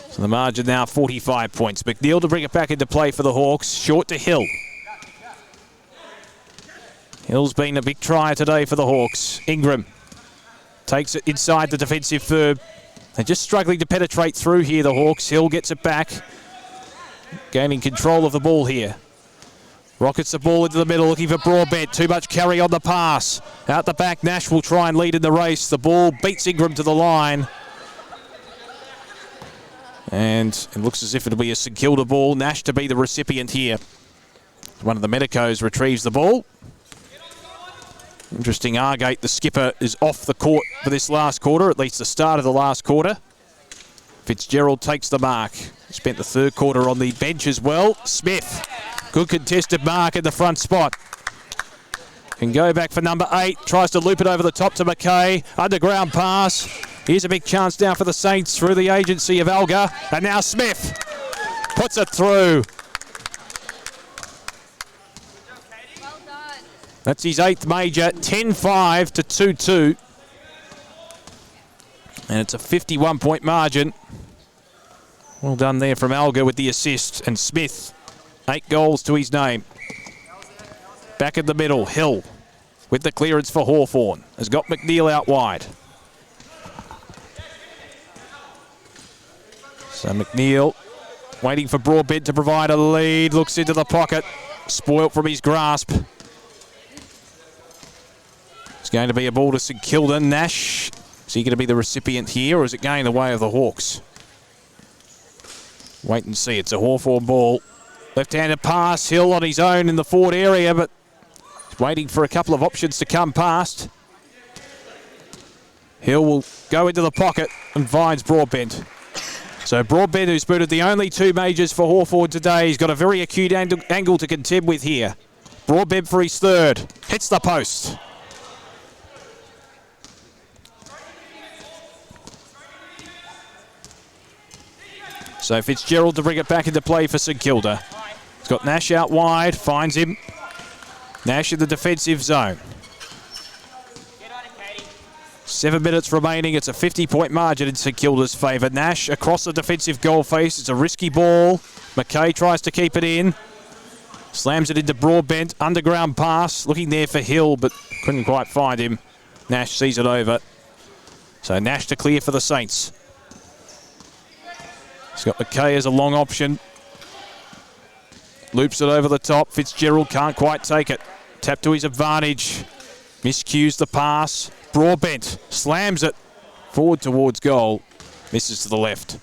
Speaker 1: So the margin now 45 points. McNeil to bring it back into play for the Hawks. Short to Hill. Hill's been a big try today for the Hawks. Ingram takes it inside the defensive third. They're just struggling to penetrate through here, the Hawks. Hill gets it back. Gaining control of the ball here. Rockets the ball into the middle, looking for Broadbent. Too much carry on the pass. Out the back, Nash will try and lead in the race. The ball beats Ingram to the line. And it looks as if it'll be a St Kilda ball. Nash to be the recipient here. One of the Medicos retrieves the ball. Interesting, Argate, the skipper, is off the court for this last quarter, at least the start of the last quarter. Fitzgerald takes the mark. Spent the third quarter on the bench as well. Smith, good contested mark in the front spot. Can go back for number 8, tries to loop it over the top to McKay. Underground pass. Here's a big chance now for the Saints through the agency of Alga. And now Smith puts it through. That's his 8th major, 10-5 to 2-2. And it's a 51-point margin. Well done there from Alga with the assist. And Smith, 8 goals to his name. Back in the middle, Hill with the clearance for Hawthorn. Has got McNeil out wide. So McNeil waiting for Broadbent to provide a lead. Looks into the pocket. Spoilt from his grasp. It's going to be a ball to St Kilda. Nash, is he going to be the recipient here, or is it going the way of the Hawks? Wait and see. It's a Hawthorn ball. Left-handed pass. Hill on his own in the forward area, but waiting for a couple of options to come past. Hill will go into the pocket and finds Broadbent. So Broadbent, who's booted the only 2 majors for Hawthorn today, he's got a very acute angle to contend with here. Broadbent for his 3rd. Hits the post. So Fitzgerald to bring it back into play for St Kilda. He's got Nash out wide, finds him. Nash in the defensive zone. 7 minutes remaining. It's a 50-point margin in St Kilda's favour. Nash across the defensive goal face. It's a risky ball. McKay tries to keep it in. Slams it into Broadbent. Underground pass. Looking there for Hill, but couldn't quite find him. Nash sees it over. So Nash to clear for the Saints. He's got McKay as a long option. Loops it over the top. Fitzgerald can't quite take it. Tap to his advantage. Miscues the pass. Broadbent slams it forward towards goal. Misses to the left.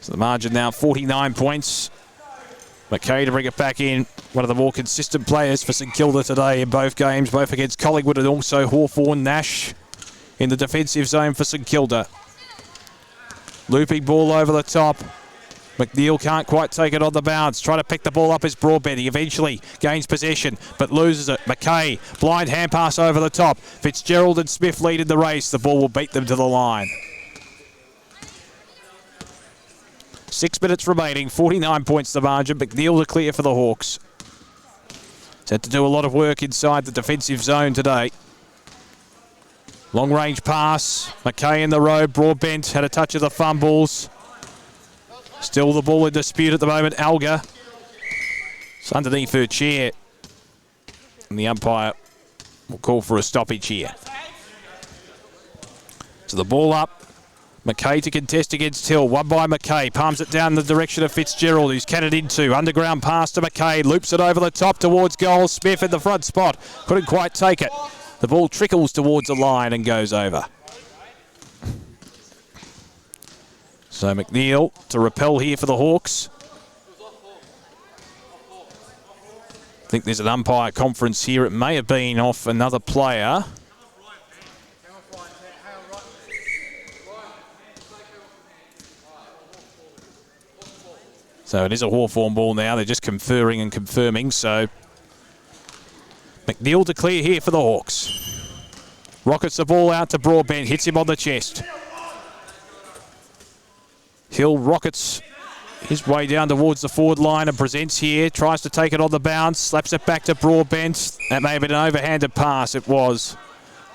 Speaker 1: So the margin now 49 points. McKay to bring it back in. One of the more consistent players for St Kilda today in both games, both against Collingwood and also Hawthorn. Nash in the defensive zone for St Kilda. Looping ball over the top. McNeil can't quite take it on the bounce. Trying to pick the ball up as Broadbent. He eventually gains possession, but loses it. McKay, blind hand pass over the top. Fitzgerald and Smith lead in the race. The ball will beat them to the line. 6 minutes remaining, 49 points the margin. McNeil to clear for the Hawks. He's had to do a lot of work inside the defensive zone today. Long range pass. McKay in the road. Broadbent had a touch of the fumbles. Still the ball in dispute at the moment. Alga. It's underneath her chair. And the umpire will call for a stoppage here. So the ball up. McKay to contest against Hill. Won by McKay. Palms it down in the direction of Fitzgerald, who's cannoned into. Underground pass to McKay. Loops it over the top towards goal. Smith in the front spot. Couldn't quite take it. The ball trickles towards the line and goes over. So McNeil to repel here for the Hawks. I think there's an umpire conference here. It may have been off another player. So it is a Hawthorn ball now. They're just conferring and confirming. So McNeil to clear here for the Hawks. Rockets the ball out to Broadbent. Hits him on the chest. Hill rockets his way down towards the forward line and presents here. Tries to take it on the bounce. Slaps it back to Broadbent. That may have been an overhanded pass. It was.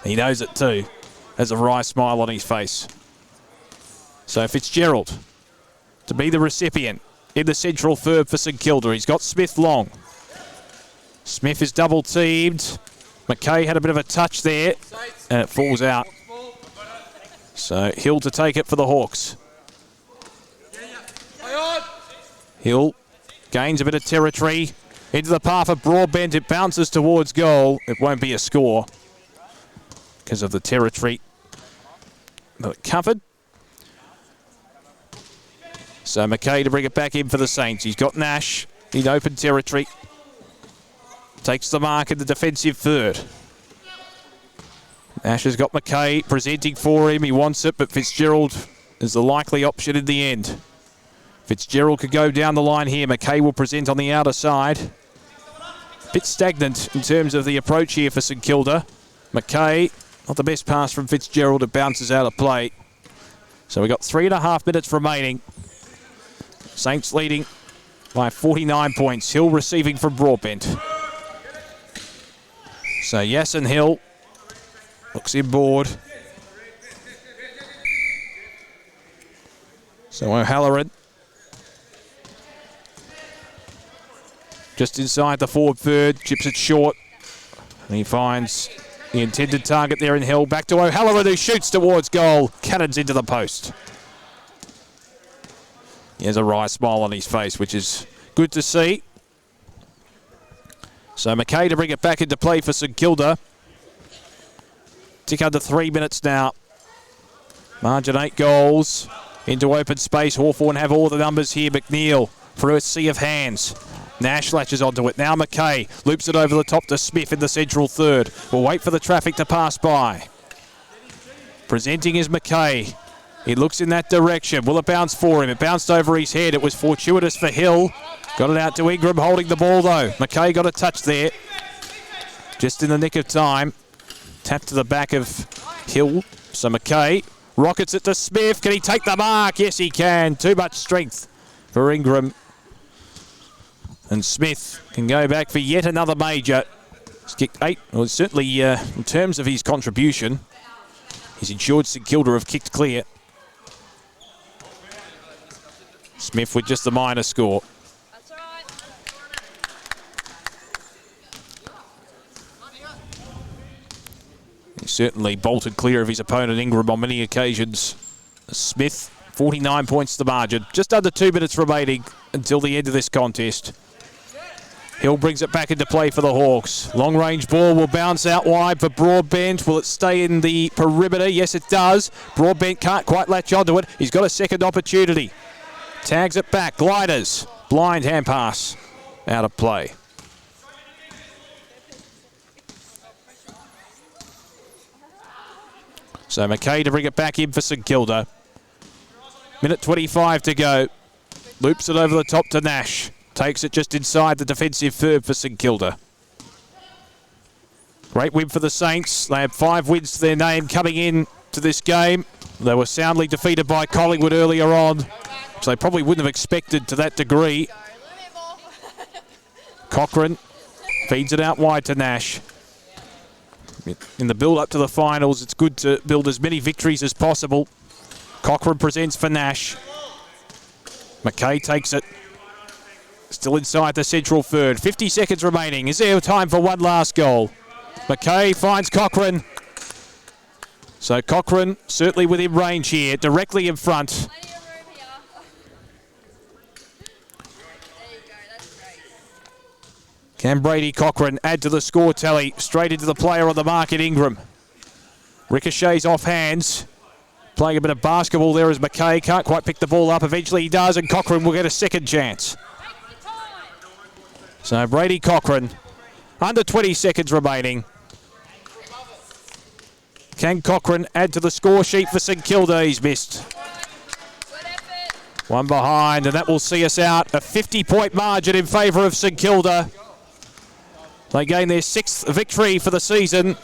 Speaker 1: He knows it too. Has a wry smile on his face. So Fitzgerald to be the recipient in the central third for St Kilda. He's got Smith long. Smith is double teamed. McKay had a bit of a touch there and it falls out. So Hill to take it for the Hawks. Hill gains a bit of territory into the path of Broadbent. It bounces towards goal. It won't be a score because of the territory but covered. So McKay to bring it back in for the Saints. He's got Nash in open territory. Takes the mark in the defensive third. Nash has got McKay presenting for him. He wants it, but Fitzgerald is the likely option in the end. Fitzgerald could go down the line here. McKay will present on the outer side. Bit stagnant in terms of the approach here for St Kilda. McKay, not the best pass from Fitzgerald. It bounces out of play. So we've got 3.5 minutes remaining. Saints leading by 49 points. Hill receiving from Broadbent. So Yasin Hill looks inboard. So O'Halloran just inside the forward third, chips it short, and he finds the intended target there in Hill. Back to O'Halloran, who shoots towards goal, cannons into the post. He has a wry smile on his face, which is good to see. So McKay to bring it back into play for St Kilda. Tick under 3 minutes now. Margin 8 goals. Into open space. Hawthorn have all the numbers here. McNeil through a sea of hands. Nash latches onto it. Now McKay loops it over the top to Smith in the central third. We'll wait for the traffic to pass by. Presenting is McKay. He looks in that direction. Will it bounce for him? It bounced over his head. It was fortuitous for Hill. Got it out to Ingram holding the ball though. McKay got a touch there. Just in the nick of time. Tap to the back of Hill. So McKay rockets it to Smith. Can he take the mark? Yes, he can. Too much strength for Ingram. And Smith can go back for yet another major. He's kicked 8. Well, certainly in terms of his contribution, he's ensured St Kilda have kicked clear. Smith with just the minor score. He certainly bolted clear of his opponent Ingram on many occasions. Smith, 49 points to the margin. Just under 2 minutes remaining until the end of this contest. Hill brings it back into play for the Hawks. Long range ball will bounce out wide for Broadbent. Will it stay in the perimeter? Yes, it does. Broadbent can't quite latch onto it. He's got a second opportunity. Tags it back. Gliders. Blind hand pass. Out of play. So McKay to bring it back in for St Kilda. Minute 25 to go. Loops it over the top to Nash. Takes it just inside the defensive third for St Kilda. Great win for the Saints. They have 5 wins to their name coming in to this game. They were soundly defeated by Collingwood earlier on, which they probably wouldn't have expected to that degree. Cochrane feeds it out wide to Nash. In the build-up to the finals, it's good to build as many victories as possible. Cochrane presents for Nash. McKay takes it. Still inside the central third. 50 seconds remaining. Is there time for one last goal? McKay finds Cochrane. So Cochrane certainly within range here, directly in front. Can Brady Cochrane add to the score tally? Straight into the player on the market, Ingram. Ricochets off hands. Playing a bit of basketball there as McKay can't quite pick the ball up. Eventually he does, and Cochrane will get a second chance. So Brady Cochrane, under 20 seconds remaining. Can Cochrane add to the score sheet for St Kilda? He's missed. One behind, and that will see us out. A 50-point margin in favour of St Kilda. They gain their 6th victory for the season.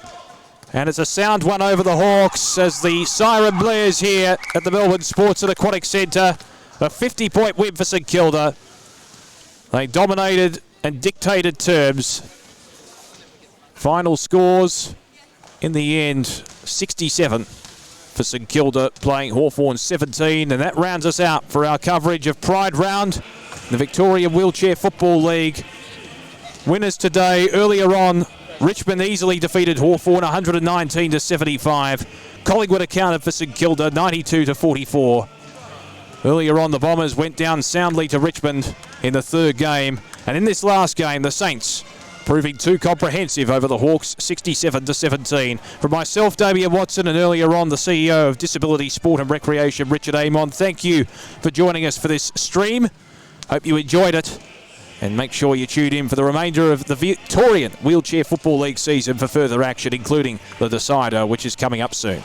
Speaker 1: And it's a sound one over the Hawks as the siren blares here at the Melbourne Sports and Aquatic Centre. A 50-point win for St Kilda. They dominated and dictated terms. Final scores in the end, 67 for St Kilda, playing Hawthorn 17, and that rounds us out for our coverage of Pride Round, the Victoria Wheelchair Football League. Winners today, earlier on, Richmond easily defeated Hawthorn 119 to 75. Collingwood accounted for St Kilda 92 to 44. Earlier on, the Bombers went down soundly to Richmond in the third game. And in this last game, the Saints proving too comprehensive over the Hawks, 67 to 17. From myself, Damien Watson, and earlier on, the CEO of Disability Sport and Recreation, Richard Amon. Thank you for joining us for this stream. Hope you enjoyed it. And make sure you tune in for the remainder of the Victorian Wheelchair Football League season for further action, including the decider, which is coming up soon.